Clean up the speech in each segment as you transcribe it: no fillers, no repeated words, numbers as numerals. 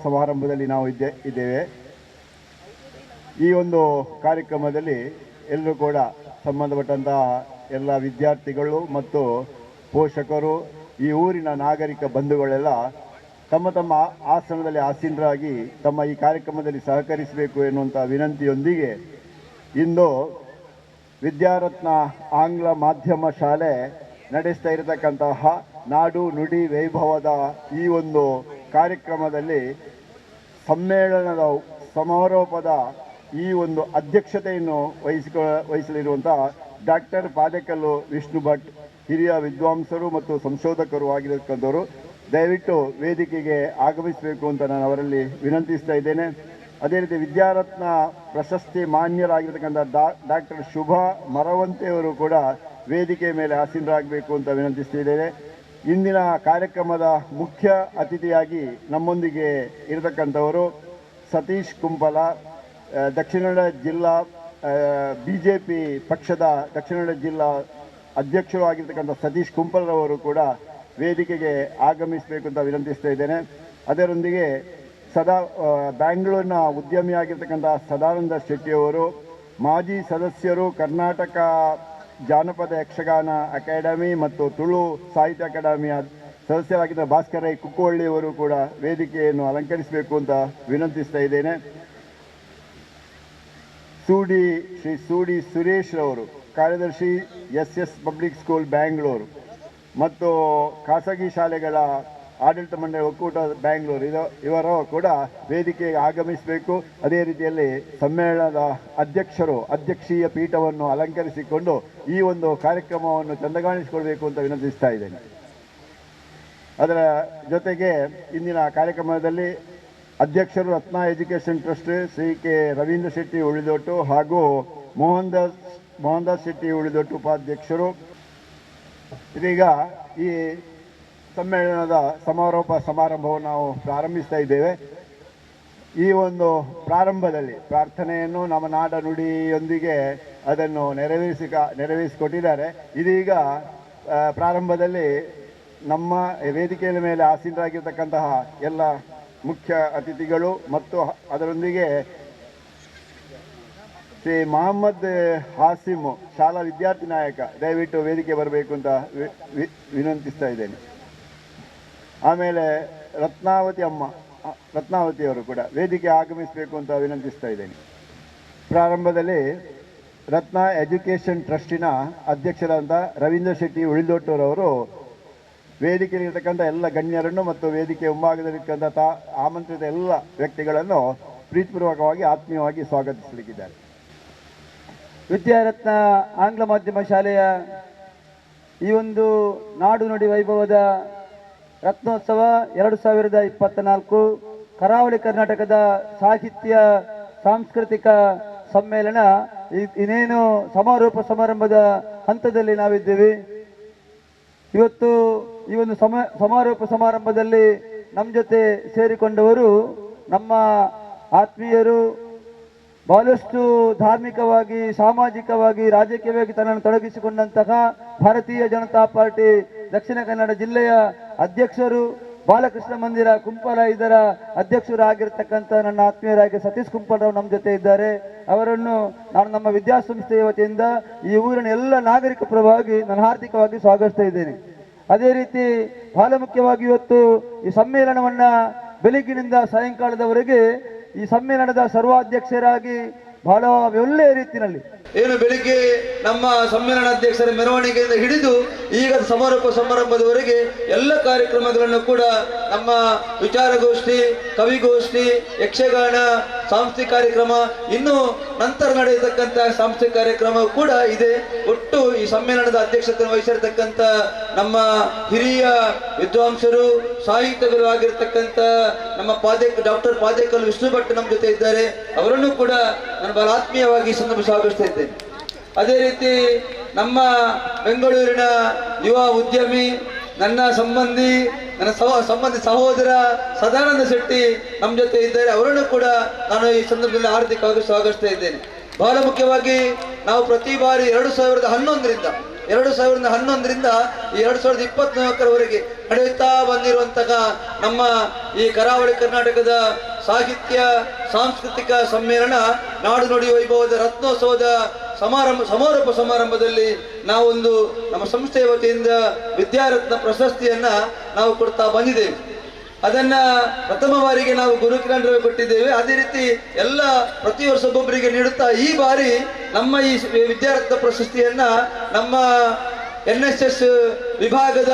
ಸಮಾರಂಭದಲ್ಲಿ ನಾವು ಇದ್ದೇವೆ. ಈ ಒಂದು ಕಾರ್ಯಕ್ರಮದಲ್ಲಿ ಎಲ್ಲರೂ ಕೂಡ ಸಂಬಂಧಪಟ್ಟಂತಹ ಎಲ್ಲ ವಿದ್ಯಾರ್ಥಿಗಳು ಮತ್ತು ಪೋಷಕರು, ಈ ಊರಿನ ನಾಗರಿಕ ಬಂಧುಗಳೆಲ್ಲ ತಮ್ಮ ತಮ್ಮ ಆಸನದಲ್ಲಿ ಆಸೀನರಾಗಿ ತಮ್ಮ ಈ ಕಾರ್ಯಕ್ರಮದಲ್ಲಿ ಸಹಕರಿಸಬೇಕು ಎನ್ನುವಂಥ ವಿನಂತಿಯೊಂದಿಗೆ ಇಂದು ವಿದ್ಯಾರತ್ನ ಆಂಗ್ಲ ಮಾಧ್ಯಮ ಶಾಲೆ ನಡೆಸ್ತಾ ಇರತಕ್ಕಂತಹ ನಾಡು ನುಡಿ ವೈಭವದ ಈ ಒಂದು ಕಾರ್ಯಕ್ರಮದಲ್ಲಿ ಸಮ್ಮೇಳನದ ಸಮಾರೋಪದ ಈ ಒಂದು ಅಧ್ಯಕ್ಷತೆಯನ್ನು ವಹಿಸಲಿರುವಂಥ ಡಾಕ್ಟರ್ ಪಾದೇಕಲ್ಲು ವಿಷ್ಣು ಭಟ್ ಹಿರಿಯ ವಿದ್ವಾಂಸರು ಮತ್ತು ಸಂಶೋಧಕರು ಆಗಿರತಕ್ಕಂಥವರು ದಯವಿಟ್ಟು ವೇದಿಕೆಗೆ ಆಗಮಿಸಬೇಕು ಅಂತ ನಾನು ಅವರಲ್ಲಿ ವಿನಂತಿಸ್ತಾ ಇದ್ದೇನೆ. ಅದೇ ರೀತಿ ವಿದ್ಯಾರತ್ನ ಪ್ರಶಸ್ತಿ ಮಾನ್ಯರಾಗಿರ್ತಕ್ಕಂಥ ಡಾಕ್ಟರ್ ಶುಭಾ ಮರವಂತೆಯವರು ಕೂಡ ವೇದಿಕೆ ಮೇಲೆ ಆಸೀನರಾಗಬೇಕು ಅಂತ ವಿನಂತಿಸ್ತಿದ್ದೇನೆ. ಇಂದಿನ ಕಾರ್ಯಕ್ರಮದ ಮುಖ್ಯ ಅತಿಥಿಯಾಗಿ ನಮ್ಮೊಂದಿಗೆ ಇರತಕ್ಕಂಥವರು ಸತೀಶ್ ಕುಂಪಲ, ದಕ್ಷಿಣ ಕನ್ನಡ ಜಿಲ್ಲಾ BJP ಪಕ್ಷದ ದಕ್ಷಿಣ ಕನ್ನಡ ಜಿಲ್ಲಾ ಅಧ್ಯಕ್ಷರು ಆಗಿರ್ತಕ್ಕಂಥ ಸತೀಶ್ ಕುಂಪಲ್ರವರು ಕೂಡ ವೇದಿಕೆಗೆ ಆಗಮಿಸಬೇಕು ಅಂತ ವಿನಂತಿಸ್ತಾ ಇದ್ದೇನೆ. ಅದರೊಂದಿಗೆ ಬ್ಯಾಂಗ್ಳೂರಿನ ಉದ್ಯಮಿಯಾಗಿರ್ತಕ್ಕಂಥ ಸದಾನಂದ ಶೆಟ್ಟಿಯವರು, ಮಾಜಿ ಸದಸ್ಯರು, ಕರ್ನಾಟಕ ಜಾನಪದ ಯಕ್ಷಗಾನ ಅಕಾಡೆಮಿ ಮತ್ತು ತುಳು ಸಾಹಿತ್ಯ ಅಕಾಡೆಮಿಯ ಸದಸ್ಯರಾಗಿದ್ದ ಭಾಸ್ಕರ ಕುಕ್ಕುವಳ್ಳಿಯವರು ಕೂಡ ವೇದಿಕೆಯನ್ನು ಅಲಂಕರಿಸಬೇಕು ಅಂತ ವಿನಂತಿಸ್ತಾ ಇದ್ದೇನೆ. ಶ್ರೀ ಸೂಡಿ ಸುರೇಶ್ ರವರು, ಕಾರ್ಯದರ್ಶಿ SS ಪಬ್ಲಿಕ್ ಸ್ಕೂಲ್ ಬ್ಯಾಂಗ್ಳೂರು ಮತ್ತು ಖಾಸಗಿ ಶಾಲೆಗಳ ಆಡಳಿತ ಮಂಡಳಿ ಒಕ್ಕೂಟ ಬ್ಯಾಂಗ್ಳೂರು ಇವರು ಕೂಡ ವೇದಿಕೆಗೆ ಆಗಮಿಸಬೇಕು. ಅದೇ ರೀತಿಯಲ್ಲಿ ಸಮ್ಮೇಳನದ ಅಧ್ಯಕ್ಷೀಯ ಪೀಠವನ್ನು ಅಲಂಕರಿಸಿಕೊಂಡು ಈ ಒಂದು ಕಾರ್ಯಕ್ರಮವನ್ನು ಚಂದಗಾಣಿಸಿಕೊಳ್ಬೇಕು ಅಂತ ವಿನಂತಿಸ್ತಾ ಇದ್ದೇನೆ. ಅದರ ಜೊತೆಗೆ ಇಂದಿನ ಕಾರ್ಯಕ್ರಮದಲ್ಲಿ ಅಧ್ಯಕ್ಷರು Ratna education trust Shri K Ravindra Shetty ಉಳಿದೊಟ್ಟು ಹಾಗೂ ಮೋಹನ್ ದಾಸ್ ಶೆಟ್ಟಿ ಉಳಿದೊಟ್ಟು ಉಪಾಧ್ಯಕ್ಷರು. ಇದೀಗ ಈ ಸಮ್ಮೇಳನದ ಸಮಾರೋಪ ಸಮಾರಂಭವನ್ನು ನಾವು ಪ್ರಾರಂಭಿಸ್ತಾ ಇದ್ದೇವೆ. ಈ ಒಂದು ಪ್ರಾರಂಭದಲ್ಲಿ ಪ್ರಾರ್ಥನೆಯನ್ನು ನಮ್ಮ ನಾಡ ನುಡಿಯೊಂದಿಗೆ ಅದನ್ನು ನೆರವೇರಿಸಿಕೊಟ್ಟಿದ್ದಾರೆ. ಇದೀಗ ಪ್ರಾರಂಭದಲ್ಲಿ ನಮ್ಮ ವೇದಿಕೆಯ ಮೇಲೆ ಆಸೀನರಾಗಿರ್ತಕ್ಕಂತಹ ಎಲ್ಲ ಮುಖ್ಯ ಅತಿಥಿಗಳು ಮತ್ತು ಅದರೊಂದಿಗೆ ಶ್ರೀ ಮೊಹಮ್ಮದ್ ಹಾಸಿಮ್ ಶಾಲಾ ವಿದ್ಯಾರ್ಥಿ ನಾಯಕ ದಯವಿಟ್ಟು ವೇದಿಕೆ ಬರಬೇಕು ಅಂತ ವಿನಂತಿಸ್ತಾ ಇದ್ದೇನೆ. ಆಮೇಲೆ ರತ್ನಾವತಿಯವರು ಕೂಡ ವೇದಿಕೆ ಆಗಮಿಸಬೇಕು ಅಂತ ವಿನಂತಿಸ್ತಾ ಇದ್ದೇನೆ. ಪ್ರಾರಂಭದಲ್ಲಿ ರತ್ನ ಎಜುಕೇಷನ್ ಟ್ರಸ್ಟಿನ ಅಧ್ಯಕ್ಷರಾದ ರವೀಂದ್ರ ಶೆಟ್ಟಿ ಉಳಿದೊಟ್ಟೂರವರು ವೇದಿಕೆಯಲ್ಲಿರ್ತಕ್ಕಂಥ ಎಲ್ಲ ಗಣ್ಯರನ್ನು ಮತ್ತು ವೇದಿಕೆ ಮುಂಭಾಗದಲ್ಲಿರ್ತಕ್ಕಂಥ ಆಮಂತ್ರಿತ ಎಲ್ಲ ವ್ಯಕ್ತಿಗಳನ್ನು ಪ್ರೀತಿಪೂರ್ವಕವಾಗಿ ಆತ್ಮೀಯವಾಗಿ ಸ್ವಾಗತಿಸಲಿಕ್ಕಿದ್ದಾರೆ. ವಿದ್ಯಾರತ್ನ ಆಂಗ್ಲ ಮಾಧ್ಯಮ ಶಾಲೆಯ ಈ ಒಂದು ನಾಡು ನುಡಿ ವೈಭವದ ರತ್ನೋತ್ಸವ 2024 ಕರಾವಳಿ ಕರ್ನಾಟಕದ ಸಾಹಿತ್ಯ ಸಾಂಸ್ಕೃತಿಕ ಸಮ್ಮೇಳನ ಇನ್ನೇನು ಸಮಾರೋಪ ಸಮಾರಂಭದ ಹಂತದಲ್ಲಿ ನಾವಿದ್ದೇವೆ. ಇವತ್ತು ಈ ಒಂದು ಸಮಾರೋಪ ಸಮಾರಂಭದಲ್ಲಿ ನಮ್ಮ ಜೊತೆ ಸೇರಿಕೊಂಡವರು ನಮ್ಮ ಆತ್ಮೀಯರು, ಬಹಳಷ್ಟು ಧಾರ್ಮಿಕವಾಗಿ, ಸಾಮಾಜಿಕವಾಗಿ, ರಾಜಕೀಯವಾಗಿ ತನ್ನನ್ನು ತೊಡಗಿಸಿಕೊಂಡಂತಹ ಭಾರತೀಯ ಜನತಾ ಪಾರ್ಟಿ ದಕ್ಷಿಣ ಕನ್ನಡ ಜಿಲ್ಲೆಯ ಅಧ್ಯಕ್ಷರು, ಬಾಲಕೃಷ್ಣ ಮಂದಿರ ಕುಂಪಲ ಇದರ ಅಧ್ಯಕ್ಷರು ಆಗಿರ್ತಕ್ಕಂಥ ನನ್ನ ಆತ್ಮೀಯರಾಗಿ ಸತೀಶ್ ಕುಂಪಲರಾವ್ ನಮ್ಮ ಜೊತೆ ಇದ್ದಾರೆ. ಅವರನ್ನು ನಾನು ನಮ್ಮ ವಿದ್ಯಾಸಂಸ್ಥೆಯ ವತಿಯಿಂದ ಈ ಊರಿನ ಎಲ್ಲ ನಾಗರಿಕ ಪರವಾಗಿ ನಾನು ಹಾರ್ದಿಕವಾಗಿ ಸ್ವಾಗತಿಸ್ತಾ ಇದ್ದೇನೆ. ಅದೇ ರೀತಿ ಬಹಳ ಮುಖ್ಯವಾಗಿ ಇವತ್ತು ಈ ಸಮ್ಮೇಳನವನ್ನ ಬೆಳಗ್ಗಿನಿಂದ ಸಾಯಂಕಾಲದವರೆಗೆ ಈ ಸಮ್ಮೇಳನದ ಸರ್ವಾಧ್ಯಕ್ಷರಾಗಿ ಬಹಳ ಒಳ್ಳೆಯ ರೀತಿಯಲ್ಲಿ ಏನು ಬೆಳಿಗ್ಗೆ ನಮ್ಮ ಸಮ್ಮೇಳನಾಧ್ಯಕ್ಷರ ಮೆರವಣಿಗೆಯಿಂದ ಹಿಡಿದು ಈಗ ಸಮಾರೋಪ ಸಮಾರಂಭದವರೆಗೆ ಎಲ್ಲ ಕಾರ್ಯಕ್ರಮಗಳನ್ನು ಕೂಡ ನಮ್ಮ ವಿಚಾರಗೋಷ್ಠಿ, ಕವಿಗೋಷ್ಠಿ, ಯಕ್ಷಗಾನ, ಸಾಂಸ್ಥಿಕ ಕಾರ್ಯಕ್ರಮ, ಇನ್ನು ನಂತರ ನಡೆಯತಕ್ಕಂಥ ಸಾಂಸ್ಥಿಕ ಕಾರ್ಯಕ್ರಮ ಕೂಡ ಇದೆ. ಒಟ್ಟು ಈ ಸಮ್ಮೇಳನದ ಅಧ್ಯಕ್ಷತೆಯನ್ನು ವಹಿಸಿರ್ತಕ್ಕಂಥ ನಮ್ಮ ಹಿರಿಯ ವಿದ್ವಾಂಸರು, ಸಾಹಿತ್ಯಗಳು ಆಗಿರ್ತಕ್ಕಂಥ ನಮ್ಮ ಡಾಕ್ಟರ್ ಪಾದೇಕಲ್ ವಿಷ್ಣು ಭಟ್ ನಮ್ಮ ಜೊತೆ ಇದ್ದಾರೆ. ಅವರನ್ನು ಕೂಡ ನಾನು ಬಹಳ ಆತ್ಮೀಯವಾಗಿ ಸಂದರ್ಭ ಸ್ವಾಗತಿಸ್ತಾ ಇದ್ದೇನೆ. ಅದೇ ರೀತಿ ನಮ್ಮ ಬೆಂಗಳೂರಿನ ಯುವ ಉದ್ಯಮಿ, ನನ್ನ ಸಂಬಂಧಿ ಸಹೋದರ ಸದಾನಂದ ಶೆಟ್ಟಿ ನಮ್ಮ ಜೊತೆ ಇದ್ದಾರೆ. ಅವರನ್ನು ಕೂಡ ನಾನು ಈ ಸಂದರ್ಭದಲ್ಲಿ ಹಾರ್ದಿಕವಾಗಿ ಸ್ವಾಗತಿಸ್ತಾ ಇದ್ದೇನೆ. ಬಹಳ ಮುಖ್ಯವಾಗಿ ನಾವು ಪ್ರತಿ ಬಾರಿ 2011ರಿಂದ 2011ರಿಂದ 2024ರವರೆಗೆ ನಡೆಯುತ್ತಾ ಬಂದಿರುವಂತಹ ನಮ್ಮ ಈ ಕರಾವಳಿ ಕರ್ನಾಟಕದ ಸಾಹಿತ್ಯ ಸಾಂಸ್ಕೃತಿಕ ಸಮ್ಮೇಳನ ನಾಡು ನುಡಿ ವೈಭವದ ರತ್ನೋತ್ಸವದ ಸಮಾರೋಪ ಸಮಾರಂಭದಲ್ಲಿ ನಾವೊಂದು ನಮ್ಮ ಸಂಸ್ಥೆಯ ವತಿಯಿಂದ ವಿದ್ಯಾರತ್ನ ಪ್ರಶಸ್ತಿಯನ್ನ ನಾವು ಕೊಡ್ತಾ ಬಂದಿದ್ದೇವೆ. ಅದನ್ನ ಪ್ರಥಮ ಬಾರಿಗೆ ನಾವು ಗುರುಕಿರಣರಿಗೆ ಕೊಟ್ಟಿದ್ದೇವೆ. ಅದೇ ರೀತಿ ಎಲ್ಲ ಪ್ರತಿ ವರ್ಷ ಒಬ್ಬೊಬ್ಬರಿಗೆ ನೀಡುತ್ತಾ ಈ ಬಾರಿ ನಮ್ಮ ಈ ವಿದ್ಯಾರತ್ನ ಪ್ರಶಸ್ತಿಯನ್ನ ನಮ್ಮ NSS ವಿಭಾಗದ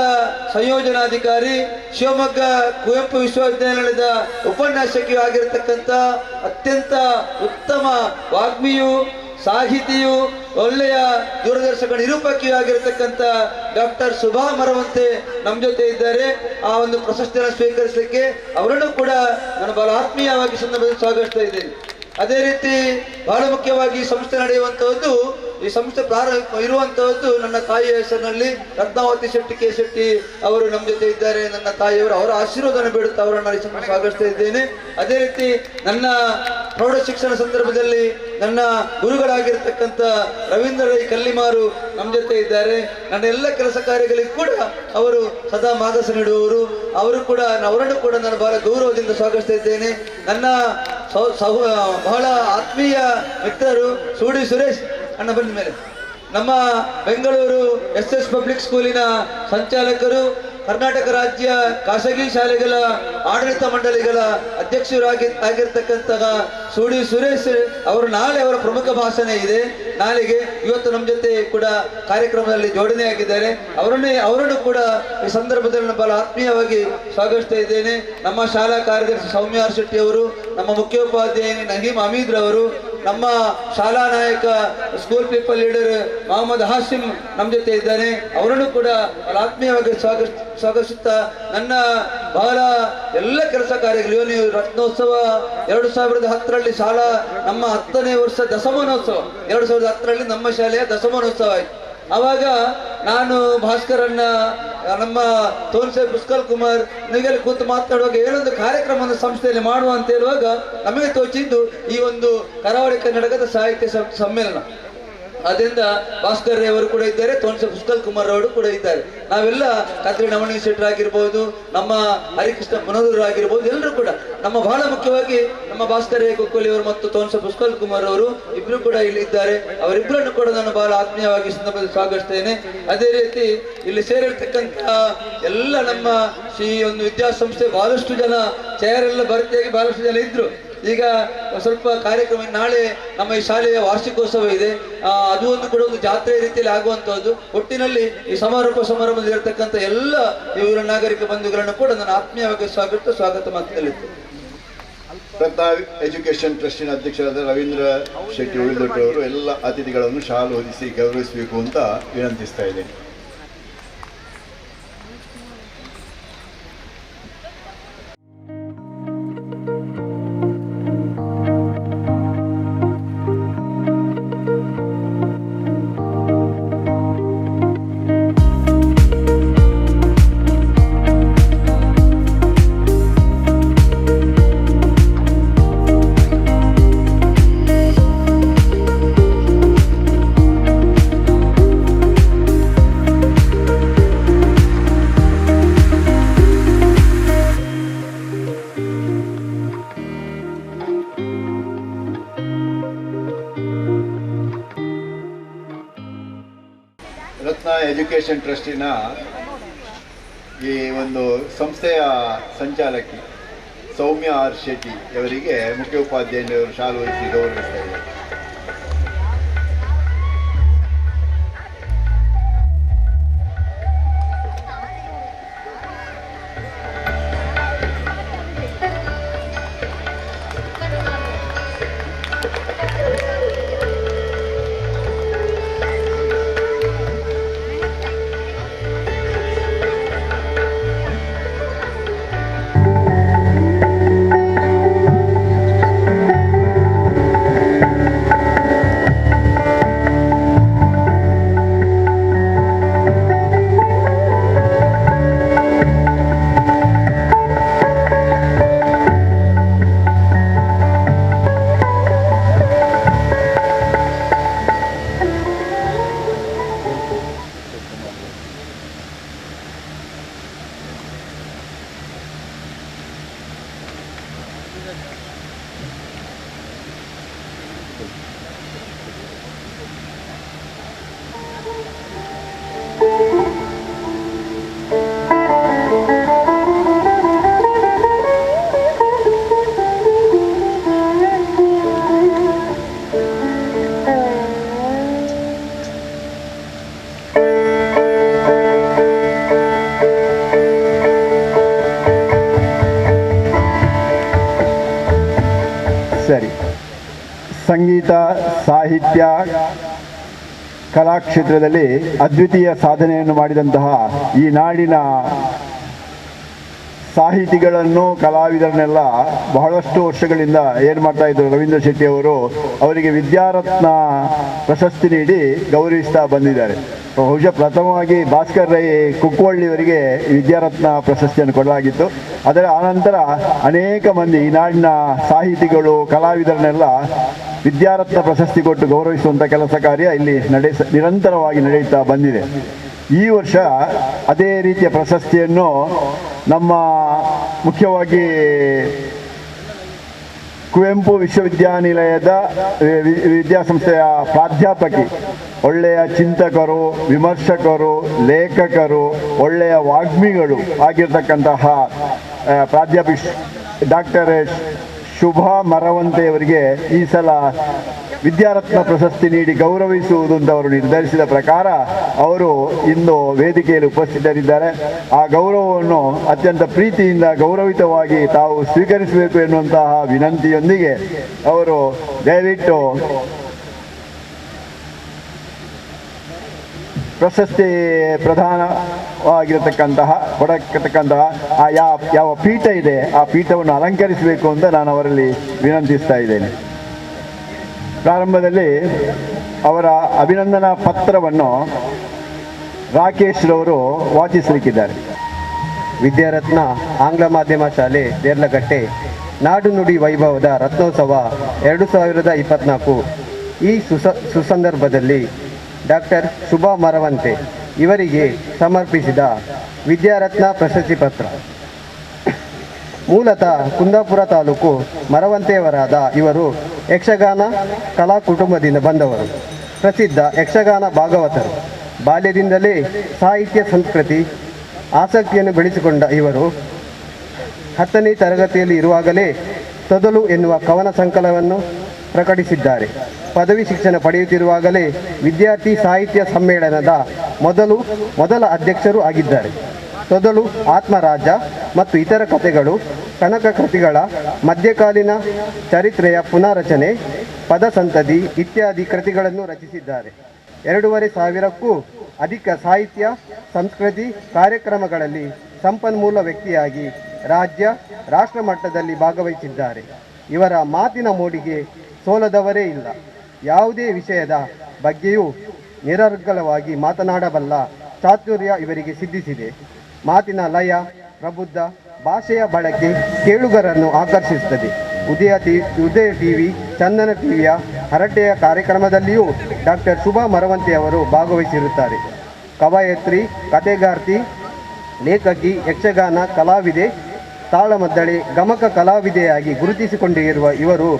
ಸಂಯೋಜನಾಧಿಕಾರಿ ಶಿವಮೊಗ್ಗ ಕುವೆಂಪು ವಿಶ್ವವಿದ್ಯಾನಿಲಯದ ಉಪನ್ಯಾಸಕಿಯೂ ಆಗಿರತಕ್ಕಂಥ ಅತ್ಯಂತ ಉತ್ತಮ ವಾಗ್ಮಿಯು ಸಾಹಿತಿಯು ಒಳ್ಳೆಯ ದೂರದರ್ಶಕ ನಿರೂಪಕಿಯೂ ಆಗಿರತಕ್ಕಂಥ ಡಾಕ್ಟರ್ ಸುಭಾ ಮರವಂತೆ ನಮ್ಮ ಜೊತೆ ಇದ್ದಾರೆ. ಆ ಒಂದು ಪ್ರಶಸ್ತಿಯನ್ನು ಸ್ವೀಕರಿಸಲಿಕ್ಕೆ ಅವರನ್ನು ಕೂಡ ನಾನು ಬಹಳ ಆತ್ಮೀಯವಾಗಿ ಸಂದರ್ಭದಲ್ಲಿ ಸ್ವಾಗತಿಸ್ತಾ ಇದ್ದೇನೆ. ಅದೇ ರೀತಿ ಬಹಳ ಮುಖ್ಯವಾಗಿ ಈ ಸಂಸ್ಥೆ ನಡೆಯುವಂತಹದ್ದು, ಈ ಸಂಸ್ಥೆ ಪ್ರಾರಂಭ ಇರುವಂತಹದ್ದು ನನ್ನ ತಾಯಿಯ ಹೆಸರಿನಲ್ಲಿ ರತ್ನಾವತಿ ಶೆಟ್ಟಿ ಕೆ ಶೆಟ್ಟಿ ಅವರು ನಮ್ಮ ಜೊತೆ ಇದ್ದಾರೆ. ನನ್ನ ತಾಯಿಯವರು ಅವರ ಆಶೀರ್ವಾದನ ಬೇಡುತ್ತಾ ಅವರನ್ನು ಸ್ವಾಗತಿಸ್ತಾ ಇದ್ದೇನೆ. ಅದೇ ರೀತಿ ನನ್ನ ಪ್ರೌಢ ಶಿಕ್ಷಣ ಸಂದರ್ಭದಲ್ಲಿ ನನ್ನ ಗುರುಗಳಾಗಿರ್ತಕ್ಕಂಥ ರವೀಂದ್ರ ರೈ ಕಲ್ಲಿಮಾರು ನಮ್ಮ ಜೊತೆ ಇದ್ದಾರೆ. ನನ್ನ ಎಲ್ಲ ಕೆಲಸ ಕಾರ್ಯಗಳಿಗೆ ಕೂಡ ಅವರು ಸದಾ ಮಾರ್ಗದರ್ಶನ ನೀಡುವವರು. ಅವರನ್ನು ಕೂಡ ನಾನು ಬಹಳ ಗೌರವದಿಂದ ಸ್ವಾಗತಿಸ್ತಾ ಇದ್ದೇನೆ. ನನ್ನ ಬಹಳ ಆತ್ಮೀಯ ಮಿತ್ರರು ಸೂಡಿ ಸುರೇಶ್ ಅಣ್ಣ ಬಂದ ಮೇಲೆ ನಮ್ಮ ಬೆಂಗಳೂರು SS ಪಬ್ಲಿಕ್ ಸ್ಕೂಲಿನ ಸಂಚಾಲಕರು, ಕರ್ನಾಟಕ ರಾಜ್ಯ ಖಾಸಗಿ ಶಾಲೆಗಳ ಆಡಳಿತ ಮಂಡಳಿಗಳ ಅಧ್ಯಕ್ಷರಾಗಿರ್ತಕ್ಕಂತಹ ಸೂಡಿ ಸುರೇಶ್ ಅವರು ನಾಳೆ ಅವರ ಪ್ರಮುಖ ಭಾಷಣ ಇದೆ ನಾಳೆಗೆ. ಇವತ್ತು ನಮ್ಮ ಜೊತೆ ಕೂಡ ಕಾರ್ಯಕ್ರಮದಲ್ಲಿ ಜೋಡಣೆಯಾಗಿದ್ದಾರೆ. ಅವರನ್ನು ಕೂಡ ಈ ಸಂದರ್ಭದಲ್ಲಿ ಬಹಳ ಆತ್ಮೀಯವಾಗಿ ಸ್ವಾಗತಿಸ್ತಾ ಇದ್ದೇನೆ. ನಮ್ಮ ಶಾಲಾ ಕಾರ್ಯದರ್ಶಿ ಸೌಮ್ಯ ಆರ್ ಶೆಟ್ಟಿ ಅವರು, ನಮ್ಮ ಮುಖ್ಯೋಪಾಧ್ಯಾಯಿನಿ ನಹೀಮ್ ಹಮೀದ್ ರವರು, ನಮ್ಮ ಶಾಲಾ ನಾಯಕ school people leader Mohammed Hasim ನಮ್ಮ ಜೊತೆ ಇದ್ದಾನೆ. ಅವರನ್ನು ಕೂಡ ಬಹಳ ಆತ್ಮೀಯವಾಗಿ ಸ್ವಾಗತಿಸುತ್ತಾ ನನ್ನ ಬಹಳ ಎಲ್ಲ ಕೆಲಸ ಕಾರ್ಯಗಳು ನೀವು ರತ್ನೋತ್ಸವ 2010ರಲ್ಲಿ ಶಾಲಾ ನಮ್ಮ 10ನೇ ವರ್ಷ ದಶಮಾನೋತ್ಸವ 2010ರಲ್ಲಿ ನಮ್ಮ ಶಾಲೆಯ ದಶಮಾನೋತ್ಸವ ಆಯಿತು. ಆವಾಗ ನಾನು ಭಾಸ್ಕರನ್ನ ನಮ್ಮ ತೋನ್ಸೆ ಪುಷ್ಕಲ್ ಕುಮಾರ್ ನಿಗೆಲ್ಲ ಕೂತು ಮಾತನಾಡುವಾಗ ಏನೊಂದು ಕಾರ್ಯಕ್ರಮವನ್ನು ಸಂಸ್ಥೆಯಲ್ಲಿ ಮಾಡುವ ಅಂತ ಹೇಳುವಾಗ ನಮಗೆ ತೋಚಿದ್ದು ಈ ಒಂದು ಕರಾವಳಿ ಕರ್ನಾಟಕದ ಸಾಹಿತ್ಯ ಸಮ್ಮೇಳನ. ಅದರಿಂದ ಭಾಸ್ಕರ್ ಅವರು ಕೂಡ ಇದ್ದಾರೆ, ತೋನ್ಸೆ ಪುಷ್ಕಲ್ ಕುಮಾರ್ ಅವರು ಕೂಡ ಇದ್ದಾರೆ. ನಾವೆಲ್ಲ ಕದ್ರಿ ನವಣಿ ಶೆಟ್ಟರ್ ಆಗಿರ್ಬೋದು, ನಮ್ಮ ಹರಿಕೃಷ್ಣ ಮುನದೂರ್ ಆಗಿರ್ಬೋದು, ಎಲ್ಲರೂ ಕೂಡ ನಮ್ಮ ಬಹಳ ಮುಖ್ಯವಾಗಿ ನಮ್ಮ ಭಾಸ್ಕರ್ ಕೊಕ್ಕೋಲಿ ಅವರು ಮತ್ತು ತೋನ್ಸೆ ಪುಷ್ಕಲ್ ಕುಮಾರ್ ಅವರು ಇಬ್ರು ಕೂಡ ಇಲ್ಲಿ ಇದ್ದಾರೆ. ಅವರಿಬ್ಬರನ್ನು ಕೂಡ ನಾನು ಬಹಳ ಆತ್ಮೀಯವಾಗಿ ಸಂದರ್ಭದಲ್ಲಿ ಸ್ವಾಗತಿಸ್ತೇನೆ. ಅದೇ ರೀತಿ ಇಲ್ಲಿ ಸೇರಿರ್ತಕ್ಕಂಥ ಎಲ್ಲ ನಮ್ಮ ಈ ಒಂದು ವಿದ್ಯಾಸಂಸ್ಥೆ ಬಹಳಷ್ಟು ಜನ ಚೇರೆಲ್ಲ ಭರ್ತಿಯಾಗಿ ಬಹಳಷ್ಟು ಜನ ಇದ್ರು. ಈಗ ಸ್ವಲ್ಪ ಕಾರ್ಯಕ್ರಮ ನಾಳೆ ನಮ್ಮ ಈ ಶಾಲೆಯ ವಾರ್ಷಿಕೋತ್ಸವ ಇದೆ. ಅದು ಒಂದು ಕೂಡ ಒಂದು ಜಾತ್ರೆ ರೀತಿಯಲ್ಲಿ ಆಗುವಂತಹದ್ದು. ಒಟ್ಟಿನಲ್ಲಿ ಈ ಸಮಾರಂಭದಲ್ಲಿ ಇರತಕ್ಕಂಥ ಎಲ್ಲ ಇವರ ನಾಗರಿಕ ಬಂಧುಗಳನ್ನು ಕೂಡ ನಾನು ಆತ್ಮೀಯವಾಗಿ ಸ್ವಾಗತ ಮಾತನಾಡುತ್ತೇನೆ. ರತ್ನ ಎಜುಕೇಶನ್ ಟ್ರಸ್ಟಿನ ಅಧ್ಯಕ್ಷರಾದ ರವೀಂದ್ರ ಶೆಟ್ಟಿ ಉಳಿದೊಟ್ಟವರು ಎಲ್ಲ ಅತಿಥಿಗಳನ್ನು ಶಾಲು ಹೊದಿಸಿ ಗೌರವಿಸಬೇಕು ಅಂತ ವಿನಂತಿಸ್ತಾ ಇದ್ದೇನೆ. ರತ್ನ ಎಜುಕೇಷನ್ ಟ್ರಸ್ಟಿನ ಈ ಒಂದು ಸಂಸ್ಥೆಯ ಸಂಚಾಲಕಿ ಸೌಮ್ಯ ಆರ್ ಶೆಟ್ಟಿ ಅವರಿಗೆ ಮುಖ್ಯೋಪಾಧ್ಯಾಯರು ಶಾಲು ವಹಿಸಿ ಗೌರವಿಸ್ತಾ ಇದ್ದಾರೆ. ಸಂಗೀತ, ಸಾಹಿತ್ಯ, ಕಲಾಕ್ಷೇತ್ರದಲ್ಲಿ ಅದ್ವಿತೀಯ ಸಾಧನೆಯನ್ನು ಮಾಡಿದಂತಹ ಈ ನಾಡಿನ ಸಾಹಿತಿಗಳನ್ನು, ಕಲಾವಿದರನ್ನೆಲ್ಲ ಬಹಳಷ್ಟು ವರ್ಷಗಳಿಂದ ಏನು ಮಾಡ್ತಾ ಇದ್ರು ರವೀಂದ್ರ ಶೆಟ್ಟಿ ಅವರು ಅವರಿಗೆ ವಿದ್ಯಾರತ್ನ ಪ್ರಶಸ್ತಿ ನೀಡಿ ಗೌರವಿಸ್ತಾ ಬಂದಿದ್ದಾರೆ. ಬಹುಶಃ ಪ್ರಥಮವಾಗಿ ಭಾಸ್ಕರ್ ರೈ ಕುಕ್ಕವಳ್ಳಿಯವರಿಗೆ ವಿದ್ಯಾರತ್ನ ಪ್ರಶಸ್ತಿಯನ್ನು ಕೊಡಲಾಗಿತ್ತು. ಅದರ ಆನಂತರ ಅನೇಕ ಮಂದಿ ಈ ನಾಡಿನ ಸಾಹಿತಿಗಳು, ಕಲಾವಿದರನ್ನೆಲ್ಲ ವಿದ್ಯಾರತ್ನ ಪ್ರಶಸ್ತಿ ಕೊಟ್ಟು ಗೌರವಿಸುವಂಥ ಕೆಲಸ ಕಾರ್ಯ ಇಲ್ಲಿ ನಿರಂತರವಾಗಿ ನಡೆಯುತ್ತಾ ಬಂದಿದೆ. ಈ ವರ್ಷ ಅದೇ ರೀತಿಯ ಪ್ರಶಸ್ತಿಯನ್ನು ನಮ್ಮ ಮುಖ್ಯವಾಗಿ ಕುವೆಂಪು ವಿಶ್ವವಿದ್ಯಾನಿಲಯದ ವಿದ್ಯಾಸಂಸ್ಥೆಯ ಪ್ರಾಧ್ಯಾಪಕಿ, ಒಳ್ಳೆಯ ಚಿಂತಕರು, ವಿಮರ್ಶಕರು, ಲೇಖಕರು, ಒಳ್ಳೆಯ ವಾಗ್ಮಿಗಳು ಆಗಿರ್ತಕ್ಕಂತಹ ಪ್ರಾಧ್ಯಾಪಕಿ ಡಾಕ್ಟರ್ ಶುಭಾ ಮರವಂತೆಯವರಿಗೆ ಈ ಸಲ ವಿದ್ಯಾರತ್ನ ಪ್ರಶಸ್ತಿ ನೀಡಿ ಗೌರವಿಸುವುದು ಅಂತ ಅವರು ನಿರ್ಧರಿಸಿದ ಪ್ರಕಾರ ಅವರು ಇಂದು ವೇದಿಕೆಯಲ್ಲಿ ಉಪಸ್ಥಿತರಿದ್ದಾರೆ. ಆ ಗೌರವವನ್ನು ಅತ್ಯಂತ ಪ್ರೀತಿಯಿಂದ ಗೌರವಿತವಾಗಿ ತಾವು ಸ್ವೀಕರಿಸಬೇಕು ಎನ್ನುವಂತಹ ವಿನಂತಿಯೊಂದಿಗೆ ಅವರು ದಯವಿಟ್ಟು ಪ್ರಶಸ್ತಿ ಪ್ರಧಾನವಾಗಿರತಕ್ಕಂತಹ ಯಾವ ಪೀಠ ಇದೆ ಆ ಪೀಠವನ್ನು ಅಲಂಕರಿಸಬೇಕು ಅಂತ ನಾನು ಅವರಲ್ಲಿ ವಿನಂತಿಸ್ತಾ ಇದ್ದೇನೆ. ಪ್ರಾರಂಭದಲ್ಲಿ ಅವರ ಅಭಿನಂದನಾ ಪತ್ರವನ್ನು ರಾಕೇಶ್ ರವರು ವಾಚಿಸಲಿಕ್ಕಿದ್ದಾರೆ. ವಿದ್ಯಾರತ್ನ ಆಂಗ್ಲ ಮಾಧ್ಯಮ ಶಾಲೆ ದೇರ್ಲಗಟ್ಟೆ ನಾಡು ನುಡಿ ವೈಭವದ ರತ್ನೋತ್ಸವ 2024 ಈ ಸುಸಂದರ್ಭದಲ್ಲಿ ಡಾಕ್ಟರ್ ಶುಭಾ ಮರವಂತೆ ಇವರಿಗೆ ಸಮರ್ಪಿಸಿದ ವಿದ್ಯಾರತ್ನ ಪ್ರಶಸ್ತಿ ಪತ್ರ. ಮೂಲತಃ ಕುಂದಾಪುರ ತಾಲೂಕು ಮರವಂತೆಯವರಾದ ಇವರು ಯಕ್ಷಗಾನ ಕಲಾ ಕುಟುಂಬದಿಂದ ಬಂದವರು. ಪ್ರಸಿದ್ಧ ಯಕ್ಷಗಾನ ಭಾಗವತರು. ಬಾಲ್ಯದಿಂದಲೇ ಸಾಹಿತ್ಯ ಸಂಸ್ಕೃತಿ ಆಸಕ್ತಿಯನ್ನು ಬೆಳೆಸಿಕೊಂಡ ಇವರು 10ನೇ ತರಗತಿಯಲ್ಲಿ ಇರುವಾಗಲೇ ತೊದಲು ಎನ್ನುವ ಕವನ ಸಂಕಲನವನ್ನು ಪ್ರಕಟಿಸಿದ್ದಾರೆ. ಪದವಿ ಶಿಕ್ಷಣ ಪಡೆಯುತ್ತಿರುವಾಗಲೇ ವಿದ್ಯಾರ್ಥಿ ಸಾಹಿತ್ಯ ಸಮ್ಮೇಳನದ ಮೊದಲ ಅಧ್ಯಕ್ಷರು ಆಗಿದ್ದಾರೆ. ತೊದಲು ಆತ್ಮರಾಜ ಮತ್ತು ಇತರ ಕಥೆಗಳು, ಕನಕ ಕೃತಿಗಳ ಮಧ್ಯಕಾಲೀನ ಚರಿತ್ರೆಯ ಪುನಾರಚನೆ, ಪದಸಂತತಿ ಇತ್ಯಾದಿ ಕೃತಿಗಳನ್ನು ರಚಿಸಿದ್ದಾರೆ. 2,500ಕ್ಕೂ ಅಧಿಕ ಸಾಹಿತ್ಯ ಸಂಸ್ಕೃತಿ ಕಾರ್ಯಕ್ರಮಗಳಲ್ಲಿ ಸಂಪನ್ಮೂಲ ವ್ಯಕ್ತಿಯಾಗಿ ರಾಜ್ಯ ರಾಷ್ಟ್ರ ಮಟ್ಟದಲ್ಲಿ ಭಾಗವಹಿಸಿದ್ದಾರೆ. ಇವರ ಮಾತಿನ ಮೋಡಿಗೆ ಸೋಲದವರೇ ಇಲ್ಲ. ಯಾವುದೇ ವಿಷಯದ ಬಗ್ಗೆಯೂ ನಿರರ್ಗಳವಾಗಿ ಮಾತನಾಡಬಲ್ಲ ಚಾತುರ್ಯ ಇವರಿಗೆ ಸಿದ್ಧಿಸಿದೆ. ಮಾತಿನ ಲಯ ಪ್ರಬುದ್ಧ, ಭಾಷೆಯ ಬಳಕೆ ಕೇಳುಗರನ್ನು ಆಕರ್ಷಿಸುತ್ತದೆ. ಉದಯ ಟಿವಿ, ಚಂದನ ಟಿವಿಯ ಹರಟೆಯ ಕಾರ್ಯಕ್ರಮದಲ್ಲಿಯೂ ಡಾಕ್ಟರ್ ಶುಭಾ ಮರವಂತೆಯವರು ಭಾಗವಹಿಸಿರುತ್ತಾರೆ. ಕವಯತ್ರಿ, ಕಥೆಗಾರ್ತಿ, ಲೇಖಕಿ, ಯಕ್ಷಗಾನ ಕಲಾವಿದೆ, ತಾಳಮದ್ದಳೆ, ಗಮಕ ಕಲಾವಿದೆಯಾಗಿ ಗುರುತಿಸಿಕೊಂಡಿರುವ ಇವರು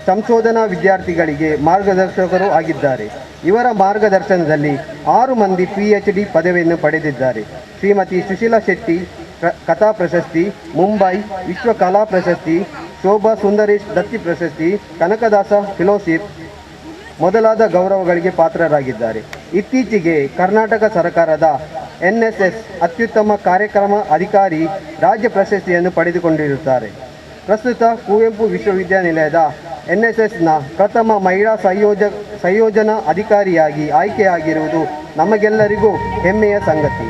ಸಂಶೋಧನಾ ವಿದ್ಯಾರ್ಥಿಗಳಿಗೆ ಮಾರ್ಗದರ್ಶಕರು ಆಗಿದ್ದಾರೆ. ಇವರ ಮಾರ್ಗದರ್ಶನದಲ್ಲಿ 6 ಮಂದಿ PhD ಪದವಿಯನ್ನು ಪಡೆದಿದ್ದಾರೆ. ಶ್ರೀಮತಿ ಸುಶೀಲಾ ಶೆಟ್ಟಿ ಕಥಾ ಪ್ರಶಸ್ತಿ, ಮುಂಬೈ ವಿಶ್ವ ಕಲಾ ಪ್ರಶಸ್ತಿ, ಶೋಭಾ ಸುಂದರೇಶ್ ದತ್ತಿ ಪ್ರಶಸ್ತಿ, ಕನಕದಾಸ ಫೆಲೋಶಿಪ್ ಮೊದಲಾದ ಗೌರವಗಳಿಗೆ ಪಾತ್ರರಾಗಿದ್ದಾರೆ. ಇತ್ತೀಚೆಗೆ ಕರ್ನಾಟಕ ಸರ್ಕಾರದ NSS ಅತ್ಯುತ್ತಮ ಕಾರ್ಯಕ್ರಮ ಅಧಿಕಾರಿ ರಾಜ್ಯ ಪ್ರಶಸ್ತಿಯನ್ನು ಪಡೆದುಕೊಂಡಿರುತ್ತಾರೆ. ಪ್ರಸ್ತುತ ಕುವೆಂಪು ವಿಶ್ವವಿದ್ಯಾನಿಲಯದ NSSನ ಪ್ರಥಮ ಮಹಿಳಾ ಸಂಯೋಜನಾ ಅಧಿಕಾರಿಯಾಗಿ ಆಯ್ಕೆಯಾಗಿರುವುದು ನಮಗೆಲ್ಲರಿಗೂ ಹೆಮ್ಮೆಯ ಸಂಗತಿ.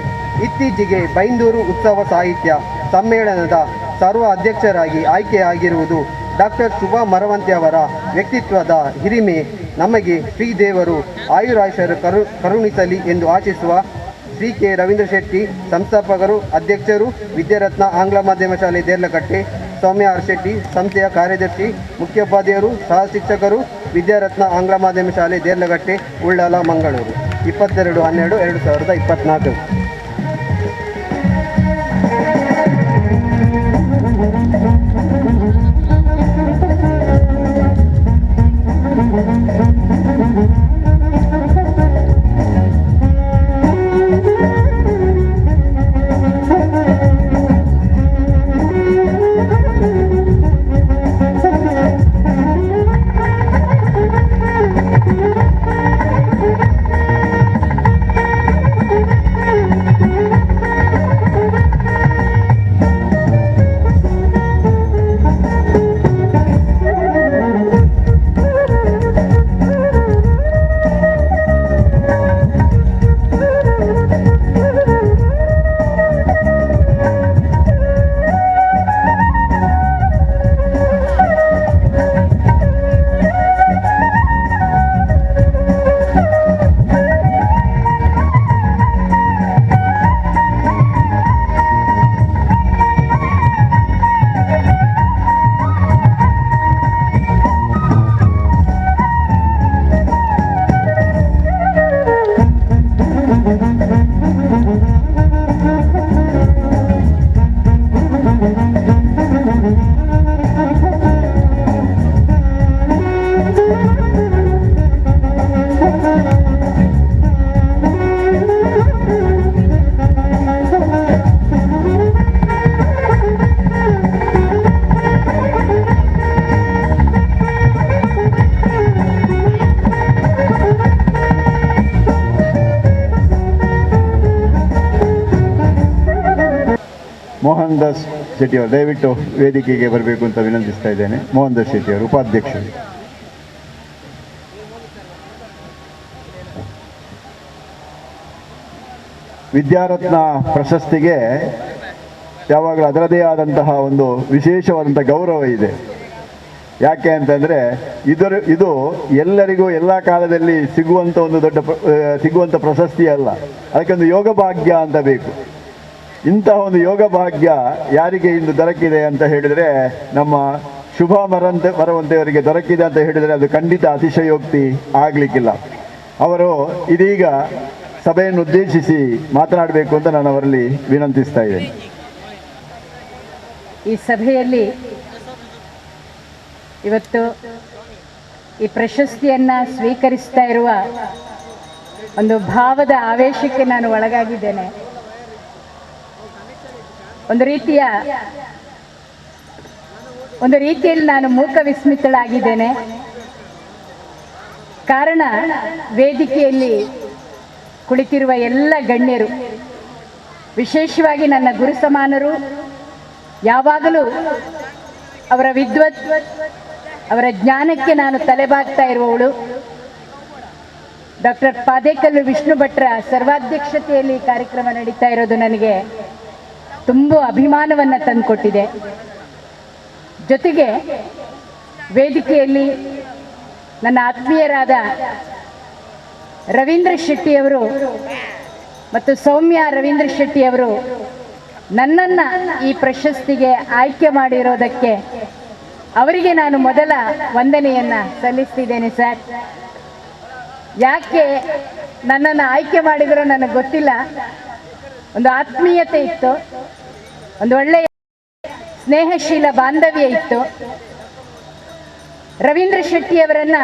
ಇತ್ತೀಚೆಗೆ ಬೈಂದೂರು ಉತ್ಸವ ಸಾಹಿತ್ಯ ಸಮ್ಮೇಳನದ ಸರ್ವ ಅಧ್ಯಕ್ಷರಾಗಿ ಆಯ್ಕೆಯಾಗಿರುವುದು ಡಾಕ್ಟರ್ ಶುಭಾ ಮರವಂತೆ ಅವರ ವ್ಯಕ್ತಿತ್ವದ ಹಿರಿಮೆ ನಮಗೆ ಶ್ರೀದೇವರು ಆಯುರಾಯಷರು ಕರುಣಿಸಲಿ ಎಂದು ಆಶಿಸುವ ಶ್ರೀ ಕೆ ರವೀಂದ್ರ ಶೆಟ್ಟಿ, ಸಂಸ್ಥಾಪಕರು, ಅಧ್ಯಕ್ಷರು, ವಿದ್ಯಾರತ್ನ ಆಂಗ್ಲ ಮಾಧ್ಯಮ ಶಾಲೆ ದೇರ್ಲಕಟ್ಟೆ, ಸೌಮ್ಯ ಆರ್ ಶೆಟ್ಟಿ, ಸಂಸ್ಥೆಯ ಕಾರ್ಯದರ್ಶಿ, ಮುಖ್ಯೋಪಾಧ್ಯಾಯರು, ಸಹ ಶಿಕ್ಷಕರು, ವಿದ್ಯಾರತ್ನ ಆಂಗ್ಲ ಮಾಧ್ಯಮ ಶಾಲೆ ದೇರ್ಲಗಟ್ಟೆ, ಉಳ್ಳಾಲ, ಮಂಗಳೂರು 22/12/2024. ಮೋಹನ್ ದಾಸ್ ಶೆಟ್ಟಿ ಅವರು ದಯವಿಟ್ಟು ವೇದಿಕೆಗೆ ಬರಬೇಕು ಅಂತ ವಿನಂತಿಸ್ತಾ ಇದ್ದೇನೆ. ಮೋಹನ್ ದಾಸ್ ಶೆಟ್ಟಿ ಅವರು ಉಪಾಧ್ಯಕ್ಷರು. ವಿದ್ಯಾರತ್ನ ಪ್ರಶಸ್ತಿಗೆ ಯಾವಾಗಲೂ ಅದರದೇ ಆದಂತಹ ಒಂದು ವಿಶೇಷವಾದಂಥ ಗೌರವ ಇದೆ. ಯಾಕೆ ಅಂತಂದರೆ ಇದು ಎಲ್ಲರಿಗೂ ಎಲ್ಲ ಕಾಲದಲ್ಲಿ ಸಿಗುವಂಥ ಒಂದು ಸಿಗುವಂಥ ಪ್ರಶಸ್ತಿ ಅಲ್ಲ. ಅದಕ್ಕೊಂದು ಯೋಗ ಭಾಗ್ಯ ಅಂತ ಬೇಕು. ಇಂತಹ ಒಂದು ಯೋಗ ಭಾಗ್ಯ ಯಾರಿಗೆ ಇಂದು ದೊರಕಿದೆ ಅಂತ ಹೇಳಿದರೆ ನಮ್ಮ ಶುಭ ಮರವಂತೆಯವರಿಗೆ ದೊರಕಿದೆ ಅಂತ ಹೇಳಿದರೆ ಅದು ಖಂಡಿತ ಅತಿಶಯೋಕ್ತಿ ಆಗಲಿಕ್ಕಿಲ್ಲ. ಅವರು ಇದೀಗ ಸಭೆಯನ್ನು ಉದ್ದೇಶಿಸಿ ಮಾತನಾಡಬೇಕು ಅಂತ ನಾನು ಅವರಲ್ಲಿ ವಿನಂತಿಸ್ತಾ ಇದ್ದೇನೆ. ಈ ಸಭೆಯಲ್ಲಿ ಇವತ್ತು ಈ ಪ್ರಶಸ್ತಿಯನ್ನು ಸ್ವೀಕರಿಸ್ತಾ ಇರುವ ಒಂದು ಭಾವದ ಆವೇಶಕ್ಕೆ ನಾನು ಒಳಗಾಗಿದ್ದೇನೆ. ಒಂದು ರೀತಿಯಲ್ಲಿ ನಾನು ಮೂಕ ವಿಸ್ಮಿತಳಾಗಿದ್ದೇನೆ. ಕಾರಣ ವೇದಿಕೆಯಲ್ಲಿ ಕುಳಿತಿರುವ ಎಲ್ಲ ಗಣ್ಯರು, ವಿಶೇಷವಾಗಿ ನನ್ನ ಗುರು ಸಮಾನರು, ಯಾವಾಗಲೂ ಅವರ ವಿದ್ವತ್, ಅವರ ಜ್ಞಾನಕ್ಕೆ ನಾನು ತಲೆಬಾಗ್ತಾ ಇರುವವಳು. ಡಾಕ್ಟರ್ ಪಾದೇಕಲ್ಲು ವಿಷ್ಣು ಭಟ್ರ ಸರ್ವಾಧ್ಯಕ್ಷತೆಯಲ್ಲಿ ಕಾರ್ಯಕ್ರಮ ನಡೀತಾ ಇರೋದು ನನಗೆ ತುಂಬ ಅಭಿಮಾನವನ್ನು ತಂದುಕೊಟ್ಟಿದೆ. ಜೊತೆಗೆ ವೇದಿಕೆಯಲ್ಲಿ ನನ್ನ ಆತ್ಮೀಯರಾದ ರವೀಂದ್ರ ಶೆಟ್ಟಿಯವರು ಮತ್ತು ಸೌಮ್ಯ ರವೀಂದ್ರ ಶೆಟ್ಟಿಯವರು ನನ್ನನ್ನು ಈ ಪ್ರಶಸ್ತಿಗೆ ಆಯ್ಕೆ ಮಾಡಿರೋದಕ್ಕೆ ಅವರಿಗೆ ನಾನು ಮೊದಲ ವಂದನೆಯನ್ನು ಸಲ್ಲಿಸ್ತಿದ್ದೇನೆ ಸರ್. ಯಾಕೆ ನನ್ನನ್ನು ಆಯ್ಕೆ ಮಾಡಿದರೋ ನನಗೆ ಗೊತ್ತಿಲ್ಲ. ಒಂದು ಆತ್ಮೀಯತೆ ಇತ್ತು, ಒಂದು ಒಳ್ಳೆಯ ಸ್ನೇಹಶೀಲ ಬಾಂಧವ್ಯ ಇತ್ತು. ರವೀಂದ್ರ ಶೆಟ್ಟಿಯವರನ್ನು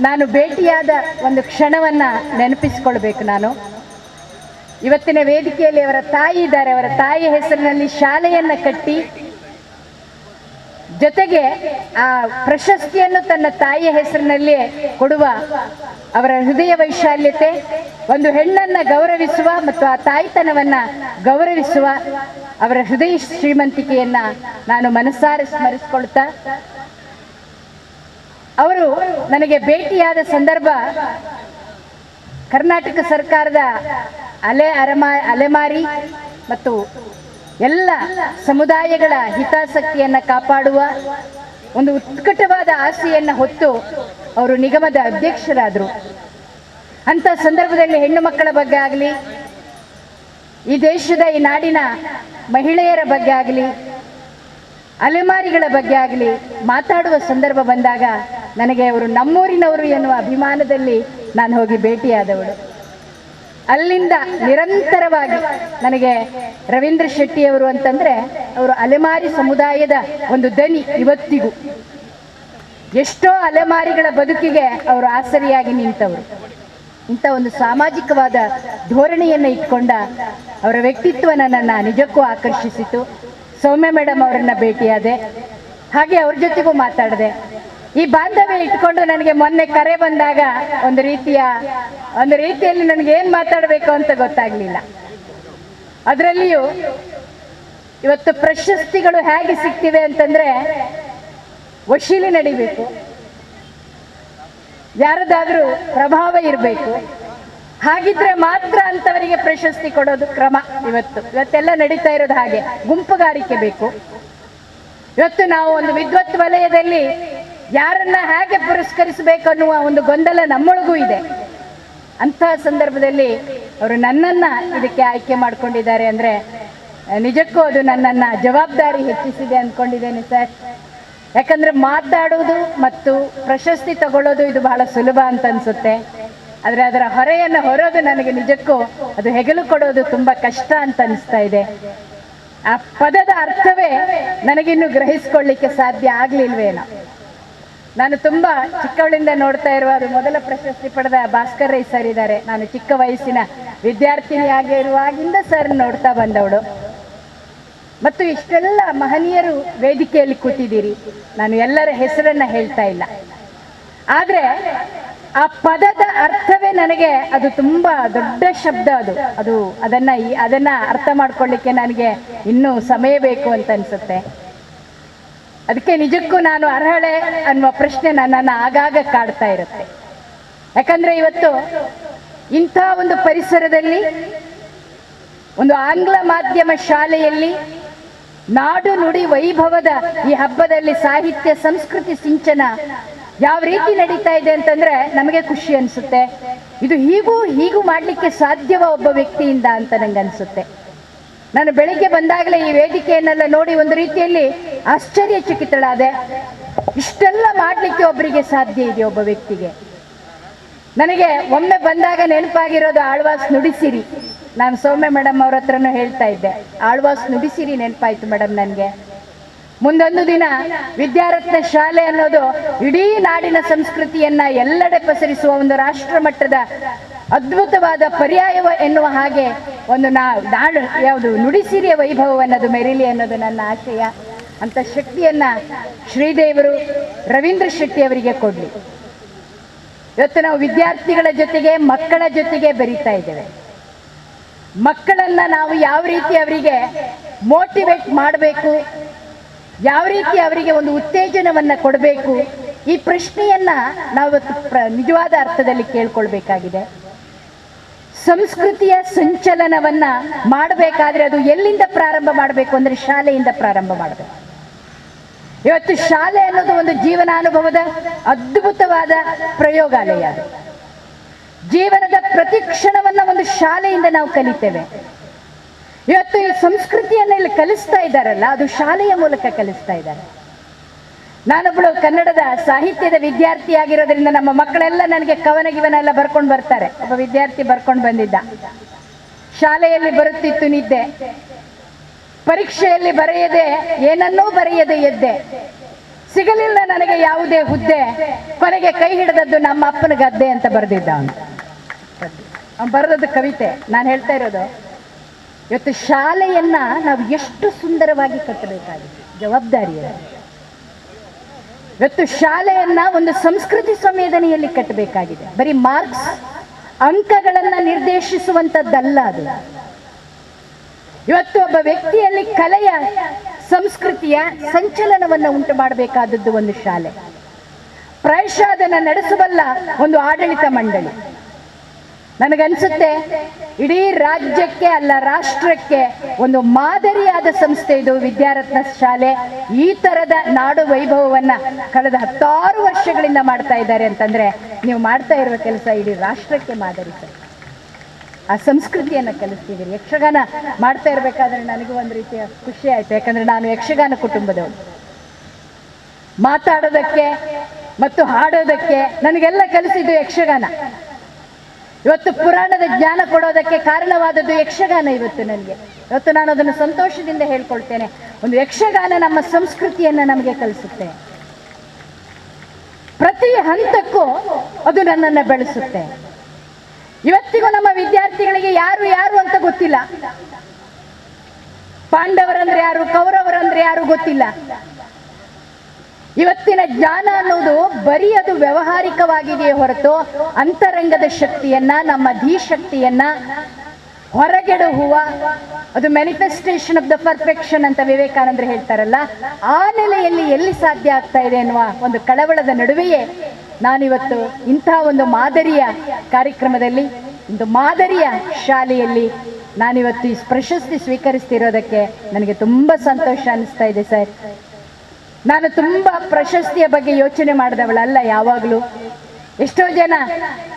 ನಾನು ಭೇಟಿಯಾದ ಒಂದು ಕ್ಷಣವನ್ನು ನೆನಪಿಸ್ಕೊಳ್ಬೇಕು. ನಾನು ಇವತ್ತಿನ ವೇದಿಕೆಯಲ್ಲಿ ಅವರ ತಾಯಿ ಇದ್ದಾರೆ. ಅವರ ತಾಯಿ ಹೆಸರಿನಲ್ಲಿ ಶಾಲೆಯನ್ನು ಕಟ್ಟಿ, ಜೊತೆಗೆ ಆ ಪ್ರಶಸ್ತಿಯನ್ನು ತನ್ನ ತಾಯಿಯ ಹೆಸರಿನಲ್ಲಿಯೇ ಕೊಡುವ ಅವರ ಹೃದಯ ವೈಶಾಲ್ಯತೆ, ಒಂದು ಹೆಣ್ಣನ್ನು ಗೌರವಿಸುವ ಮತ್ತು ಆ ತಾಯ್ತನವನ್ನು ಗೌರವಿಸುವ ಅವರ ಹೃದಯ ಶ್ರೀಮಂತಿಕೆಯನ್ನು ನಾನು ಮನಸಾರೆ ಸ್ಮರಿಸಿಕೊಳ್ತಾ, ಅವರು ನನಗೆ ಭೇಟಿಯಾದ ಸಂದರ್ಭ ಕರ್ನಾಟಕ ಸರ್ಕಾರದ ಅಲೆಮಾರಿ ಮತ್ತು ಎಲ್ಲ ಸಮುದಾಯಗಳ ಹಿತಾಸಕ್ತಿಯನ್ನು ಕಾಪಾಡುವ ಒಂದು ಉತ್ಕಟವಾದ ಆಸೆಯನ್ನು ಹೊತ್ತು ಅವರು ನಿಗಮದ ಅಧ್ಯಕ್ಷರಾದರು. ಅಂಥ ಸಂದರ್ಭದಲ್ಲಿ ಹೆಣ್ಣು ಮಕ್ಕಳ ಬಗ್ಗೆ ಆಗಲಿ, ಈ ದೇಶದ ಈ ನಾಡಿನ ಮಹಿಳೆಯರ ಬಗ್ಗೆ ಆಗಲಿ, ಅಲೆಮಾರಿಗಳ ಬಗ್ಗೆ ಆಗಲಿ ಮಾತಾಡುವ ಸಂದರ್ಭ ಬಂದಾಗ ನನಗೆ ಅವರು ನಮ್ಮೂರಿನವರು ಎನ್ನುವ ಅಭಿಮಾನದಲ್ಲಿ ನಾನು ಹೋಗಿ ಭೇಟಿಯಾದವಳು. ಅಲ್ಲಿಂದ ನಿರಂತರವಾಗಿ ನನಗೆ ರವೀಂದ್ರ ಶೆಟ್ಟಿಯವರು ಅಂತಂದರೆ ಅವರು ಅಲೆಮಾರಿ ಸಮುದಾಯದ ಒಂದು ದನಿ. ಇವತ್ತಿಗೂ ಎಷ್ಟೋ ಅಲೆಮಾರಿಗಳ ಬದುಕಿಗೆ ಅವರು ಆಸರಿಯಾಗಿ ನಿಂತವರು. ಇಂಥ ಒಂದು ಸಾಮಾಜಿಕವಾದ ಧೋರಣೆಯನ್ನು ಇಟ್ಕೊಂಡ ಅವರ ವ್ಯಕ್ತಿತ್ವ ನನ್ನನ್ನು ನಿಜಕ್ಕೂ ಆಕರ್ಷಿಸಿತು. ಸೌಮ್ಯ ಮೇಡಮ್ ಅವರನ್ನು ಭೇಟಿಯಾದೆ, ಹಾಗೆ ಅವ್ರ ಜೊತೆಗೂ ಮಾತಾಡಿದೆ. ಈ ಬಾಂಧವ್ಯ ಇಟ್ಕೊಂಡು ನನಗೆ ಮೊನ್ನೆ ಕರೆ ಬಂದಾಗ ಒಂದು ರೀತಿಯಲ್ಲಿ ನನಗೆ ಏನು ಮಾತಾಡಬೇಕು ಅಂತ ಗೊತ್ತಾಗಲಿಲ್ಲ. ಅದರಲ್ಲಿಯೂ ಇವತ್ತು ಪ್ರಶಸ್ತಿಗಳು ಹೇಗೆ ಸಿಗ್ತಿವೆ ಅಂತಂದರೆ ವಶೀಲಿ ನಡಿಬೇಕು, ಯಾರದಾದ್ರೂ ಪ್ರಭಾವ ಇರಬೇಕು, ಹಾಗಿದ್ರೆ ಮಾತ್ರ ಅಂಥವರಿಗೆ ಪ್ರಶಸ್ತಿ ಕೊಡೋದು ಕ್ರಮ. ಇವತ್ತೆಲ್ಲ ನಡೀತಾ ಇರೋದು ಹಾಗೆ. ಗುಂಪುಗಾರಿಕೆ ಬೇಕು. ಇವತ್ತು ನಾವು ಒಂದು ವಿದ್ವತ್ ವಲಯದಲ್ಲಿ ಯಾರನ್ನ ಹೇಗೆ ಪುರಸ್ಕರಿಸಬೇಕು ಅನ್ನುವ ಒಂದು ಗೊಂದಲ ನಮ್ಮೊಳಗೂ ಇದೆ. ಅಂತಹ ಸಂದರ್ಭದಲ್ಲಿ ಅವರು ನನ್ನನ್ನು ಇದಕ್ಕೆ ಆಯ್ಕೆ ಮಾಡಿಕೊಂಡಿದ್ದಾರೆ ಅಂದರೆ ನಿಜಕ್ಕೂ ಅದು ನನ್ನನ್ನು ಜವಾಬ್ದಾರಿ ಹೆಚ್ಚಿಸಿದೆ ಅಂದ್ಕೊಂಡಿದ್ದೇನೆ ಸರ್. ಯಾಕಂದರೆ ಮಾತಾಡೋದು ಮತ್ತು ಪ್ರಶಸ್ತಿ ತಗೊಳ್ಳೋದು ಇದು ಬಹಳ ಸುಲಭ ಅಂತ ಅನಿಸುತ್ತೆ. ಆದರೆ ಅದರ ಹೊರೆಯನ್ನು ಹೊರೋದು ನನಗೆ ನಿಜಕ್ಕೂ ಅದು ಹೆಗಲು ಕೊಡೋದು ತುಂಬ ಕಷ್ಟ ಅಂತ ಅನಿಸ್ತಾ ಇದೆ. ಆ ಪದದ ಅರ್ಥವೇ ನನಗಿನ್ನೂ ಗ್ರಹಿಸ್ಕೊಳ್ಳಿಕ್ಕೆ ಸಾಧ್ಯ ಆಗಲಿಲ್ವೇನೋ. ನಾನು ತುಂಬ ಚಿಕ್ಕವಳಿಂದ ನೋಡ್ತಾ ಇರುವ ಅದು ಮೊದಲ ಪ್ರಶಸ್ತಿ ಪಡೆದ ಭಾಸ್ಕರ್ ರೈ ಸರ್ ಇದ್ದಾರೆ. ನಾನು ಚಿಕ್ಕ ವಯಸ್ಸಿನ ವಿದ್ಯಾರ್ಥಿನಿಯಾಗಿರುವಾಗಿಂದ ಸರ್ ನೋಡ್ತಾ ಬಂದವಳು. ಮತ್ತು ಇಷ್ಟೆಲ್ಲ ಮಹನೀಯರು ವೇದಿಕೆಯಲ್ಲಿ ಕೂತಿದ್ದೀರಿ. ನಾನು ಎಲ್ಲರ ಹೆಸರನ್ನು ಹೇಳ್ತಾ ಇಲ್ಲ, ಆದರೆ ಆ ಪದದ ಅರ್ಥವೇ ನನಗೆ ಅದು ತುಂಬಾ ದೊಡ್ಡ ಶಬ್ದ. ಅದನ್ನ ಅರ್ಥ ಮಾಡ್ಕೊಳ್ಳಿಕ್ಕೆ ನನಗೆ ಇನ್ನೂ ಸಮಯ ಬೇಕು ಅಂತ ಅನ್ಸುತ್ತೆ. ಅದಕ್ಕೆ ನಿಜಕ್ಕೂ ನಾನು ಅರ್ಹಳೆ ಅನ್ನುವ ಪ್ರಶ್ನೆ ನನ್ನನ್ನು ಆಗಾಗ ಕಾಡ್ತಾ ಇರುತ್ತೆ. ಯಾಕಂದ್ರೆ ಇವತ್ತು ಇಂಥ ಒಂದು ಪರಿಸರದಲ್ಲಿ, ಒಂದು ಆಂಗ್ಲ ಮಾಧ್ಯಮ ಶಾಲೆಯಲ್ಲಿ ನಾಡು ನುಡಿ ವೈಭವದ ಈ ಹಬ್ಬದಲ್ಲಿ ಸಾಹಿತ್ಯ ಸಂಸ್ಕೃತಿ ಸಿಂಚನ ಯಾವ ರೀತಿ ನಡೀತಾ ಇದೆ ಅಂತಂದ್ರೆ ನಮಗೆ ಖುಷಿ ಅನಿಸುತ್ತೆ. ಇದು ಹೀಗೂ ಮಾಡಲಿಕ್ಕೆ ಸಾಧ್ಯವ ಒಬ್ಬ ವ್ಯಕ್ತಿಯಿಂದ ಅಂತ ನಂಗೆ ಅನಿಸುತ್ತೆ. ನಾನು ಬೆಳಿಗ್ಗೆ ಬಂದಾಗಲೇ ಈ ವೇದಿಕೆಯನ್ನೆಲ್ಲ ನೋಡಿ ಒಂದು ರೀತಿಯಲ್ಲಿ ಆಶ್ಚರ್ಯಚಕಿತಳಾದೆ. ಇಷ್ಟೆಲ್ಲ ಮಾಡಲಿಕ್ಕೆ ಒಬ್ಬರಿಗೆ ಸಾಧ್ಯ ಇದೆ, ಒಬ್ಬ ವ್ಯಕ್ತಿಗೆ. ನನಗೆ ಒಮ್ಮೆ ಬಂದಾಗ ನೆನಪಾಗಿರೋದು ಆಳ್ವಾಸ್ ನುಡಿಸಿರಿ. ನಾನು ಸೌಮ್ಯ ಮೇಡಮ್ ಅವ್ರ ಹತ್ರನೂ ಹೇಳ್ತಾ ಇದ್ದೆ, ಆಳ್ವಾಸ್ ನುಡಿಸಿರಿ ನೆನಪಾಯ್ತು ಮೇಡಮ್ ನನಗೆ. ಮುಂದೊಂದು ದಿನ ವಿದ್ಯಾರತ್ನ ಶಾಲೆ ಅನ್ನೋದು ಇಡೀ ನಾಡಿನ ಸಂಸ್ಕೃತಿಯನ್ನ ಎಲ್ಲೆಡೆ ಪಸರಿಸುವ ಒಂದು ರಾಷ್ಟ್ರ ಮಟ್ಟದ ಅದ್ಭುತವಾದ ಪರ್ಯಾಯ ಎನ್ನುವ ಹಾಗೆ ಒಂದು ಯಾವುದು ನುಡಿಸಿರಿಯ ವೈಭವವನ್ನದು ಮೆರಿಲಿ ಅನ್ನೋದು ನನ್ನ ಆಶಯ. ಅಂತ ಶಕ್ತಿಯನ್ನ ಶ್ರೀದೇವರು ರವೀಂದ್ರ ಶೆಟ್ಟಿ ಅವರಿಗೆ ಕೊಡ್ಲಿ. ಇವತ್ತು ನಾವು ವಿದ್ಯಾರ್ಥಿಗಳ ಜೊತೆಗೆ ಮಕ್ಕಳ ಜೊತೆಗೆ ಬೆರೀತಾ ಇದ್ದೇವೆ. ಮಕ್ಕಳನ್ನ ನಾವು ಯಾವ ರೀತಿ ಅವರಿಗೆ ಮೋಟಿವೇಟ್ ಮಾಡಬೇಕು, ಯಾವ ರೀತಿ ಅವರಿಗೆ ಒಂದು ಉತ್ತೇಜನವನ್ನ ಕೊಡಬೇಕು, ಈ ಪ್ರಶ್ನೆಯನ್ನ ನಾವು ನಿಜವಾದ ಅರ್ಥದಲ್ಲಿ ಕೇಳ್ಕೊಳ್ಬೇಕಾಗಿದೆ. ಸಂಸ್ಕೃತಿಯ ಸಂಚಲನವನ್ನ ಮಾಡಬೇಕಾದ್ರೆ ಅದು ಎಲ್ಲಿಂದ ಪ್ರಾರಂಭ ಮಾಡಬೇಕು ಅಂದ್ರೆ ಶಾಲೆಯಿಂದ ಪ್ರಾರಂಭ ಮಾಡಬೇಕು. ಇವತ್ತು ಶಾಲೆ ಅನ್ನೋದು ಒಂದು ಜೀವನಾನುಭವದ ಅದ್ಭುತವಾದ ಪ್ರಯೋಗಾಲಯ. ಜೀವನದ ಪ್ರತಿ ಕ್ಷಣವನ್ನ ಒಂದು ಶಾಲೆಯಿಂದ ನಾವು ಕಲಿತೇವೆ. ಇವತ್ತು ಈ ಸಂಸ್ಕೃತಿಯನ್ನ ಇಲ್ಲಿ ಕಲಿಸ್ತಾ ಇದ್ದಾರಲ್ಲ, ಅದು ಶಾಲೆಯ ಮೂಲಕ ಕಲಿಸ್ತಾ ಇದ್ದಾರೆ. ನಾನೊಬ್ಬಳು ಕನ್ನಡದ ಸಾಹಿತ್ಯದ ವಿದ್ಯಾರ್ಥಿ ಆಗಿರೋದ್ರಿಂದ ನಮ್ಮ ಮಕ್ಕಳೆಲ್ಲ ನನಗೆ ಕವನ ಗಿವನ ಬರ್ಕೊಂಡು ಬರ್ತಾರೆ. ಒಬ್ಬ ವಿದ್ಯಾರ್ಥಿ ಬರ್ಕೊಂಡು ಬಂದಿದ್ದ, ಶಾಲೆಯಲ್ಲಿ ಬರುತ್ತಿತ್ತು ನಿದ್ದೆ, ಪರೀಕ್ಷೆಯಲ್ಲಿ ಬರೆಯದೆ ಏನನ್ನೂ ಬರೆಯದೆ ಎದ್ದೆ, ಸಿಗಲಿಲ್ಲ ನನಗೆ ಯಾವುದೇ ಹುದ್ದೆ, ಕೊನೆಗೆ ಕೈ ಹಿಡಿದದ್ದು ನಮ್ಮ ಅಪ್ಪನ ಗದ್ದೆ ಅಂತ ಬರೆದಿದ್ದ. ಅವನು ಬರೆದದ್ದು ಕವಿತೆ. ನಾನು ಹೇಳ್ತಾ ಇರೋದು, ಇವತ್ತು ಶಾಲೆಯನ್ನ ನಾವು ಎಷ್ಟು ಸುಂದರವಾಗಿ ಕಟ್ಟಬೇಕಾಗಿದೆ, ಜವಾಬ್ದಾರಿ. ಇವತ್ತು ಶಾಲೆಯನ್ನ ಒಂದು ಸಂಸ್ಕೃತಿ ಸಂವೇದನೆಯಲ್ಲಿ ಕಟ್ಟಬೇಕಾಗಿದೆ. ಬರೀ ಮಾರ್ಕ್ಸ್ ಅಂಕಗಳನ್ನ ನಿರ್ದೇಶಿಸುವಂತದ್ದಲ್ಲ ಅದು. ಇವತ್ತು ಒಬ್ಬ ವ್ಯಕ್ತಿಯಲ್ಲಿ ಕಲೆಯ ಸಂಸ್ಕೃತಿಯ ಸಂಚಲನವನ್ನು ಉಂಟು ಮಾಡಬೇಕಾದದ್ದು ಒಂದು ಶಾಲೆ. ಪ್ರಾಯಶಃ ಅದನ್ನು ನಡೆಸಬಲ್ಲ ಒಂದು ಆಡಳಿತ ಮಂಡಳಿ. ನನಗನ್ಸುತ್ತೆ ಇಡೀ ರಾಜ್ಯಕ್ಕೆ ಅಲ್ಲ ರಾಷ್ಟ್ರಕ್ಕೆ ಒಂದು ಮಾದರಿಯಾದ ಸಂಸ್ಥೆ ಇದು ವಿದ್ಯಾರತ್ನ ಶಾಲೆ. ಈ ತರದ ನಾಡು ವೈಭವವನ್ನ ಕಳೆದ 10 ವರ್ಷಗಳಿಂದ ಮಾಡ್ತಾ ಇದ್ದಾರೆ ಅಂತಂದ್ರೆ ನೀವು ಮಾಡ್ತಾ ಇರುವ ಕೆಲಸ ಇಡೀ ರಾಷ್ಟ್ರಕ್ಕೆ ಮಾದರಿ. ಆ ಸಂಸ್ಕೃತಿಯನ್ನು ಕಲಿಸ್ತಿದ್ದೀರಿ. ಯಕ್ಷಗಾನ ಮಾಡ್ತಾ ಇರಬೇಕಾದ್ರೆ ನನಗೂ ಒಂದು ರೀತಿಯ ಖುಷಿ ಆಯ್ತು. ಯಾಕಂದ್ರೆ ನಾನು ಯಕ್ಷಗಾನ ಕುಟುಂಬದವಳು. ಮಾತಾಡೋದಕ್ಕೆ ಮತ್ತು ಹಾಡೋದಕ್ಕೆ ನನಗೆಲ್ಲ ಕಲಿಸಿದ್ದು ಯಕ್ಷಗಾನ. ಇವತ್ತು ಪುರಾಣದ ಜ್ಞಾನ ಕೊಡೋದಕ್ಕೆ ಕಾರಣವಾದದ್ದು ಯಕ್ಷಗಾನ. ಇವತ್ತು ನಾನು ಅದನ್ನು ಸಂತೋಷದಿಂದ ಹೇಳ್ಕೊಳ್ತೇನೆ. ಒಂದು ಯಕ್ಷಗಾನ ನಮ್ಮ ಸಂಸ್ಕೃತಿಯನ್ನ ನಮಗೆ ಕಲಿಸುತ್ತೆ. ಪ್ರತಿ ಹಂತಕ್ಕೂ ಅದು ನನ್ನನ್ನು ಬೆಳೆಸುತ್ತೆ. ಇವತ್ತಿಗೂ ನಮ್ಮ ವಿದ್ಯಾರ್ಥಿಗಳಿಗೆ ಯಾರು ಅಂತ ಗೊತ್ತಿಲ್ಲ. ಪಾಂಡವರಂದ್ರೆ ಯಾರು, ಕೌರವರಂದ್ರೆ ಯಾರು ಗೊತ್ತಿಲ್ಲ. ಇವತ್ತಿನ ಜ್ಞಾನ ಅನ್ನೋದು ಬರೀ ಅದು ವ್ಯಾವಹಾರಿಕವಾಗಿದೆಯೇ ಹೊರತು ಅಂತರಂಗದ ಶಕ್ತಿಯನ್ನ, ನಮ್ಮ ಧೀಶಕ್ತಿಯನ್ನ ಹೊರಗೆಡುವ ಅದು ಮ್ಯಾನಿಫೆಸ್ಟೇಷನ್ ಆಫ್ ದ ಪರ್ಫೆಕ್ಷನ್ ಅಂತ ವಿವೇಕಾನಂದರು ಹೇಳ್ತಾರಲ್ಲ, ಆ ನೆಲೆಯಲ್ಲಿ ಎಲ್ಲಿ ಸಾಧ್ಯ ಆಗ್ತಾ ಇದೆ ಎನ್ನುವ ಒಂದು ಕಳವಳದ ನಡುವೆಯೇ ನಾನಿವತ್ತು ಇಂಥ ಒಂದು ಮಾದರಿಯ ಕಾರ್ಯಕ್ರಮದಲ್ಲಿ, ಒಂದು ಮಾದರಿಯ ಶಾಲೆಯಲ್ಲಿ ನಾನಿವತ್ತು ಈ ಪ್ರಶಸ್ತಿ ಸ್ವೀಕರಿಸ್ತಿರೋದಕ್ಕೆ ನನಗೆ ತುಂಬ ಸಂತೋಷ ಅನಿಸ್ತಾ ಇದೆ ಸರ್. ನಾನು ತುಂಬ ಪ್ರಶಸ್ತಿಯ ಬಗ್ಗೆ ಯೋಚನೆ ಮಾಡಿದವಳಲ್ಲ ಯಾವಾಗಲೂ. ಎಷ್ಟೋ ಜನ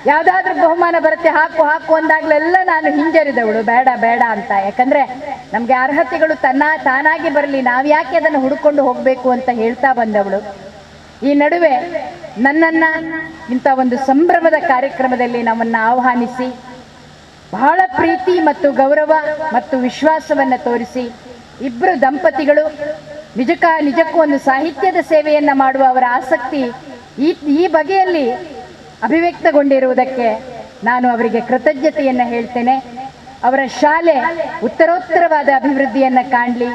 ಯಾವುದಾದ್ರೂ ಬಹುಮಾನ ಬರುತ್ತೆ ಹಾಕು ಅಂದಾಗಲೆಲ್ಲ ನಾನು ಹಿಂಜರಿದವಳು, ಬೇಡ ಅಂತ. ಯಾಕಂದ್ರೆ ನಮಗೆ ಅರ್ಹತೆಗಳು ತಾನಾಗಿ ಬರಲಿ, ನಾವು ಯಾಕೆ ಅದನ್ನು ಹುಡುಕೊಂಡು ಹೋಗಬೇಕು ಅಂತ ಹೇಳ್ತಾ ಬಂದವಳು. ಈ ನಡುವೆ ನನ್ನನ್ನ ಇಂಥ ಒಂದು ಸಂಭ್ರಮದ ಕಾರ್ಯಕ್ರಮದಲ್ಲಿ ನಮ್ಮನ್ನು ಆಹ್ವಾನಿಸಿ ಬಹಳ ಪ್ರೀತಿ ಮತ್ತು ಗೌರವ ಮತ್ತು ವಿಶ್ವಾಸವನ್ನು ತೋರಿಸಿ ಇಬ್ಬರು ದಂಪತಿಗಳು ನಿಜಕ್ಕೂ ಒಂದು ಸಾಹಿತ್ಯದ ಸೇವೆಯನ್ನು ಮಾಡುವ ಅವರ ಆಸಕ್ತಿ ಈ ಬಗೆಯಲ್ಲಿ ಅಭಿವ್ಯಕ್ತಗೊಂಡಿರುವುದಕ್ಕೆ ನಾನು ಅವರಿಗೆ ಕೃತಜ್ಞತೆಯನ್ನು ಹೇಳ್ತೇನೆ. ಅವರ ಶಾಲೆ ಉತ್ತರೋತ್ತರವಾದ ಅಭಿವೃದ್ಧಿಯನ್ನು ಕಾಣಲಿ.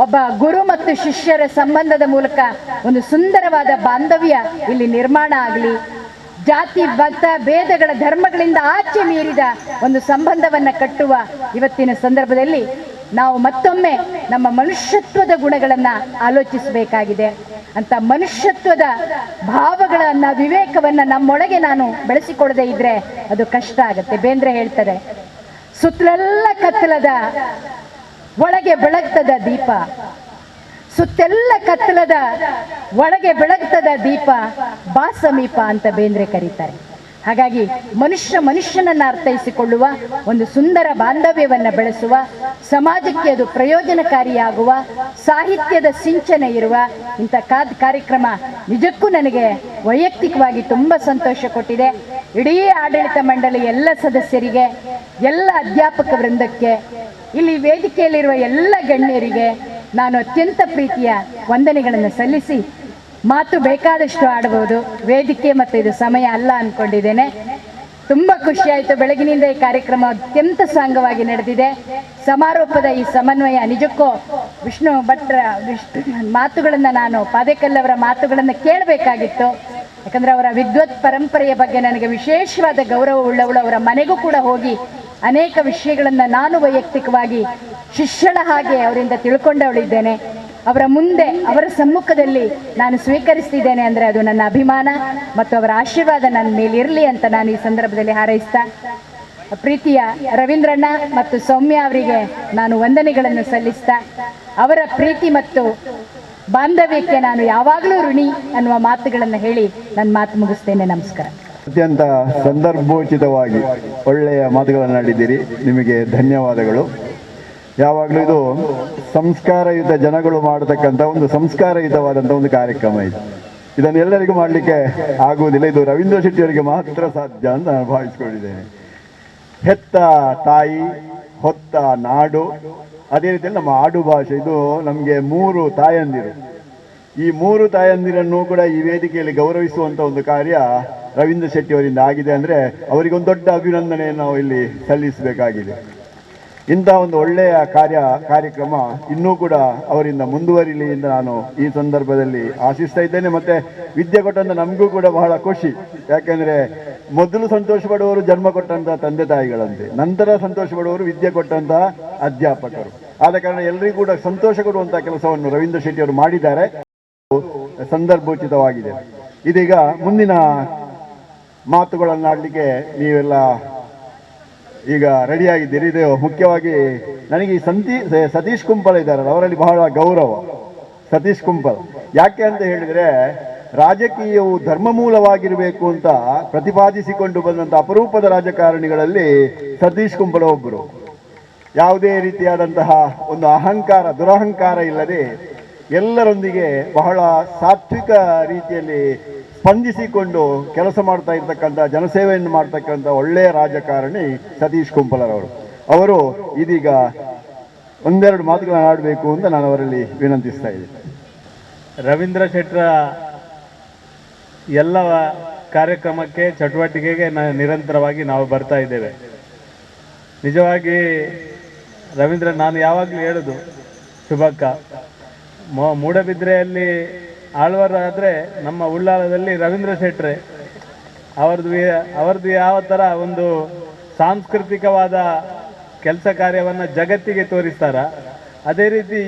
ಒಬ್ಬ ಗುರು ಮತ್ತು ಶಿಷ್ಯರ ಸಂಬಂಧದ ಮೂಲಕ ಒಂದು ಸುಂದರವಾದ ಬಾಂಧವ್ಯ ಇಲ್ಲಿ ನಿರ್ಮಾಣ ಆಗಲಿ. ಜಾತಿ ಮತ ಭೇದಗಳ ಧರ್ಮಗಳಿಂದ ಆಚೆ ಮೀರಿದ ಒಂದು ಸಂಬಂಧವನ್ನು ಕಟ್ಟುವ ಇವತ್ತಿನ ಸಂದರ್ಭದಲ್ಲಿ ನಾವು ಮತ್ತೊಮ್ಮೆ ನಮ್ಮ ಮನುಷ್ಯತ್ವದ ಗುಣಗಳನ್ನು ಆಲೋಚಿಸಬೇಕಾಗಿದೆ. ಅಂತ ಮನುಷ್ಯತ್ವದ ಭಾವಗಳನ್ನ ವಿವೇಕವನ್ನು ನಮ್ಮೊಳಗೆ ನಾನು ಬೆಳೆಸಿಕೊಳ್ಳದೆ ಇದ್ರೆ ಅದು ಕಷ್ಟ ಆಗುತ್ತೆ. ಬೇಂದ್ರೆ ಹೇಳ್ತಾರೆ, ಸುತ್ತಲೆಲ್ಲ ಕತ್ತಲದ ಒಳಗೆ ಬೆಳಗ್ತದ ದೀಪ, ಸುತ್ತೆಲ್ಲ ಕತ್ತಲದ ಒಳಗೆ ಬೆಳಗ್ತದ ದೀಪ ಬಾ ಸಮೀಪ ಅಂತ ಬೇಂದ್ರೆ ಕರೀತಾರೆ. ಹಾಗಾಗಿ ಮನುಷ್ಯನನ್ನು ಅರ್ಥೈಸಿಕೊಳ್ಳುವ ಒಂದು ಸುಂದರ ಬಾಂಧವ್ಯವನ್ನು ಬೆಳೆಸುವ, ಸಮಾಜಕ್ಕೆ ಅದು ಪ್ರಯೋಜನಕಾರಿಯಾಗುವ, ಸಾಹಿತ್ಯದ ಸಿಂಚನೆ ಇರುವ ಇಂಥ ಕಾರ್ಯಕ್ರಮ ನಿಜಕ್ಕೂ ನನಗೆ ವೈಯಕ್ತಿಕವಾಗಿ ತುಂಬ ಸಂತೋಷ ಕೊಟ್ಟಿದೆ. ಇಡೀ ಆಡಳಿತ ಮಂಡಳಿ ಎಲ್ಲ ಸದಸ್ಯರಿಗೆ, ಎಲ್ಲ ಅಧ್ಯಾಪಕ ವೃಂದಕ್ಕೆ, ಇಲ್ಲಿ ವೇದಿಕೆಯಲ್ಲಿರುವ ಎಲ್ಲ ಗಣ್ಯರಿಗೆ ನಾನು ಅತ್ಯಂತ ಪ್ರೀತಿಯ ವಂದನೆಗಳನ್ನು ಸಲ್ಲಿಸಿ, ಮಾತು ಬೇಕಾದಷ್ಟು ಆಡಬಹುದು, ವೇದಿಕೆ ಮತ್ತು ಇದು ಸಮಯ ಅಲ್ಲ ಅಂದ್ಕೊಂಡಿದ್ದೇನೆ. ತುಂಬ ಖುಷಿಯಾಯಿತು. ಬೆಳಗಿನಿಂದ ಈ ಕಾರ್ಯಕ್ರಮ ಅತ್ಯಂತ ಸಾಂಗವಾಗಿ ನಡೆದಿದೆ. ಸಮಾರೋಪದ ಈ ಸಮನ್ವಯ ನಿಜಕ್ಕೂ ವಿಷ್ಣು ಭಟ್ರ ಮಾತುಗಳನ್ನು, ನಾನು ಪಾದೇಕಲ್ಲವರ ಮಾತುಗಳನ್ನು ಕೇಳಬೇಕಾಗಿತ್ತು. ಯಾಕಂದರೆ ಅವರ ವಿದ್ವತ್ ಪರಂಪರೆಯ ಬಗ್ಗೆ ನನಗೆ ವಿಶೇಷವಾದ ಗೌರವ ಉಳ್ಳವಳು. ಅವರ ಮನೆಗೂ ಕೂಡ ಹೋಗಿ ಅನೇಕ ವಿಷಯಗಳನ್ನು ನಾನು ವೈಯಕ್ತಿಕವಾಗಿ ಶಿಷ್ಯಳ ಹಾಗೆ ಅವರಿಂದ ತಿಳ್ಕೊಂಡವಳಿದ್ದೇನೆ. ಅವರ ಮುಂದೆ, ಅವರ ಸಮ್ಮುಖದಲ್ಲಿ ನಾನು ಸ್ವೀಕರಿಸ್ತಿದ್ದೇನೆ ಅಂದರೆ ಅದು ನನ್ನ ಅಭಿಮಾನ ಮತ್ತು ಅವರ ಆಶೀರ್ವಾದ ನನ್ನ ಮೇಲೆ ಇರಲಿ ಅಂತ ನಾನು ಈ ಸಂದರ್ಭದಲ್ಲಿ ಹಾರೈಸ್ತಾ, ಪ್ರೀತಿಯ ರವೀಂದ್ರಣ್ಣ ಮತ್ತು ಸೌಮ್ಯ ಅವರಿಗೆ ನಾನು ವಂದನೆಗಳನ್ನು ಸಲ್ಲಿಸ್ತಾ, ಅವರ ಪ್ರೀತಿ ಮತ್ತು ಬಾಂಧವ್ಯಕ್ಕೆ ನಾನು ಯಾವಾಗಲೂ ಋಣಿ ಅನ್ನುವ ಮಾತುಗಳನ್ನು ಹೇಳಿ ನನ್ನ ಮಾತು ಮುಗಿಸ್ತೇನೆ. ನಮಸ್ಕಾರ. ಅತ್ಯಂತ ಸಂದರ್ಭೋಚಿತವಾಗಿ ಒಳ್ಳೆಯ ಮಾತುಗಳನ್ನು ಆಡಿದ್ದೀರಿ, ನಿಮಗೆ ಧನ್ಯವಾದಗಳು. ಯಾವಾಗಲೂ ಇದು ಸಂಸ್ಕಾರಯುತ ಜನಗಳು ಮಾಡತಕ್ಕಂಥ ಒಂದು ಸಂಸ್ಕಾರಯುತವಾದಂಥ ಒಂದು ಕಾರ್ಯಕ್ರಮ ಇದು. ಇದನ್ನು ಎಲ್ಲರಿಗೂ ಮಾಡಲಿಕ್ಕೆ ಆಗುವುದಿಲ್ಲ. ಇದು ರವೀಂದ್ರ ಶೆಟ್ಟಿಯವರಿಗೆ ಮಾತ್ರ ಸಾಧ್ಯ ಅಂತ ನಾನು ಭಾವಿಸ್ಕೊಂಡಿದ್ದೇನೆ. ಹೆತ್ತ ತಾಯಿ, ಹೊತ್ತ ನಾಡು, ಅದೇ ರೀತಿಯಲ್ಲಿ ನಮ್ಮ ಆಡು ಭಾಷೆ, ಇದು ನಮಗೆ 3 ತಾಯಂದಿರು. ಈ 3 ತಾಯಂದಿರನ್ನು ಕೂಡ ಈ ವೇದಿಕೆಯಲ್ಲಿ ಗೌರವಿಸುವಂಥ ಒಂದು ಕಾರ್ಯ ರವೀಂದ್ರ ಶೆಟ್ಟಿಯವರಿಂದ ಆಗಿದೆ. ಅಂದರೆ ಅವರಿಗೊಂದು ದೊಡ್ಡ ಅಭಿನಂದನೆಯನ್ನು ನಾವು ಇಲ್ಲಿ ಸಲ್ಲಿಸಬೇಕಾಗಿದೆ. ಇಂಥ ಒಂದು ಒಳ್ಳೆಯ ಕಾರ್ಯಕ್ರಮ ಇನ್ನೂ ಕೂಡ ಅವರಿಂದ ಮುಂದುವರಿಲಿ ಎಂದು ನಾನು ಈ ಸಂದರ್ಭದಲ್ಲಿ ಆಶಿಸ್ತಾ ಇದ್ದೇನೆ. ಮತ್ತು ವಿದ್ಯೆ ಕೊಟ್ಟಂಥ ನಮಗೂ ಕೂಡ ಬಹಳ ಖುಷಿ. ಯಾಕೆಂದರೆ ಮೊದಲು ಸಂತೋಷ ಪಡುವವರು ಜನ್ಮ ಕೊಟ್ಟಂಥ ತಂದೆ ತಾಯಿಗಳಂತೆ, ನಂತರ ಸಂತೋಷ ಪಡುವವರು ವಿದ್ಯೆ ಕೊಟ್ಟಂಥ ಅಧ್ಯಾಪಕರು. ಆದ ಕಾರಣ ಎಲ್ಲರಿಗೂ ಕೂಡ ಸಂತೋಷ ಕೊಡುವಂಥ ಕೆಲಸವನ್ನು ರವೀಂದ್ರ ಶೆಟ್ಟಿಯವರು ಮಾಡಿದ್ದಾರೆ. ಸಂದರ್ಭೋಚಿತವಾಗಿದೆ. ಇದೀಗ ಮುಂದಿನ ಮಾತುಗಳನ್ನಾಡಲಿಕ್ಕೆ ನೀವೆಲ್ಲ ಈಗ ರೆಡಿಯಾಗಿದ್ದೀರಿ. ಇದು ಮುಖ್ಯವಾಗಿ ನನಗೆ ಈ ಸತೀಶ್ ಕುಂಪಲ್ ಇದ್ದಾರಲ್ಲ, ಅವರಲ್ಲಿ ಬಹಳ ಗೌರವ. ಸತೀಶ್ ಕುಂಪಲ್ ಯಾಕೆ ಅಂತ ಹೇಳಿದರೆ, ರಾಜಕೀಯವು ಧರ್ಮ ಮೂಲವಾಗಿರಬೇಕು ಅಂತ ಪ್ರತಿಪಾದಿಸಿಕೊಂಡು ಬಂದಂಥ ಅಪರೂಪದ ರಾಜಕಾರಣಿಗಳಲ್ಲಿ ಸತೀಶ್ ಕುಂಪಲ್ ಒಬ್ಬರು. ಯಾವುದೇ ರೀತಿಯಾದಂತಹ ಒಂದು ಅಹಂಕಾರ, ದುರಹಂಕಾರ ಇಲ್ಲದೆ ಎಲ್ಲರೊಂದಿಗೆ ಬಹಳ ಸಾತ್ವಿಕ ರೀತಿಯಲ್ಲಿ ಸ್ಪಂದಿಸಿಕೊಂಡು ಕೆಲಸ ಮಾಡ್ತಾ ಇರ್ತಕ್ಕಂಥ, ಜನಸೇವೆಯನ್ನು ಮಾಡ್ತಕ್ಕಂಥ ಒಳ್ಳೆಯ ರಾಜಕಾರಣಿ ಸತೀಶ್ ಕುಂಪಲರವರು. ಅವರು ಇದೀಗ ಒಂದೆರಡು ಮಾತುಗಳನ್ನು ಆಡಬೇಕು ಅಂತ ನಾನು ಅವರಲ್ಲಿ ವಿನಂತಿಸ್ತಾ ಇದ್ದೀನಿ. ರವೀಂದ್ರ ಶೆಟ್ಟರ ಎಲ್ಲ ಕಾರ್ಯಕ್ರಮಕ್ಕೆ, ಚಟುವಟಿಕೆಗೆ ನಿರಂತರವಾಗಿ ನಾವು ಬರ್ತಾ ಇದ್ದೇವೆ. ನಿಜವಾಗಿ ರವೀಂದ್ರ, ನಾನು ಯಾವಾಗಲೂ ಹೇಳೋದು, ಶುಭಕ್ಕ ಮೂಡಬಿದ್ರೆಯಲ್ಲಿ ಆಳ್ವಾರಾದರೆ ನಮ್ಮ ಉಳ್ಳಾಲದಲ್ಲಿ ರವೀಂದ್ರ ಶೆಟ್ರೆ ಅವರದ್ದು ಯಾವ ಥರ ಒಂದು ಸಾಂಸ್ಕೃತಿಕವಾದ ಕೆಲಸ ಕಾರ್ಯವನ್ನು ಜಗತ್ತಿಗೆ ತೋರಿಸ್ತಾರ, ಅದೇ ರೀತಿ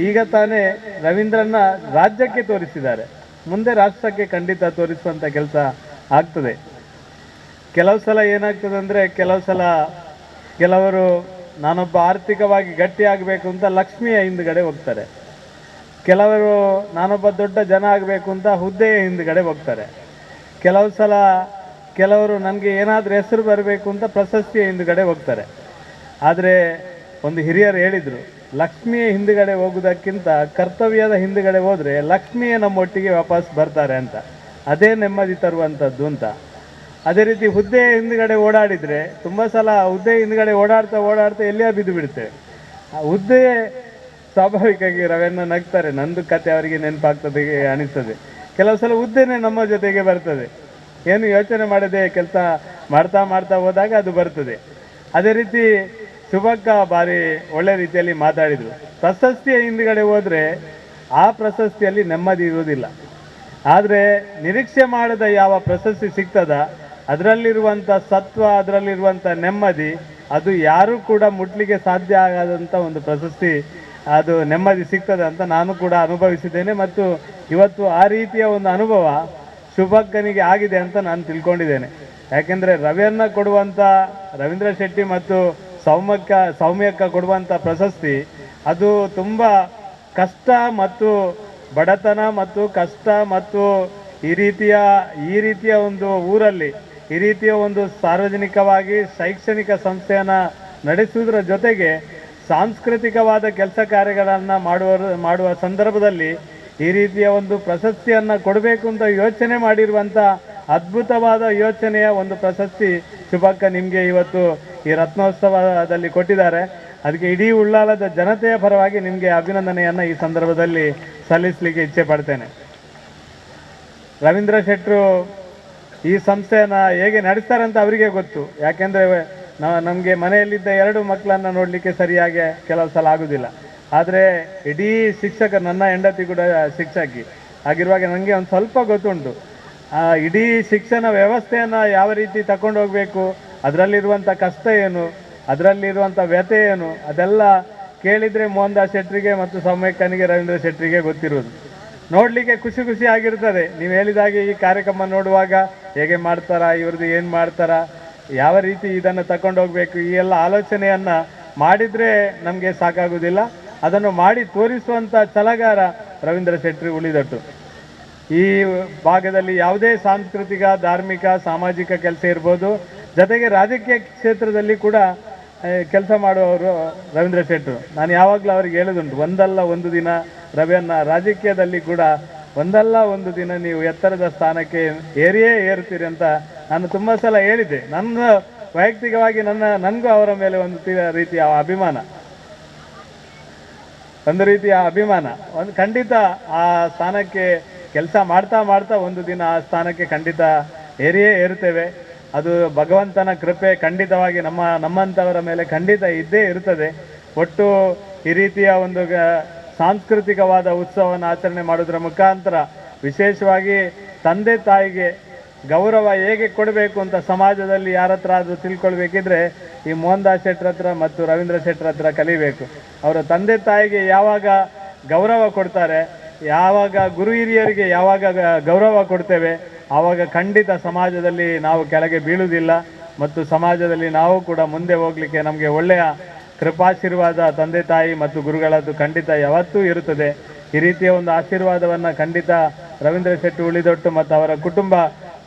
ಈಗ ತಾನೇ ರವೀಂದ್ರನ ರಾಜ್ಯಕ್ಕೆ ತೋರಿಸಿದ್ದಾರೆ. ಮುಂದೆ ರಾಷ್ಟ್ರಕ್ಕೆ ಖಂಡಿತ ತೋರಿಸುವಂಥ ಕೆಲಸ ಆಗ್ತದೆ. ಕೆಲವು ಸಲ ಏನಾಗ್ತದೆ ಅಂದರೆ, ಕೆಲವರು ನಾನೊಬ್ಬ ಆರ್ಥಿಕವಾಗಿ ಗಟ್ಟಿಯಾಗಬೇಕು ಅಂತ ಲಕ್ಷ್ಮಿಯ ಹಿಂದುಗಡೆ ಹೋಗ್ತಾರೆ. ಕೆಲವರು ನಾನೊಬ್ಬ ದೊಡ್ಡ ಜನ ಆಗಬೇಕು ಅಂತ ಹುದ್ದೆಯ ಹಿಂದುಗಡೆ ಹೋಗ್ತಾರೆ. ಕೆಲವರು ನನಗೆ ಏನಾದರೂ ಹೆಸರು ಬರಬೇಕು ಅಂತ ಪ್ರಶಸ್ತಿಯ ಹಿಂದುಗಡೆ ಹೋಗ್ತಾರೆ. ಆದರೆ ಒಂದು ಹಿರಿಯರು ಹೇಳಿದರು, ಲಕ್ಷ್ಮಿಯ ಹಿಂದುಗಡೆ ಹೋಗೋದಕ್ಕಿಂತ ಕರ್ತವ್ಯದ ಹಿಂದುಗಡೆ ಹೋದರೆ ಲಕ್ಷ್ಮಿಯೇ ನಮ್ಮೊಟ್ಟಿಗೆ ವಾಪಸ್ ಬರ್ತಾರೆ ಅಂತ. ಅದೇ ನೆಮ್ಮದಿ ತರುವಂಥದ್ದು ಅಂತ. ಅದೇ ರೀತಿ ಹುದ್ದೆಯ ಹಿಂದುಗಡೆ ಓಡಾಡಿದರೆ ತುಂಬ ಸಲ ಹುದ್ದೆ ಹಿಂದುಗಡೆ ಓಡಾಡ್ತಾ ಎಲ್ಲಿಯೋ ಬಿದ್ದು ಬಿಡುತ್ತೆ. ಆ ಹುದ್ದೆ ಸ್ವಾಭಾವಿಕವಾಗಿ ರವೀಂದ್ರ ನಗ್ತಾರೆ, ನಂದು ಕತೆ ಅವರಿಗೆ ನೆನಪಾಗ್ತದೆ ಅನಿಸ್ತದೆ. ಕೆಲವು ಸಲ ಹುದ್ದೆನೇ ನಮ್ಮ ಜೊತೆಗೆ ಬರ್ತದೆ, ಏನು ಯೋಚನೆ ಮಾಡದೆ ಕೆಲಸ ಮಾಡ್ತಾ ಹೋದಾಗ ಅದು ಬರ್ತದೆ. ಅದೇ ರೀತಿ ಶುಭಕ್ಕ ಭಾರಿ ಒಳ್ಳೆ ರೀತಿಯಲ್ಲಿ ಮಾತಾಡಿದರು. ಪ್ರಶಸ್ತಿಯ ಹಿಂದುಗಡೆ ಹೋದರೆ ಆ ಪ್ರಶಸ್ತಿಯಲ್ಲಿ ನೆಮ್ಮದಿ ಇರುವುದಿಲ್ಲ. ಆದರೆ ನಿರೀಕ್ಷೆ ಮಾಡದ ಯಾವ ಪ್ರಶಸ್ತಿ ಸಿಗ್ತದ ಅದರಲ್ಲಿರುವಂಥ ಸತ್ವ, ಅದರಲ್ಲಿರುವಂಥ ನೆಮ್ಮದಿ, ಅದು ಯಾರೂ ಕೂಡ ಮುಟ್ಲಿಕ್ಕೆ ಸಾಧ್ಯ ಆಗದಂಥ ಒಂದು ಪ್ರಶಸ್ತಿ, ಅದು ನೆಮ್ಮದಿ ಸಿಗ್ತದೆ ಅಂತ ನಾನು ಕೂಡ ಅನುಭವಿಸಿದ್ದೇನೆ. ಮತ್ತು ಇವತ್ತು ಆ ರೀತಿಯ ಒಂದು ಅನುಭವ ಶುಭಕ್ಕನಿಗೆ ಆಗಿದೆ ಅಂತ ನಾನು ತಿಳ್ಕೊಂಡಿದ್ದೇನೆ. ಯಾಕೆಂದರೆ ರವಿಯನ್ನ ಕೊಡುವಂಥ ರವೀಂದ್ರ ಶೆಟ್ಟಿ ಮತ್ತು ಸೌಮ್ಯಕ್ಕ ಕೊಡುವಂಥ ಪ್ರಶಸ್ತಿ ಅದು ತುಂಬ ಕಷ್ಟ ಮತ್ತು ಬಡತನ ಮತ್ತು ಕಷ್ಟ ಮತ್ತು ಈ ರೀತಿಯ ಒಂದು ಊರಲ್ಲಿ ಈ ರೀತಿಯ ಒಂದು ಸಾರ್ವಜನಿಕವಾಗಿ ಶೈಕ್ಷಣಿಕ ಸಂಸ್ಥೆಯನ್ನು ನಡೆಸುವುದರ ಜೊತೆಗೆ ಸಾಂಸ್ಕೃತಿಕವಾದ ಕೆಲಸ ಕಾರ್ಯಗಳನ್ನು ಮಾಡುವ ಸಂದರ್ಭದಲ್ಲಿ ಈ ರೀತಿಯ ಒಂದು ಪ್ರಶಸ್ತಿಯನ್ನು ಕೊಡಬೇಕು ಅಂತ ಯೋಚನೆ ಮಾಡಿರುವಂಥ ಅದ್ಭುತವಾದ ಯೋಚನೆಯ ಒಂದು ಪ್ರಶಸ್ತಿ ಶುಭಕ್ಕ ನಿಮಗೆ ಇವತ್ತು ಈ ರತ್ನೋತ್ಸವದಲ್ಲಿ ಕೊಟ್ಟಿದ್ದಾರೆ. ಅದಕ್ಕೆ ಇಡೀ ಉಳ್ಳಾಲದ ಜನತೆಯ ಪರವಾಗಿ ನಿಮಗೆ ಅಭಿನಂದನೆಯನ್ನು ಈ ಸಂದರ್ಭದಲ್ಲಿ ಸಲ್ಲಿಸಲಿಕ್ಕೆ ಇಚ್ಛೆ ಪಡ್ತೇನೆ. ರವೀಂದ್ರ ಶೆಟ್ಟರು ಈ ಸಂಸ್ಥೆಯನ್ನು ಹೇಗೆ ನಡೆಸ್ತಾರೆ ಅಂತ ಅವರಿಗೆ ಗೊತ್ತು. ಯಾಕೆಂದರೆ ನಮಗೆ ಮನೆಯಲ್ಲಿದ್ದ 2 ಮಕ್ಕಳನ್ನು ನೋಡಲಿಕ್ಕೆ ಸರಿಯಾಗಿ ಕೆಲವು ಸಲ ಆಗೋದಿಲ್ಲ. ಆದರೆ ಇಡೀ ಶಿಕ್ಷಕರು, ನನ್ನ ಹೆಂಡತಿ ಕೂಡ ಶಿಕ್ಷಕಿ ಆಗಿರುವಾಗ ನನಗೆ ಒಂದು ಸ್ವಲ್ಪ ಗೊತ್ತುಂಟು. ಇಡೀ ಶಿಕ್ಷಣ ವ್ಯವಸ್ಥೆಯನ್ನು ಯಾವ ರೀತಿ ತಗೊಂಡು ಹೋಗಬೇಕು, ಅದರಲ್ಲಿರುವಂಥ ಕಷ್ಟ ಏನು, ಅದರಲ್ಲಿರುವಂಥ ವ್ಯಥೆ ಏನು, ಅದೆಲ್ಲ ಕೇಳಿದರೆ ಮೋಹನ್ ದಾಸ್ ಶೆಟ್ಟರಿಗೆ ಮತ್ತು ಸೌಮ್ಯಕ್ಕನಿಗೆ ರವೀಂದ್ರ ಶೆಟ್ಟರಿಗೆ ಗೊತ್ತಿರೋದು. ನೋಡಲಿಕ್ಕೆ ಖುಷಿ ಆಗಿರ್ತದೆ. ನೀವು ಹೇಳಿದಾಗೆ ಈ ಕಾರ್ಯಕ್ರಮ ನೋಡುವಾಗ ಹೇಗೆ ಮಾಡ್ತಾರಾ, ಇವ್ರದ್ದು ಏನು ಮಾಡ್ತಾರಾ, ಯಾವ ರೀತಿ ಇದನ್ನು ತಗೊಂಡು ಹೋಗಬೇಕು, ಈ ಎಲ್ಲ ಆಲೋಚನೆಯನ್ನು ಮಾಡಿದರೆ ನಮಗೆ ಸಾಕಾಗೋದಿಲ್ಲ. ಅದನ್ನು ಮಾಡಿ ತೋರಿಸುವಂಥ ಛಲಗಾರ ರವೀಂದ್ರ ಶೆಟ್ಟಿ ಉಳಿದಟ್ಟು. ಈ ಭಾಗದಲ್ಲಿ ಯಾವುದೇ ಸಾಂಸ್ಕೃತಿಕ, ಧಾರ್ಮಿಕ, ಸಾಮಾಜಿಕ ಕೆಲಸ ಇರ್ಬೋದು, ಜೊತೆಗೆ ರಾಜಕೀಯ ಕ್ಷೇತ್ರದಲ್ಲಿ ಕೂಡ ಕೆಲಸ ಮಾಡುವವರು ರವೀಂದ್ರ ಶೆಟ್ಟರು. ನಾನು ಯಾವಾಗಲೂ ಅವ್ರಿಗೆ ಹೇಳೋದುಂಟು, ಒಂದಲ್ಲ ಒಂದು ದಿನ ರವಿಯನ್ನ ರಾಜಕೀಯದಲ್ಲಿ ಕೂಡ ಒಂದಲ್ಲ ಒಂದು ದಿನ ನೀವು ಎತ್ತರದ ಸ್ಥಾನಕ್ಕೆ ಏರ್ತೀರಿ ಅಂತ ನಾನು ತುಂಬ ಸಲ ಹೇಳಿದ್ದೆ. ನನ್ನ ವೈಯಕ್ತಿಕವಾಗಿ ನನಗೂ ಅವರ ಮೇಲೆ ಒಂದು ರೀತಿಯ ಅಭಿಮಾನ, ಒಂದು ಖಂಡಿತ ಆ ಸ್ಥಾನಕ್ಕೆ ಕೆಲಸ ಮಾಡ್ತಾ ಒಂದು ದಿನ ಆ ಸ್ಥಾನಕ್ಕೆ ಖಂಡಿತ ಏರುತ್ತೇವೆ. ಅದು ಭಗವಂತನ ಕೃಪೆ ಖಂಡಿತವಾಗಿ ನಮ್ಮಂಥವರ ಮೇಲೆ ಖಂಡಿತ ಇದ್ದೇ ಇರುತ್ತದೆ. ಒಟ್ಟು ಈ ರೀತಿಯ ಒಂದು ಸಾಂಸ್ಕೃತಿಕವಾದ ಉತ್ಸವವನ್ನು ಆಚರಣೆ ಮಾಡೋದ್ರ ಮುಖಾಂತರ ವಿಶೇಷವಾಗಿ ತಂದೆ ತಾಯಿಗೆ ಗೌರವ ಹೇಗೆ ಕೊಡಬೇಕು ಅಂತ ಸಮಾಜದಲ್ಲಿ ಯಾರ ಹತ್ರ ಅದು ತಿಳ್ಕೊಳ್ಬೇಕಿದ್ರೆ ಈ ಮೋಹನ್ ದಾಸ್ ಶೆಟ್ಟರ್ ಹತ್ರ ಮತ್ತು ರವೀಂದ್ರ ಶೆಟ್ಟರ್ ಹತ್ರ ಕಲಿಬೇಕು. ಅವರ ತಂದೆ ತಾಯಿಗೆ ಯಾವಾಗ ಗೌರವ ಕೊಡ್ತಾರೆ, ಯಾವಾಗ ಗುರು ಹಿರಿಯರಿಗೆ ಯಾವಾಗ ಗೌರವ ಕೊಡ್ತೇವೆ, ಆವಾಗ ಖಂಡಿತ ಸಮಾಜದಲ್ಲಿ ನಾವು ಕೆಳಗೆ ಬೀಳುವುದಿಲ್ಲ ಮತ್ತು ಸಮಾಜದಲ್ಲಿ ನಾವು ಕೂಡ ಮುಂದೆ ಹೋಗಲಿಕ್ಕೆ ನಮಗೆ ಒಳ್ಳೆಯ ಕೃಪಾಶೀರ್ವಾದ ತಂದೆ ತಾಯಿ ಮತ್ತು ಗುರುಗಳದ್ದು ಖಂಡಿತ ಯಾವತ್ತೂ ಇರುತ್ತದೆ. ಈ ರೀತಿಯ ಒಂದು ಆಶೀರ್ವಾದವನ್ನು ಖಂಡಿತ ರವೀಂದ್ರ ಶೆಟ್ಟಿ ಉಳಿದೊಟ್ಟು ಮತ್ತು ಅವರ ಕುಟುಂಬ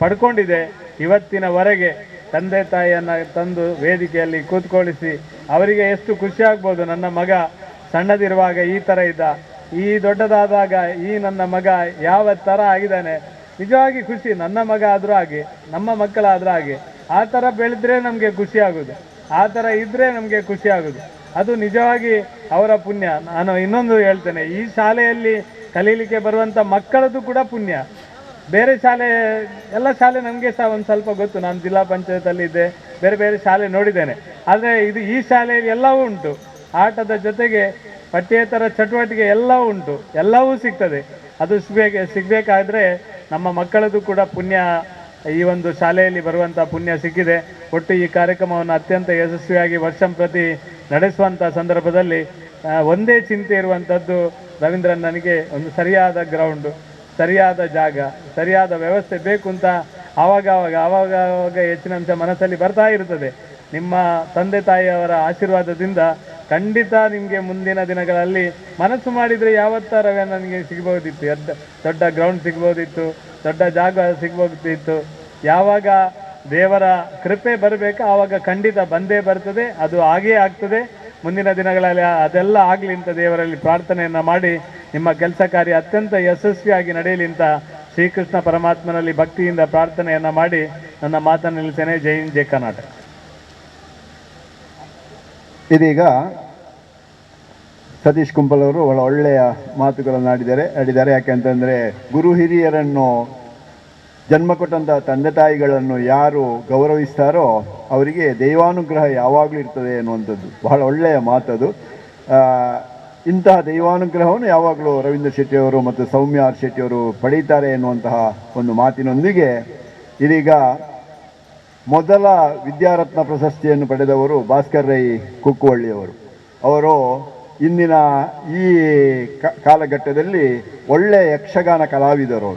ಪಡ್ಕೊಂಡಿದೆ. ಇವತ್ತಿನವರೆಗೆ ತಂದೆ ತಾಯಿಯನ್ನು ತಂದು ವೇದಿಕೆಯಲ್ಲಿ ಕೂತ್ಕೊಳ್ಳಿಸಿ ಅವರಿಗೆ ಎಷ್ಟು ಖುಷಿ ಆಗ್ಬೋದು, ನನ್ನ ಮಗ ಸಣ್ಣದಿರುವಾಗ ಈ ಥರ ಇದ್ದ, ಈ ದೊಡ್ಡದಾದಾಗ ಈ ನನ್ನ ಮಗ ಯಾವ ಥರ ಆಗಿದ್ದಾನೆ, ನಿಜವಾಗಿ ಖುಷಿ. ನನ್ನ ಮಗ ಆದರೂ ಹಾಗೆ, ನಮ್ಮ ಮಕ್ಕಳಾದರೂ ಹಾಗೆ, ಆ ಥರ ಬೆಳೆದ್ರೆ ನಮಗೆ ಖುಷಿ ಆಗೋದು, ಆ ಥರ ಇದ್ದರೆ ನಮಗೆ ಖುಷಿ ಆಗೋದು. ಅದು ನಿಜವಾಗಿ ಅವರ ಪುಣ್ಯ. ನಾನು ಇನ್ನೊಂದು ಹೇಳ್ತೇನೆ, ಈ ಶಾಲೆಯಲ್ಲಿ ಕಲೀಲಿಕ್ಕೆ ಬರುವಂಥ ಮಕ್ಕಳದ್ದು ಕೂಡ ಪುಣ್ಯ. ಬೇರೆ ಶಾಲೆ, ಎಲ್ಲ ಶಾಲೆ ನಮಗೆ ಸಹ ಒಂದು ಸ್ವಲ್ಪ ಗೊತ್ತು, ನಾನು ಜಿಲ್ಲಾ ಪಂಚಾಯತಲ್ಲಿ ಇದ್ದೆ, ಬೇರೆ ಶಾಲೆ ನೋಡಿದ್ದೇನೆ. ಆದರೆ ಈ ಶಾಲೆಯಲ್ಲಿ ಎಲ್ಲವೂ ಉಂಟು, ಆಟದ ಜೊತೆಗೆ ಪಠ್ಯೇತರ ಚಟುವಟಿಕೆ ಎಲ್ಲವೂ ಉಂಟು, ಎಲ್ಲವೂ ಸಿಗ್ತದೆ. ಅದು ಸಿಗಬೇಕಾದ್ರೆ ನಮ್ಮ ಮಕ್ಕಳದ್ದು ಕೂಡ ಪುಣ್ಯ, ಈ ಒಂದು ಶಾಲೆಯಲ್ಲಿ ಬರುವಂಥ ಪುಣ್ಯ ಸಿಕ್ಕಿದೆ. ಒಟ್ಟು ಈ ಕಾರ್ಯಕ್ರಮವನ್ನು ಅತ್ಯಂತ ಯಶಸ್ವಿಯಾಗಿ ವರ್ಷಂಪ್ರತಿ ನಡೆಸುವಂಥ ಸಂದರ್ಭದಲ್ಲಿ ಒಂದೇ ಚಿಂತೆ ಇರುವಂಥದ್ದು, ರವೀಂದ್ರನ್ ನನಗೆ ಒಂದು ಸರಿಯಾದ ಗ್ರೌಂಡು, ಸರಿಯಾದ ಜಾಗ, ಸರಿಯಾದ ವ್ಯವಸ್ಥೆ ಬೇಕು ಅಂತ ಆವಾಗ ಹೆಚ್ಚಿನ ಅಂಶ ಮನಸ್ಸಲ್ಲಿ ಬರ್ತಾ ಇರ್ತದೆ. ನಿಮ್ಮ ತಂದೆ ತಾಯಿಯವರ ಆಶೀರ್ವಾದದಿಂದ ಖಂಡಿತ ನಿಮಗೆ ಮುಂದಿನ ದಿನಗಳಲ್ಲಿ ಮನಸ್ಸು ಮಾಡಿದರೆ ಯಾವತ್ತ ರವಿ ನನಗೆ ಸಿಗ್ಬೋದಿತ್ತು, ದೊಡ್ಡ ಗ್ರೌಂಡ್ ಸಿಗ್ಬೋದಿತ್ತು, ದೊಡ್ಡ ಜಾಗ ಸಿಗ್ಬೋದಿತ್ತು. ಯಾವಾಗ ದೇವರ ಕೃಪೆ ಬರಬೇಕು ಆವಾಗ ಖಂಡಿತ ಬಂದೇ ಬರ್ತದೆ, ಅದು ಹಾಗೇ ಆಗ್ತದೆ. ಮುಂದಿನ ದಿನಗಳಲ್ಲಿ ಅದೆಲ್ಲ ಆಗಲಿ ಅಂತ ದೇವರಲ್ಲಿ ಪ್ರಾರ್ಥನೆಯನ್ನು ಮಾಡಿ ನಿಮ್ಮ ಕೆಲಸ ಕಾರ್ಯ ಅತ್ಯಂತ ಯಶಸ್ವಿಯಾಗಿ ನಡೆಯಲಿ ಅಂತ ಶ್ರೀಕೃಷ್ಣ ಪರಮಾತ್ಮನಲ್ಲಿ ಭಕ್ತಿಯಿಂದ ಪ್ರಾರ್ಥನೆಯನ್ನು ಮಾಡಿ ನನ್ನ ಮಾತನ್ನು ನಿಲ್ಲಿಸ್ತೇನೆ. ಜೈ ಹಿಂದ್, ಜೈ ಕರ್ನಾಟಕ. ಇದೀಗ ಸತೀಶ್ ಕುಂಪಲ್ ಅವರು ಒಳ್ಳೆಯ ಮಾತುಗಳನ್ನು ಆಡಿದ್ದಾರೆ. ಯಾಕೆಂತಂದರೆ ಗುರು ಹಿರಿಯರನ್ನು ಜನ್ಮ ಕೊಟ್ಟಂಥ ತಂದೆ ತಾಯಿಗಳನ್ನು ಯಾರು ಗೌರವಿಸ್ತಾರೋ ಅವರಿಗೆ ದೈವಾನುಗ್ರಹ ಯಾವಾಗಲೂ ಇರ್ತದೆ ಅನ್ನುವಂಥದ್ದು ಬಹಳ ಒಳ್ಳೆಯ ಮಾತದು. ಇಂತಹ ದೈವಾನುಗ್ರಹವನ್ನು ಯಾವಾಗಲೂ ರವೀಂದ್ರ ಶೆಟ್ಟಿಯವರು ಮತ್ತು ಸೌಮ್ಯ ಆರ್ ಶೆಟ್ಟಿಯವರು ಪಡೀತಾರೆ ಎನ್ನುವಂತಹ ಒಂದು ಮಾತಿನೊಂದಿಗೆ ಇದೀಗ ಮೊದಲ ವಿದ್ಯಾರತ್ನ ಪ್ರಶಸ್ತಿಯನ್ನು ಪಡೆದವರು ಭಾಸ್ಕರ್ ರೈ ಕುಕ್ಕುವಳ್ಳಿಯವರು. ಅವರು ಇಂದಿನ ಈ ಕಾಲಘಟ್ಟದಲ್ಲಿ ಒಳ್ಳೆಯ ಯಕ್ಷಗಾನ ಕಲಾವಿದರು,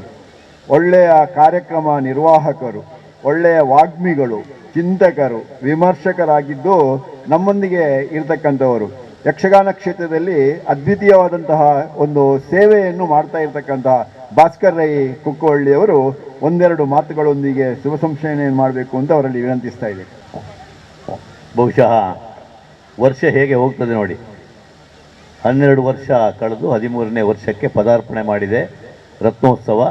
ಒಳ್ಳೆಯ ಕಾರ್ಯಕ್ರಮ ನಿರ್ವಾಹಕರು, ಒಳ್ಳೆಯ ವಾಗ್ಮಿಗಳು, ಚಿಂತಕರು, ವಿಮರ್ಶಕರಾಗಿದ್ದು ನಮ್ಮೊಂದಿಗೆ ಇರತಕ್ಕಂಥವರು. ಯಕ್ಷಗಾನ ಕ್ಷೇತ್ರದಲ್ಲಿ ಅದ್ವಿತೀಯವಾದಂತಹ ಒಂದು ಸೇವೆಯನ್ನು ಮಾಡ್ತಾ ಇರತಕ್ಕಂತಹ ಭಾಸ್ಕರ್ ರೈ ಕುಕ್ಕುವಳ್ಳಿಯವರು ಒಂದೆರಡು ಮಾತುಗಳೊಂದಿಗೆ ಶುಭ ಸಂಶಯನೆಯನ್ನು ಮಾಡಬೇಕು ಅಂತ ಅವರಲ್ಲಿ ವಿನಂತಿಸ್ತಾ ಇದೆ. ಬಹುಶಃ ವರ್ಷ ಹೇಗೆ ಹೋಗ್ತದೆ ನೋಡಿ. 12 ವರ್ಷ ಕಳೆದು 13ನೇ ವರ್ಷಕ್ಕೆ ಪದಾರ್ಪಣೆ ಮಾಡಿದೆ ರತ್ನೋತ್ಸವ.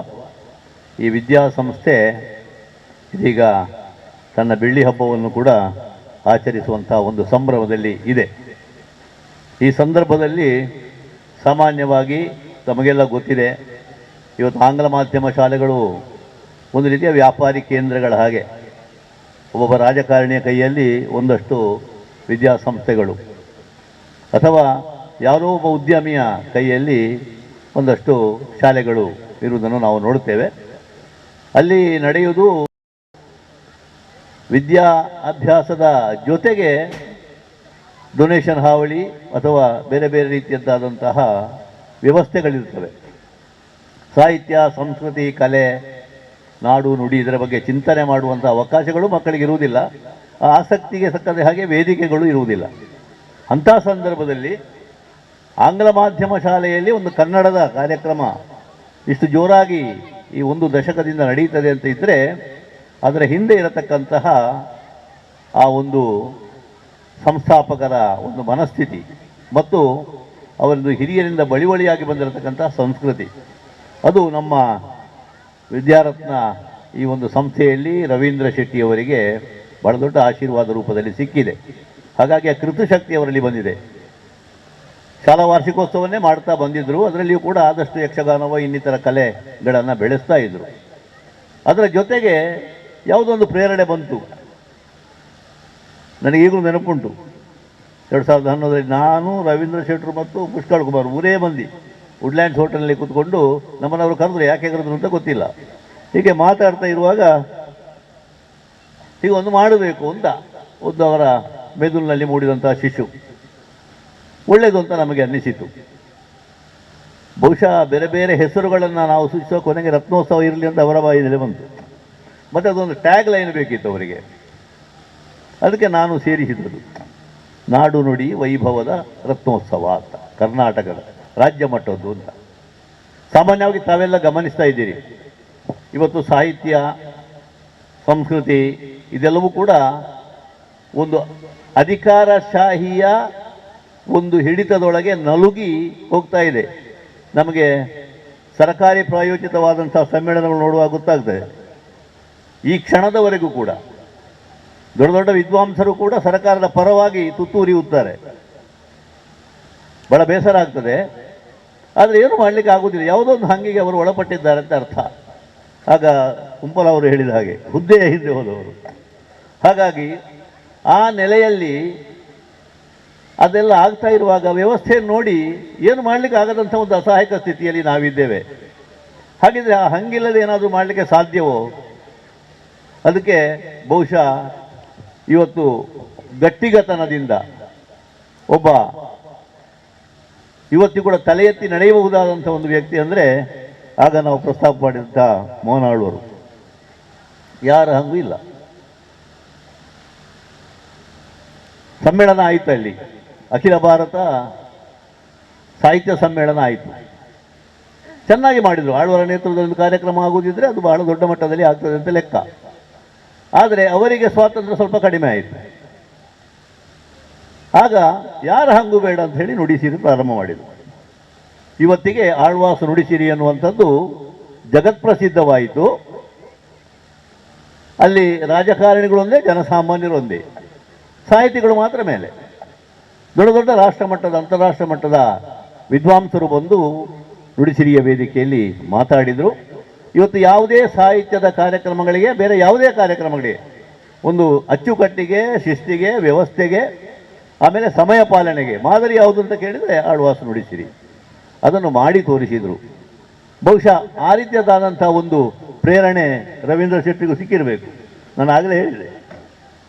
ಈ ವಿದ್ಯಾಸಂಸ್ಥೆ ಇದೀಗ ತನ್ನ ಬೆಳ್ಳಿ ಹಬ್ಬವನ್ನು ಕೂಡ ಆಚರಿಸುವಂಥ ಒಂದು ಸಂಭ್ರಮದಲ್ಲಿ ಇದೆ. ಈ ಸಂದರ್ಭದಲ್ಲಿ ಸಾಮಾನ್ಯವಾಗಿ ತಮಗೆಲ್ಲ ಗೊತ್ತಿದೆ, ಇವತ್ತು ಆಂಗ್ಲ ಮಾಧ್ಯಮ ಶಾಲೆಗಳು ಒಂದು ರೀತಿಯ ವ್ಯಾಪಾರಿ ಕೇಂದ್ರಗಳ ಹಾಗೆ. ಒಬ್ಬೊಬ್ಬ ರಾಜಕಾರಣಿಯ ಕೈಯಲ್ಲಿ ಒಂದಷ್ಟು ವಿದ್ಯಾಸಂಸ್ಥೆಗಳು, ಅಥವಾ ಯಾರೋ ಒಬ್ಬ ಉದ್ಯಮಿಯ ಕೈಯಲ್ಲಿ ಒಂದಷ್ಟು ಶಾಲೆಗಳು ಇರುವುದನ್ನು ನಾವು ನೋಡುತ್ತೇವೆ. ಅಲ್ಲಿ ನಡೆಯುವುದು ವಿದ್ಯಾ ಅಭ್ಯಾಸದ ಜೊತೆಗೆ ಡೊನೇಷನ್ ಹಾವಳಿ ಅಥವಾ ಬೇರೆ ಬೇರೆ ರೀತಿಯದ್ದಾದಂತಹ ವ್ಯವಸ್ಥೆಗಳಿರ್ತವೆ. ಸಾಹಿತ್ಯ, ಸಂಸ್ಕೃತಿ, ಕಲೆ, ನಾಡು ನುಡಿ ಇದರ ಬಗ್ಗೆ ಚಿಂತನೆ ಮಾಡುವಂಥ ಅವಕಾಶಗಳು ಮಕ್ಕಳಿಗೆ ಇರುವುದಿಲ್ಲ. ಆ ಆಸಕ್ತಿಗೆ ತಕ್ಕಂತೆ ಹಾಗೆ ವೇದಿಕೆಗಳು ಇರುವುದಿಲ್ಲ. ಅಂಥ ಸಂದರ್ಭದಲ್ಲಿ ಆಂಗ್ಲ ಮಾಧ್ಯಮ ಶಾಲೆಯಲ್ಲಿ ಒಂದು ಕನ್ನಡದ ಕಾರ್ಯಕ್ರಮ ಇಷ್ಟು ಜೋರಾಗಿ ಈ ಒಂದು ದಶಕದಿಂದ ನಡೀತದೆ ಅಂತ ಇದ್ದರೆ ಅದರ ಹಿಂದೆ ಇರತಕ್ಕಂತಹ ಆ ಒಂದು ಸಂಸ್ಥಾಪಕರ ಒಂದು ಮನಸ್ಥಿತಿ ಮತ್ತು ಅವರದ್ದು ಹಿರಿಯರಿಂದ ಬಳಿವಳಿಯಾಗಿ ಬಂದಿರತಕ್ಕಂಥ ಸಂಸ್ಕೃತಿ, ಅದು ನಮ್ಮ ವಿದ್ಯಾರತ್ನ ಈ ಒಂದು ಸಂಸ್ಥೆಯಲ್ಲಿ ರವೀಂದ್ರ ಶೆಟ್ಟಿಯವರಿಗೆ ಬಹಳ ದೊಡ್ಡ ಆಶೀರ್ವಾದ ರೂಪದಲ್ಲಿ ಸಿಕ್ಕಿದೆ. ಹಾಗಾಗಿ ಆ ಕೃತಶಕ್ತಿ ಅವರಲ್ಲಿ ಬಂದಿದೆ. ಶಾಲಾ ವಾರ್ಷಿಕೋತ್ಸವನ್ನೇ ಮಾಡ್ತಾ ಬಂದಿದ್ದರು. ಅದರಲ್ಲಿಯೂ ಕೂಡ ಆದಷ್ಟು ಯಕ್ಷಗಾನವ ಇನ್ನಿತರ ಕಲೆಗಳನ್ನು ಬೆಳೆಸ್ತಾ ಇದ್ದರು. ಅದರ ಜೊತೆಗೆ ಯಾವುದೊಂದು ಪ್ರೇರಣೆ ಬಂತು. ನನಗೀಗಲೂ ನೆನಪುಂಟು, 2011ರಲ್ಲಿ ನಾನು, ರವೀಂದ್ರ ಶೆಟ್ಟರು ಮತ್ತು ಪುಷ್ಕಳ್ ಕುಮಾರ್ ಮೂರೇ ಮಂದಿ ವುಡ್ಲ್ಯಾಂಡ್ಸ್ ಹೋಟೆಲ್ನಲ್ಲಿ ಕೂತ್ಕೊಂಡು ನಮ್ಮನ್ನವರು ಕರೆದ್ರು. ಯಾಕೆ ಕರೆದ್ರು ಅಂತ ಗೊತ್ತಿಲ್ಲ. ಹೀಗೆ ಮಾತಾಡ್ತಾ ಇರುವಾಗ ಈಗ ಒಂದು ಮಾಡಬೇಕು ಅಂತ ಒಂದು ಅವರ ಮೆದುಳಿನಲ್ಲಿ ಮೂಡಿದಂಥ ಶಿಶು ಒಳ್ಳೆಯದು ಅಂತ ನಮಗೆ ಅನ್ನಿಸಿತು. ಬಹುಶಃ ಬೇರೆ ಬೇರೆ ಹೆಸರುಗಳನ್ನು ನಾವು ಸೂಚಿಸುವ ಕೊನೆಗೆ ರತ್ನೋತ್ಸವ ಇರಲಿ ಅಂತ ಅವರ ಬಾಯಿನಲ್ಲಿ ಬಂತು. ಮತ್ತು ಅದೊಂದು ಟ್ಯಾಗ್ ಲೈನ್ ಬೇಕಿತ್ತು ಅವರಿಗೆ. ಅದಕ್ಕೆ ನಾನು ಸೇರಿಸಿದ್ದು ನಾಡು ನುಡಿ ವೈಭವದ ರತ್ನೋತ್ಸವ ಅಂತ, ಕರ್ನಾಟಕದ ರಾಜ್ಯ ಮಟ್ಟದ್ದು ಅಂತ. ಸಾಮಾನ್ಯವಾಗಿ ತಾವೆಲ್ಲ ಗಮನಿಸ್ತಾ ಇದ್ದೀರಿ, ಇವತ್ತು ಸಾಹಿತ್ಯ, ಸಂಸ್ಕೃತಿ ಇದೆಲ್ಲವೂ ಕೂಡ ಒಂದು ಅಧಿಕಾರಶಾಹಿಯ ಒಂದು ಹಿಡಿತದೊಳಗೆ ನಲುಗಿ ಹೋಗ್ತಾ ಇದೆ. ನಮಗೆ ಸರ್ಕಾರಿ ಪ್ರಾಯೋಜಿತವಾದಂಥ ಸಮ್ಮೇಳನಗಳು ನೋಡುವಾಗ ಗೊತ್ತಾಗ್ತದೆ. ಈ ಕ್ಷಣದವರೆಗೂ ಕೂಡ ದೊಡ್ಡ ದೊಡ್ಡ ವಿದ್ವಾಂಸರು ಕೂಡ ಸರ್ಕಾರದ ಪರವಾಗಿ ತುತ್ತೂರಿಯುತ್ತಾರೆ. ಬಹಳ ಬೇಸರ ಆಗ್ತದೆ. ಆದರೆ ಏನು ಮಾಡಲಿಕ್ಕೆ ಆಗೋದಿಲ್ಲ. ಯಾವುದೋ ಒಂದು ಹಂಗಿಗೆ ಅವರು ಒಳಪಟ್ಟಿದ್ದಾರೆ ಅಂತ ಅರ್ಥ. ಆಗ ಕುಂಪಲ ಅವರು ಹೇಳಿದ ಹಾಗೆ ಹುದ್ದೆಯ ಹಿಂದೆ ಹೋದವರು. ಹಾಗಾಗಿ ಆ ನೆಲೆಯಲ್ಲಿ ಅದೆಲ್ಲ ಆಗ್ತಾ ಇರುವಾಗ ವ್ಯವಸ್ಥೆಯನ್ನು ನೋಡಿ ಏನು ಮಾಡಲಿಕ್ಕೆ ಆಗದಂಥ ಒಂದು ಅಸಹಾಯಕ ಸ್ಥಿತಿಯಲ್ಲಿ ನಾವಿದ್ದೇವೆ. ಹಾಗಿದ್ರೆ ಆ ಹಂಗಿಲ್ಲದೆ ಏನಾದರೂ ಮಾಡಲಿಕ್ಕೆ ಸಾಧ್ಯವೋ? ಅದಕ್ಕೆ ಬಹುಶಃ ಇವತ್ತು ಗಟ್ಟಿಗತನದಿಂದ ಒಬ್ಬ ಇವತ್ತು ಕೂಡ ತಲೆ ಎತ್ತಿ ನಡೆಯಬಹುದಾದಂಥ ಒಂದು ವ್ಯಕ್ತಿ ಅಂದರೆ ಆಗ ನಾವು ಪ್ರಸ್ತಾಪ ಮಾಡಿದಂಥ ಮೋಹನ್ ಆಳ್ವರು. ಯಾರ ಹಂಗೂ ಇಲ್ಲ. ಸಮ್ಮೇಳನ ಆಯಿತು, ಅಲ್ಲಿ ಅಖಿಲ ಭಾರತ ಸಾಹಿತ್ಯ ಸಮ್ಮೇಳನ ಆಯಿತು. ಚೆನ್ನಾಗಿ ಮಾಡಿದರು. ಆಳ್ವರ ನೇತೃತ್ವದಲ್ಲಿ ಕಾರ್ಯಕ್ರಮ ಆಗುವುದಿದ್ರೆ ಅದು ಬಹಳ ದೊಡ್ಡ ಮಟ್ಟದಲ್ಲಿ ಆಗ್ತದೆ ಅಂತ ಲೆಕ್ಕ. ಆದರೆ ಅವರಿಗೆ ಸ್ವಾತಂತ್ರ್ಯ ಸ್ವಲ್ಪ ಕಡಿಮೆ ಆಯಿತು. ಆಗ ಯಾರ ಹಂಗು ಬೇಡ ಅಂತ ಹೇಳಿ ನುಡಿಸಿರಿ ಪ್ರಾರಂಭ ಮಾಡಿದರು. ಇವತ್ತಿಗೆ ಆಳ್ವಾಸ ನುಡಿಸಿರಿ ಅನ್ನುವಂಥದ್ದು ಜಗತ್ಪ್ರಸಿದ್ಧವಾಯಿತು. ಅಲ್ಲಿ ರಾಜಕಾರಣಿಗಳೊಂದೇ, ಜನಸಾಮಾನ್ಯರೊಂದೇ, ಸಾಹಿತಿಗಳು ಮಾತ್ರ ಮೇಲೆ. ದೊಡ್ಡ ದೊಡ್ಡ ರಾಷ್ಟ್ರ ಮಟ್ಟದ, ಅಂತಾರಾಷ್ಟ್ರ ಮಟ್ಟದ ವಿದ್ವಾಂಸರು ಬಂದು ನುಡಿಸಿರಿಯ ವೇದಿಕೆಯಲ್ಲಿ ಮಾತಾಡಿದರು. ಇವತ್ತು ಯಾವುದೇ ಸಾಹಿತ್ಯದ ಕಾರ್ಯಕ್ರಮಗಳಿಗೆ, ಬೇರೆ ಯಾವುದೇ ಕಾರ್ಯಕ್ರಮಗಳಿಗೆ ಒಂದು ಅಚ್ಚುಕಟ್ಟಿಗೆ, ಶಿಸ್ತಿಗೆ, ವ್ಯವಸ್ಥೆಗೆ ಆಮೇಲೆ ಸಮಯ ಪಾಲನೆಗೆ ಮಾದರಿ ಯಾವುದು ಅಂತ ಕೇಳಿದರೆ ಆಳ್ವಾಸ್ ನುಡಿಸಿರಿ, ಅದನ್ನು ಮಾಡಿ ತೋರಿಸಿದರು. ಬಹುಶಃ ಆ ರೀತಿಯಾದಂಥ ಒಂದು ಪ್ರೇರಣೆ ರವೀಂದ್ರ ಶೆಟ್ಟಿಗೂ ಸಿಕ್ಕಿರಬೇಕು. ನಾನು ಆಗಲೇ ಹೇಳಿದೆ,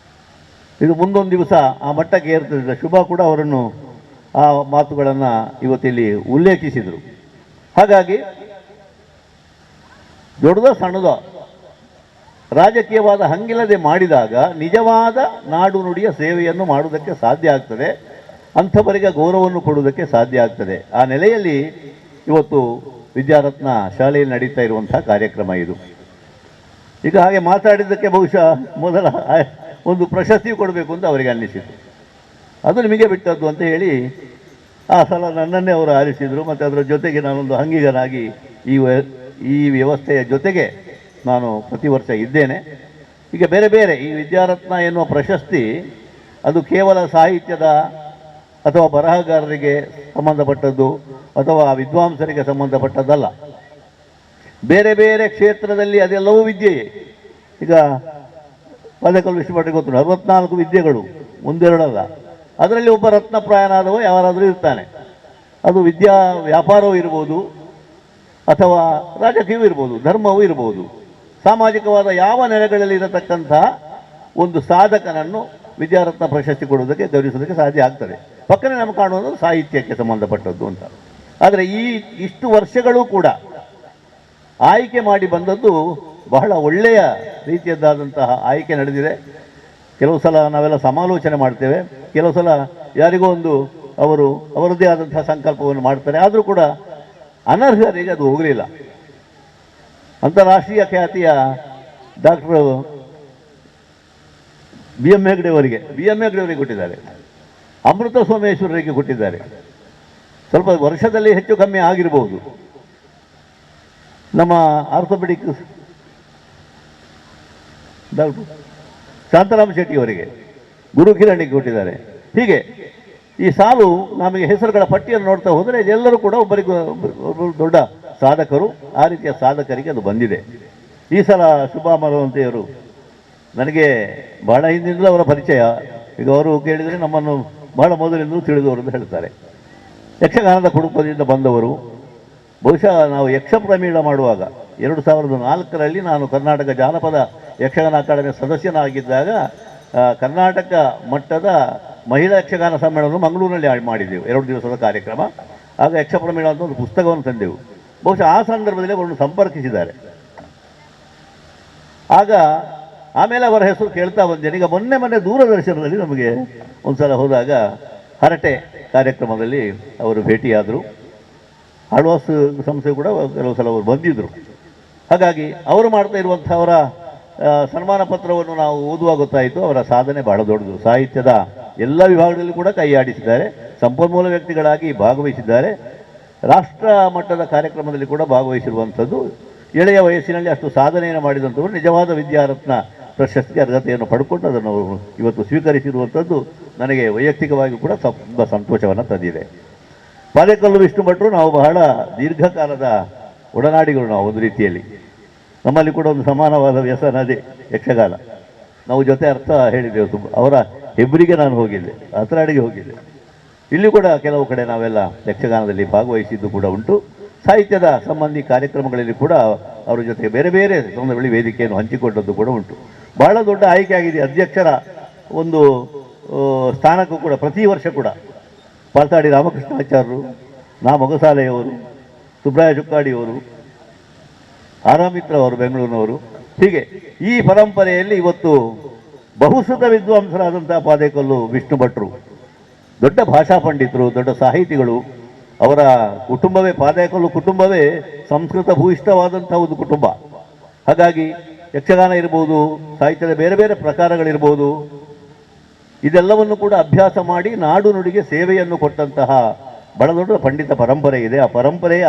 ಇದು ಮುಂದೊಂದು ದಿವಸ ಆ ಮಟ್ಟಕ್ಕೆ ಏರ್ತದೆ. ಶುಭಾ ಕೂಡ ಅವರನ್ನು ಆ ಮಾತುಗಳನ್ನು ಇವತ್ತಿಲ್ಲಿ ಉಲ್ಲೇಖಿಸಿದರು. ಹಾಗಾಗಿ ದೊಡ್ಡದ ಸಣ್ಣದ ರಾಜಕೀಯವಾದ ಹಂಗಿಲ್ಲದೆ ಮಾಡಿದಾಗ ನಿಜವಾದ ನಾಡು ನುಡಿಯ ಸೇವೆಯನ್ನು ಮಾಡುವುದಕ್ಕೆ ಸಾಧ್ಯ ಆಗ್ತದೆ, ಅಂಥವರಿಗೆ ಗೌರವವನ್ನು ಕೊಡುವುದಕ್ಕೆ ಸಾಧ್ಯ ಆಗ್ತದೆ. ಆ ನೆಲೆಯಲ್ಲಿ ಇವತ್ತು ವಿದ್ಯಾರತ್ನ ಶಾಲೆಯಲ್ಲಿ ನಡೀತಾ ಇರುವಂಥ ಕಾರ್ಯಕ್ರಮ ಇದು. ಈಗ ಹಾಗೆ ಮಾತಾಡಿದ್ದಕ್ಕೆ ಬಹುಶಃ ಮೊದಲ ಒಂದು ಪ್ರಶಸ್ತಿ ಕೊಡಬೇಕು ಅಂತ ಅವರಿಗೆ ಅನ್ನಿಸಿತು. ಅದು ನಿಮಗೆ ಬಿಟ್ಟದ್ದು ಅಂತ ಹೇಳಿ ಆ ಸಲ ನನ್ನನ್ನೇ ಅವರು ಆರಿಸಿದರು. ಮತ್ತು ಅದರ ಜೊತೆಗೆ ನಾನೊಂದು ಅಂಗಿಗನಾಗಿ ಈ ವ್ಯವಸ್ಥೆಯ ಜೊತೆಗೆ ನಾನು ಪ್ರತಿ ವರ್ಷ ಇದ್ದೇನೆ. ಈಗ ಬೇರೆ ಬೇರೆ ಈ ವಿದ್ಯಾರತ್ನ ಎನ್ನುವ ಪ್ರಶಸ್ತಿ ಅದು ಕೇವಲ ಸಾಹಿತ್ಯದ ಅಥವಾ ಬರಹಗಾರರಿಗೆ ಸಂಬಂಧಪಟ್ಟದ್ದು ಅಥವಾ ವಿದ್ವಾಂಸರಿಗೆ ಸಂಬಂಧಪಟ್ಟದ್ದಲ್ಲ. ಬೇರೆ ಬೇರೆ ಕ್ಷೇತ್ರದಲ್ಲಿ ಅದೆಲ್ಲವೂ ವಿದ್ಯೆಯೇ. ಈಗ ಪದಕಲ್ ವಿಶ್ವಭಟ್ರಿಗೆ ಗೊತ್ತು 64 ವಿದ್ಯೆಗಳು, ಒಂದೆರಡಲ್ಲ. ಅದರಲ್ಲಿ ಒಬ್ಬ ರತ್ನಪ್ರಾಯನಾದವ ಯಾರಾದರೂ ಇರ್ತಾನೆ. ಅದು ವ್ಯಾಪಾರವೂ ಇರ್ಬೋದು, ಅಥವಾ ರಾಜಕೀಯವೂ ಇರ್ಬೋದು, ಧರ್ಮವೂ ಇರ್ಬೋದು. ಸಾಮಾಜಿಕವಾದ ಯಾವ ನೆಲೆಗಳಲ್ಲಿ ಇರತಕ್ಕಂಥ ಒಂದು ಸಾಧಕನನ್ನು ವಿದ್ಯಾರತ್ನ ಪ್ರಶಸ್ತಿ ಕೊಡುವುದಕ್ಕೆ ಗೌರವಿಸೋದಕ್ಕೆ ಸಾಧ್ಯ ಆಗ್ತದೆ. ಪಕ್ಕನೆ ನಮಗೆ ಕಾಣುವುದು ಸಾಹಿತ್ಯಕ್ಕೆ ಸಂಬಂಧಪಟ್ಟದ್ದು ಅಂತ. ಆದರೆ ಇಷ್ಟು ವರ್ಷಗಳೂ ಕೂಡ ಆಯ್ಕೆ ಮಾಡಿ ಬಂದದ್ದು ಬಹಳ ಒಳ್ಳೆಯ ರೀತಿಯದ್ದಾದಂತಹ ಆಯ್ಕೆ ನಡೆದಿದೆ. ಕೆಲವು ಸಲ ನಾವೆಲ್ಲ ಸಮಾಲೋಚನೆ ಮಾಡ್ತೇವೆ, ಕೆಲವು ಸಲ ಯಾರಿಗೋ ಒಂದು ಅವರದ್ದೇ ಆದಂತಹ ಸಂಕಲ್ಪವನ್ನು ಮಾಡ್ತಾರೆ. ಆದರೂ ಕೂಡ ಅನರ್ಹರಿಗೆ ಅದು ಹೋಗಲಿಲ್ಲ. ಅಂತಾರಾಷ್ಟ್ರೀಯ ಖ್ಯಾತಿಯ ಡಾಕ್ಟರ್ BM ಹೆಗ್ಡೆ ಅವರಿಗೆ ಕೊಟ್ಟಿದ್ದಾರೆ, ಅಮೃತ ಸೋಮೇಶ್ವರರಿಗೆ ಕೊಟ್ಟಿದ್ದಾರೆ. ಸ್ವಲ್ಪ ವರ್ಷದಲ್ಲಿ ಹೆಚ್ಚು ಕಮ್ಮಿ ಆಗಿರಬಹುದು. ನಮ್ಮ ಆರ್ಥೋಪೆಡಿಕ್ ಡಾಕ್ಟರ್ ಶಾಂತರಾಮ್ ಶೆಟ್ಟಿ ಅವರಿಗೆ, ಗುರುಕಿರಣಿಗೆ ಕೊಟ್ಟಿದ್ದಾರೆ. ಹೀಗೆ ಈ ಸಾಲು ನಮಗೆ ಹೆಸರುಗಳ ಪಟ್ಟಿಯನ್ನು ನೋಡ್ತಾ ಹೋದರೆ ಎಲ್ಲರೂ ಕೂಡ ಒಬ್ಬರು ದೊಡ್ಡ ಸಾಧಕರು. ಆ ರೀತಿಯ ಸಾಧಕರಿಗೆ ಅದು ಬಂದಿದೆ. ಈ ಸಲ ಶುಭಾ ಮರವಂತೆಯವರು ನನಗೆ ಬಹಳ ಹಿಂದಿನಿಂದಲೂ ಅವರ ಪರಿಚಯ. ಈಗ ಅವರು ಕೇಳಿದರೆ ನಮ್ಮನ್ನು ಬಹಳ ಮೊದಲಿಂದಲೂ ತಿಳಿದವರು ಅಂತ ಹೇಳ್ತಾರೆ. ಯಕ್ಷಗಾನದ ಕುಟುಂಬದಿಂದ ಬಂದವರು. ಬಹುಶಃ ನಾವು ಯಕ್ಷಪ್ರಮೀಳ ಮಾಡುವಾಗ 2004ರಲ್ಲಿ ನಾನು ಕರ್ನಾಟಕ ಜಾನಪದ ಯಕ್ಷಗಾನ ಅಕಾಡೆಮಿ ಸದಸ್ಯನಾಗಿದ್ದಾಗ ಕರ್ನಾಟಕ ಮಟ್ಟದ ಮಹಿಳಾ ಯಕ್ಷಗಾನ ಸಮ್ಮೇಳನ ಮಂಗಳೂರಿನಲ್ಲಿ ಮಾಡಿದ್ದೆವು, 2 ದಿವಸದ ಕಾರ್ಯಕ್ರಮ. ಆಗ ಯಕ್ಷಪ್ರಮೀಳ ಅಂತ ಒಂದು ಪುಸ್ತಕವನ್ನು ತಂದೆವು. ಬಹುಶಃ ಆ ಸಂದರ್ಭದಲ್ಲಿ ಅವರನ್ನು ಸಂಪರ್ಕಿಸಿದ್ದಾರೆ. ಆಮೇಲೆ ಅವರ ಹೆಸರು ಕೇಳ್ತಾ ಬಂದೇನೆ. ಈಗ ಮೊನ್ನೆ ದೂರದರ್ಶನದಲ್ಲಿ ನಮಗೆ ಒಂದು ಸಲ ಹೋದಾಗ ಹರಟೆ ಕಾರ್ಯಕ್ರಮದಲ್ಲಿ ಅವರು ಭೇಟಿಯಾದರು. ಆಳ್ವಾಸ್ ಸಂಸ್ಥೆ ಕೂಡ ಕೆಲವು ಸಲ ಅವರು ಬಂದಿದ್ದರು. ಹಾಗಾಗಿ ಅವರು ಮಾಡ್ತಾ ಇರುವಂಥ ಅವರ ಸನ್ಮಾನ ಪತ್ರವನ್ನು ನಾವು ಓದುವಾಗ ಗೊತ್ತಾಯಿತು ಅವರ ಸಾಧನೆ ಬಹಳ ದೊಡ್ಡದು. ಸಾಹಿತ್ಯದ ಎಲ್ಲ ವಿಭಾಗದಲ್ಲಿ ಕೂಡ ಕೈಯಾಡಿಸಿದ್ದಾರೆ, ಸಂಪನ್ಮೂಲ ವ್ಯಕ್ತಿಗಳಾಗಿ ಭಾಗವಹಿಸಿದ್ದಾರೆ. ರಾಷ್ಟ್ರ ಮಟ್ಟದ ಕಾರ್ಯಕ್ರಮದಲ್ಲಿ ಕೂಡ ಭಾಗವಹಿಸಿರುವಂಥದ್ದು. ಎಳೆಯ ವಯಸ್ಸಿನಲ್ಲಿ ಅಷ್ಟು ಸಾಧನೆಯನ್ನು ಮಾಡಿದಂಥವರು ನಿಜವಾದ ವಿದ್ಯಾರತ್ನ ಪ್ರಶಸ್ತಿಗೆ ಅರ್ಹತೆಯನ್ನು ಪಡ್ಕೊಂಡು ಅದನ್ನು ಅವರು ಇವತ್ತು ಸ್ವೀಕರಿಸಿರುವಂಥದ್ದು ನನಗೆ ವೈಯಕ್ತಿಕವಾಗಿ ಕೂಡ ತುಂಬ ಸಂತೋಷವನ್ನು ತಂದಿದೆ. ಪಾದೇಕಲ್ಲು ವಿಷ್ಣು ಭಟ್ರು ನಾವು ಬಹಳ ದೀರ್ಘಕಾಲದ ಒಡನಾಡಿಗಳು. ನಾವು ಒಂದು ರೀತಿಯಲ್ಲಿ ನಮ್ಮಲ್ಲಿ ಕೂಡ ಒಂದು ಸಮಾನವಾದ ವ್ಯಸನ ಅದೇ ಯಕ್ಷಗಾನ. ನಾವು ಜೊತೆ ಅರ್ಥ ಹೇಳಿದ್ದೆವು ತುಂಬ. ಅವರ ಹೆಬ್ಬರಿಗೆ ನಾನು ಹೋಗಿದ್ದೆ, ಹತರಾಡಿಗೆ ಹೋಗಿದ್ದೆ. ಇಲ್ಲಿ ಕೂಡ ಕೆಲವು ಕಡೆ ನಾವೆಲ್ಲ ಯಕ್ಷಗಾನದಲ್ಲಿ ಭಾಗವಹಿಸಿದ್ದು ಕೂಡ ಉಂಟು. ಸಾಹಿತ್ಯದ ಸಂಬಂಧಿ ಕಾರ್ಯಕ್ರಮಗಳಲ್ಲಿ ಕೂಡ ಅವರ ಜೊತೆ ಬೇರೆ ಬೇರೆ ಸಂದರ್ಭಗಳಲ್ಲಿ ವೇದಿಕೆಯನ್ನು ಹಂಚಿಕೊಂಡದ್ದು ಕೂಡ ಉಂಟು. ಬಹಳ ದೊಡ್ಡ ಆಯ್ಕೆ ಆಗಿದೆ. ಅಧ್ಯಕ್ಷರ ಒಂದು ಸ್ಥಾನಕ್ಕೂ ಕೂಡ ಪ್ರತಿ ವರ್ಷ ಕೂಡ ಪಾಲ್ತಾಡಿ ರಾಮಕೃಷ್ಣಾಚಾರ್ಯರು, ಮೊಗಸಾಲೆಯವರು, ಸುಬ್ರಾಯ ಚುಕ್ಕಾಡಿಯವರು, ಆರಾಮಿತ್ರ ಅವರು ಬೆಂಗಳೂರಿನವರು. ಹೀಗೆ ಈ ಪರಂಪರೆಯಲ್ಲಿ ಇವತ್ತು ಬಹುಶ್ರುತ ವಿದ್ವಾಂಸರಾದಂಥ ಪಾದೇಕಲ್ಲು ವಿಷ್ಣು ಭಟ್ರು ದೊಡ್ಡ ಭಾಷಾ ಪಂಡಿತರು, ದೊಡ್ಡ ಸಾಹಿತಿಗಳು. ಅವರ ಕುಟುಂಬವೇ, ಪಾದೇಕಲ್ಲು ಕುಟುಂಬವೇ ಸಂಸ್ಕೃತ ಭೂಯಿಷ್ಠವಾದಂಥ ಒಂದು ಕುಟುಂಬ. ಹಾಗಾಗಿ ಯಕ್ಷಗಾನ ಇರ್ಬೋದು, ಸಾಹಿತ್ಯದ ಬೇರೆ ಬೇರೆ ಪ್ರಕಾರಗಳಿರ್ಬೋದು, ಇದೆಲ್ಲವನ್ನು ಕೂಡ ಅಭ್ಯಾಸ ಮಾಡಿ ನಾಡು ನುಡಿಗೆ ಸೇವೆಯನ್ನು ಕೊಟ್ಟಂತಹ ಬಹಳ ದೊಡ್ಡ ಪಂಡಿತ ಪರಂಪರೆ ಇದೆ. ಆ ಪರಂಪರೆಯ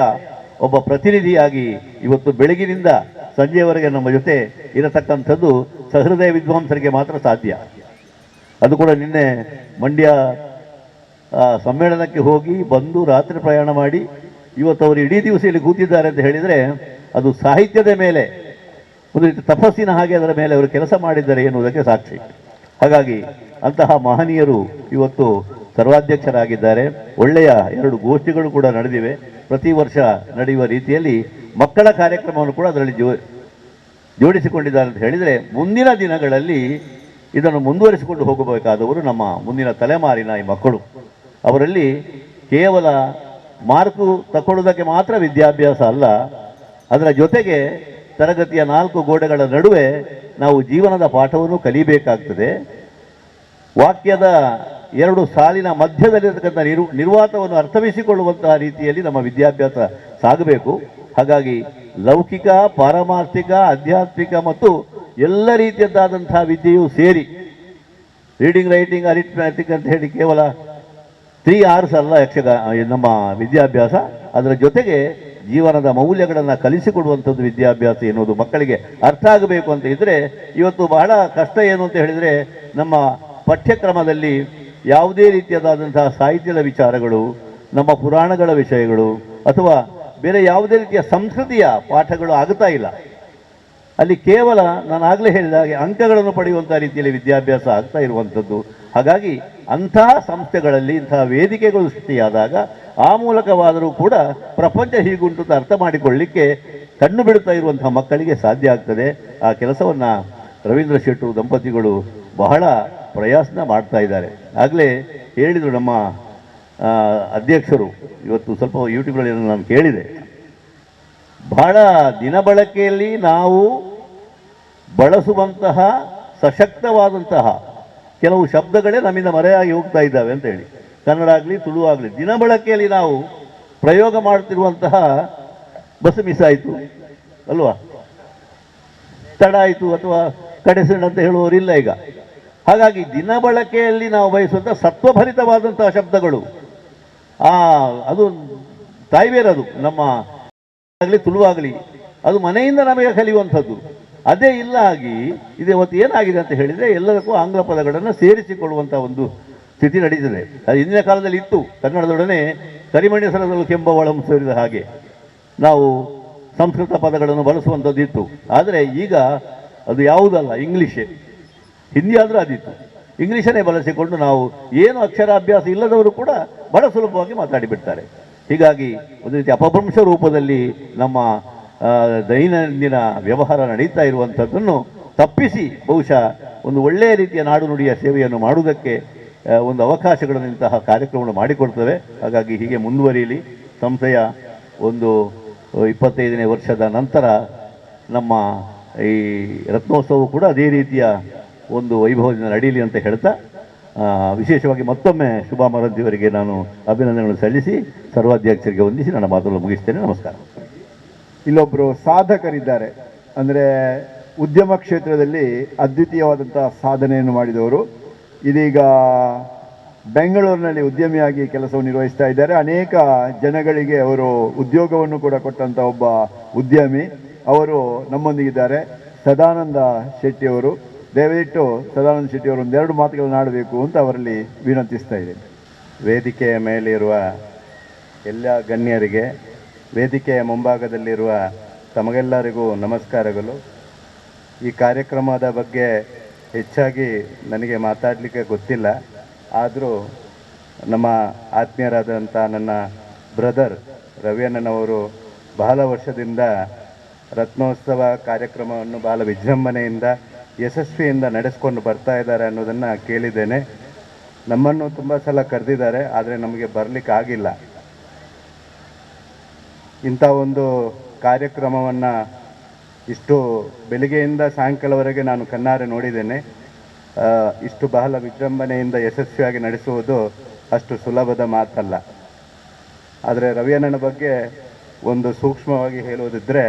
ಒಬ್ಬ ಪ್ರತಿನಿಧಿಯಾಗಿ ಇವತ್ತು ಬೆಳಗಿನಿಂದ ಸಂಜೆಯವರೆಗೆ ನಮ್ಮ ಜೊತೆ ಇರತಕ್ಕಂಥದ್ದು ಸಹೃದಯ ವಿದ್ವಾಂಸರಿಗೆ ಮಾತ್ರ ಸಾಧ್ಯ. ಅದು ಕೂಡ ನಿನ್ನೆ ಮಂಡ್ಯ ಸಮ್ಮೇಳನಕ್ಕೆ ಹೋಗಿ ಬಂದು ರಾತ್ರಿ ಪ್ರಯಾಣ ಮಾಡಿ ಇವತ್ತು ಅವರು ಇಡೀ ದಿವಸ ಇಲ್ಲಿ ಕೂತಿದ್ದಾರೆ ಅಂತ ಹೇಳಿದರೆ ಅದು ಸಾಹಿತ್ಯದ ಮೇಲೆ ಒಂದು ರೀತಿ ತಪಸ್ಸಿನ ಹಾಗೆ ಅದರ ಮೇಲೆ ಅವರು ಕೆಲಸ ಮಾಡಿದ್ದಾರೆ ಎನ್ನುವುದಕ್ಕೆ ಸಾಕ್ಷಿ. ಹಾಗಾಗಿ ಅಂತಹ ಮಹನೀಯರು ಇವತ್ತು ಸರ್ವಾಧ್ಯಕ್ಷರಾಗಿದ್ದಾರೆ. ಒಳ್ಳೆಯ 2 ಗೋಷ್ಠಿಗಳು ಕೂಡ ನಡೆದಿವೆ. ಪ್ರತಿ ವರ್ಷ ನಡೆಯುವ ರೀತಿಯಲ್ಲಿ ಮಕ್ಕಳ ಕಾರ್ಯಕ್ರಮವನ್ನು ಕೂಡ ಅದರಲ್ಲಿ ಜೋಡಿಸಿಕೊಂಡಿದ್ದಾರೆ ಅಂತ ಹೇಳಿದರೆ, ಮುಂದಿನ ದಿನಗಳಲ್ಲಿ ಇದನ್ನು ಮುಂದುವರಿಸಿಕೊಂಡು ಹೋಗಬೇಕಾದವರು ನಮ್ಮ ಮುಂದಿನ ತಲೆಮಾರಿನ ಈ ಮಕ್ಕಳು. ಅವರಲ್ಲಿ ಕೇವಲ ಮಾರ್ಕು ತಗೊಳ್ಳೋದಕ್ಕೆ ಮಾತ್ರ ವಿದ್ಯಾಭ್ಯಾಸ ಅಲ್ಲ, ಅದರ ಜೊತೆಗೆ ತರಗತಿಯ 4 ಗೋಡೆಗಳ ನಡುವೆ ನಾವು ಜೀವನದ ಪಾಠವನ್ನು ಕಲಿಬೇಕಾಗ್ತದೆ. ವಾಕ್ಯದ 2 ಸಾಲಿನ ಮಧ್ಯದಲ್ಲಿರತಕ್ಕಂಥ ನಿರ್ವಾತವನ್ನು ಅರ್ಥವಿಸಿಕೊಳ್ಳುವಂತಹ ರೀತಿಯಲ್ಲಿ ನಮ್ಮ ವಿದ್ಯಾಭ್ಯಾಸ ಸಾಗಬೇಕು. ಹಾಗಾಗಿ ಲೌಕಿಕ, ಪಾರಮಾರ್ಥಿಕ, ಆಧ್ಯಾತ್ಮಿಕ ಮತ್ತು ಎಲ್ಲ ರೀತಿಯದ್ದಾದಂತಹ ವಿದ್ಯೆಯೂ ಸೇರಿ, ರೀಡಿಂಗ್, ರೈಟಿಂಗ್, ಅರಿಥ್ಮ್ಯಾಟಿಕ್ ಅಂತ ಹೇಳಿ ಕೇವಲ 3 R's ಅಲ್ಲ ನಮ್ಮ ವಿದ್ಯಾಭ್ಯಾಸ. ಅದರ ಜೊತೆಗೆ ಜೀವನದ ಮೌಲ್ಯಗಳನ್ನು ಕಲಿಸಿಕೊಡುವಂಥದ್ದು ವಿದ್ಯಾಭ್ಯಾಸ ಎನ್ನುವುದು ಮಕ್ಕಳಿಗೆ ಅರ್ಥ ಆಗಬೇಕು ಅಂತ ಇದ್ದರೆ, ಇವತ್ತು ಬಹಳ ಕಷ್ಟ ಏನು ಅಂತ ಹೇಳಿದರೆ, ನಮ್ಮ ಪಠ್ಯಕ್ರಮದಲ್ಲಿ ಯಾವುದೇ ರೀತಿಯಾದಂತಹ ಸಾಹಿತ್ಯದ ವಿಚಾರಗಳು, ನಮ್ಮ ಪುರಾಣಗಳ ವಿಷಯಗಳು ಅಥವಾ ಬೇರೆ ಯಾವುದೇ ರೀತಿಯ ಸಂಸ್ಕೃತಿಯ ಪಾಠಗಳು ಆಗ್ತಾ ಇಲ್ಲ. ಅಲ್ಲಿ ಕೇವಲ ನಾನು ಆಗಲೇ ಹೇಳಿದ ಹಾಗೆ ಅಂಕಗಳನ್ನು ಪಡೆಯುವಂಥ ರೀತಿಯಲ್ಲಿ ವಿದ್ಯಾಭ್ಯಾಸ ಆಗ್ತಾ ಇರುವಂಥದ್ದು. ಹಾಗಾಗಿ ಅಂತಹ ಸಂಸ್ಥೆಗಳಲ್ಲಿ ಇಂತಹ ವೇದಿಕೆಗಳು ಸೃಷ್ಟಿಯಾದಾಗ ಆ ಮೂಲಕವಾದರೂ ಕೂಡ ಪ್ರಪಂಚ ಹೀಗುಂಟು ಅಂತ ಅರ್ಥ ಮಾಡಿಕೊಳ್ಳಲಿಕ್ಕೆ ಕಣ್ಣು ಬಿಡುತ್ತಾ ಇರುವಂತಹ ಮಕ್ಕಳಿಗೆ ಸಾಧ್ಯ ಆಗ್ತದೆ. ಆ ಕೆಲಸವನ್ನು ರವೀಂದ್ರ ಶೆಟ್ಟರು ದಂಪತಿಗಳು ಬಹಳ ಪ್ರಯಾಸನ ಮಾಡ್ತಾ ಇದ್ದಾರೆ. ಆಗಲೇ ಹೇಳಿದರು ನಮ್ಮ ಅಧ್ಯಕ್ಷರು, ಇವತ್ತು ಸ್ವಲ್ಪ ಯೂಟ್ಯೂಬ್ಗಳಲ್ಲಿ ನಾನು ಕೇಳಿದೆ, ಬಹಳ ದಿನಬಳಕೆಯಲ್ಲಿ ನಾವು ಬಳಸುವಂತಹ ಸಶಕ್ತವಾದಂತಹ ಕೆಲವು ಶಬ್ದಗಳೇ ನಮ್ಮಿಂದ ಮರೆಯಾಗಿ ಹೋಗ್ತಾ ಇದ್ದಾವೆ ಅಂತ ಹೇಳಿ, ಕನ್ನಡ ಆಗಲಿ ತುಳು ಆಗಲಿ. ದಿನಬಳಕೆಯಲ್ಲಿ ನಾವು ಪ್ರಯೋಗ ಮಾಡ್ತಿರುವಂತಹ ಬಸ್ ಮಿಸ್ ಆಯಿತು ಅಲ್ವಾ, ತಡ ಆಯಿತು ಅಥವಾ ಕಡೆಸೆಂಡ್ ಅಂತ ಹೇಳುವವರಿಲ್ಲ ಈಗ. ಹಾಗಾಗಿ ದಿನಬಳಕೆಯಲ್ಲಿ ನಾವು ಬಯಸುವಂಥ ಸತ್ವಭರಿತವಾದಂತಹ ಶಬ್ದಗಳು, ಅದು ತಾಯ್ಬೇರದು, ನಮ್ಮ ಆಗಲಿ ತುಳುವಾಗಲಿ, ಅದು ಮನೆಯಿಂದ ನಮಗೆ ಕಲಿಯುವಂಥದ್ದು. ಅದೇ ಇಲ್ಲ ಆಗಿ ಇದು ಇವತ್ತು ಏನಾಗಿದೆ ಅಂತ ಹೇಳಿದರೆ, ಎಲ್ಲದಕ್ಕೂ ಆಂಗ್ಲ ಪದಗಳನ್ನು ಸೇರಿಸಿಕೊಳ್ಳುವಂಥ ಒಂದು ಸ್ಥಿತಿ ನಡೀತದೆ. ಅದು ಹಿಂದಿನ ಕಾಲದಲ್ಲಿ ಇತ್ತು. ಕನ್ನಡದೊಡನೆ ಕರಿಮಣಿ ಸರದಲ್ಲೂ ಕೆಂಬವಳಂ ಸೇರಿದ ಹಾಗೆ ನಾವು ಸಂಸ್ಕೃತ ಪದಗಳನ್ನು ಬಳಸುವಂಥದ್ದು ಇತ್ತು. ಆದರೆ ಈಗ ಅದು ಯಾವುದಲ್ಲ, ಇಂಗ್ಲೀಷೇ. ಹಿಂದಿ ಆದರೂ ಅದಿತ್ತು, ಇಂಗ್ಲೀಷನ್ನೇ ಬಳಸಿಕೊಂಡು ನಾವು ಏನು ಅಕ್ಷರಾಭ್ಯಾಸ ಇಲ್ಲದವರು ಕೂಡ ಬಹಳ ಸುಲಭವಾಗಿ ಮಾತಾಡಿಬಿಡ್ತಾರೆ. ಹೀಗಾಗಿ ಒಂದು ರೀತಿ ಅಪಭ್ರಂಶ ರೂಪದಲ್ಲಿ ನಮ್ಮ ದೈನಂದಿನ ವ್ಯವಹಾರ ನಡೀತಾ ಇರುವಂಥದ್ದನ್ನು ತಪ್ಪಿಸಿ ಬಹುಶಃ ಒಂದು ಒಳ್ಳೆಯ ರೀತಿಯ ನಾಡು ನುಡಿಯ ಸೇವೆಯನ್ನು ಮಾಡುವುದಕ್ಕೆ ಒಂದು ಅವಕಾಶಗಳನ್ನು ಇಂತಹ ಕಾರ್ಯಕ್ರಮಗಳು ಮಾಡಿಕೊಡ್ತವೆ. ಹಾಗಾಗಿ ಹೀಗೆ ಮುಂದುವರಿಯಲಿ. ಸಂಸ್ಥೆಯ ಒಂದು 25ನೇ ವರ್ಷದ ನಂತರ ನಮ್ಮ ಈ ರತ್ನೋತ್ಸವ ಕೂಡ ಅದೇ ರೀತಿಯ ಒಂದು ವೈಭವದಿಂದ ನಡೆಯಲಿ ಅಂತ ಹೇಳ್ತಾ, ವಿಶೇಷವಾಗಿ ಮತ್ತೊಮ್ಮೆ ಶುಭಾ ಮರಂತಿಯವರಿಗೆ ನಾನು ಅಭಿನಂದನೆಗಳನ್ನು ಸಲ್ಲಿಸಿ ಸರ್ವಾಧ್ಯಕ್ಷರಿಗೆ ವಂದಿಸಿ ನನ್ನ ಮಾತನ್ನು ಮುಗಿಸ್ತೇನೆ. ನಮಸ್ಕಾರ. ಇಲ್ಲೊಬ್ಬರು ಸಾಧಕರಿದ್ದಾರೆ, ಅಂದರೆ ಉದ್ಯಮ ಕ್ಷೇತ್ರದಲ್ಲಿ ಅದ್ವಿತೀಯವಾದಂಥ ಸಾಧನೆಯನ್ನು ಮಾಡಿದವರು. ಇದೀಗ ಬೆಂಗಳೂರಿನಲ್ಲಿ ಉದ್ಯಮಿಯಾಗಿ ಕೆಲಸವನ್ನು ನಿರ್ವಹಿಸ್ತಾ ಇದ್ದಾರೆ. ಅನೇಕ ಜನಗಳಿಗೆ ಅವರು ಉದ್ಯೋಗವನ್ನು ಕೂಡ ಕೊಟ್ಟಂಥ ಒಬ್ಬ ಉದ್ಯಮಿ ಅವರು ನಮ್ಮೊಂದಿಗಿದ್ದಾರೆ. ಸದಾನಂದ ಶೆಟ್ಟಿಯವರು. ದಯವಿಟ್ಟು ಸದಾನಂದ ಶೆಟ್ಟಿಯವರು 2 ಮಾತುಗಳನ್ನು ಆಡಬೇಕು ಅಂತ ಅವರಲ್ಲಿ ವಿನಂತಿಸ್ತಾ ಇದ್ದೇನೆ. ವೇದಿಕೆಯ ಮೇಲಿರುವ ಎಲ್ಲ ಗಣ್ಯರಿಗೆ, ವೇದಿಕೆಯ ಮುಂಭಾಗದಲ್ಲಿರುವ ತಮಗೆಲ್ಲರಿಗೂ ನಮಸ್ಕಾರಗಳು. ಈ ಕಾರ್ಯಕ್ರಮದ ಬಗ್ಗೆ ಹೆಚ್ಚಾಗಿ ನನಗೆ ಮಾತಾಡಲಿಕ್ಕೆ ಗೊತ್ತಿಲ್ಲ. ಆದರೂ ನಮ್ಮ ಆತ್ಮೀಯರಾದಂಥ ನನ್ನ ಬ್ರದರ್ ರವಿಯಣ್ಣನವರು ಬಹಳ ವರ್ಷದಿಂದ ರತ್ನೋತ್ಸವ ಕಾರ್ಯಕ್ರಮವನ್ನು ಬಹಳ ವಿಜೃಂಭಣೆಯಿಂದ ಯಶಸ್ವಿಯಿಂದ ನಡೆಸ್ಕೊಂಡು ಬರ್ತಾ ಇದ್ದಾರೆ ಅನ್ನೋದನ್ನು ಕೇಳಿದ್ದೇನೆ. ನಮ್ಮನ್ನು ತುಂಬ ಸಲ ಕರೆದಿದ್ದಾರೆ, ಆದರೆ ನಮಗೆ ಬರಲಿಕ್ಕೆ ಆಗಿಲ್ಲ. ಇಂಥ ಒಂದು ಕಾರ್ಯಕ್ರಮವನ್ನು ಇಷ್ಟು ಬೆಳಿಗ್ಗೆಯಿಂದ ಸಾಯಂಕಾಲವರೆಗೆ ನಾನು ಕಣ್ಣಾರೆ ನೋಡಿದ್ದೇನೆ. ಇಷ್ಟು ಬಹಳ ವಿಜೃಂಭಣೆಯಿಂದ ಯಶಸ್ವಿಯಾಗಿ ನಡೆಸುವುದು ಅಷ್ಟು ಸುಲಭದ ಮಾತಲ್ಲ. ಆದರೆ ರವಿಯಣ್ಣನ ಬಗ್ಗೆ ಒಂದು ಸೂಕ್ಷ್ಮವಾಗಿ ಹೇಳುವುದಿದ್ದರೆ,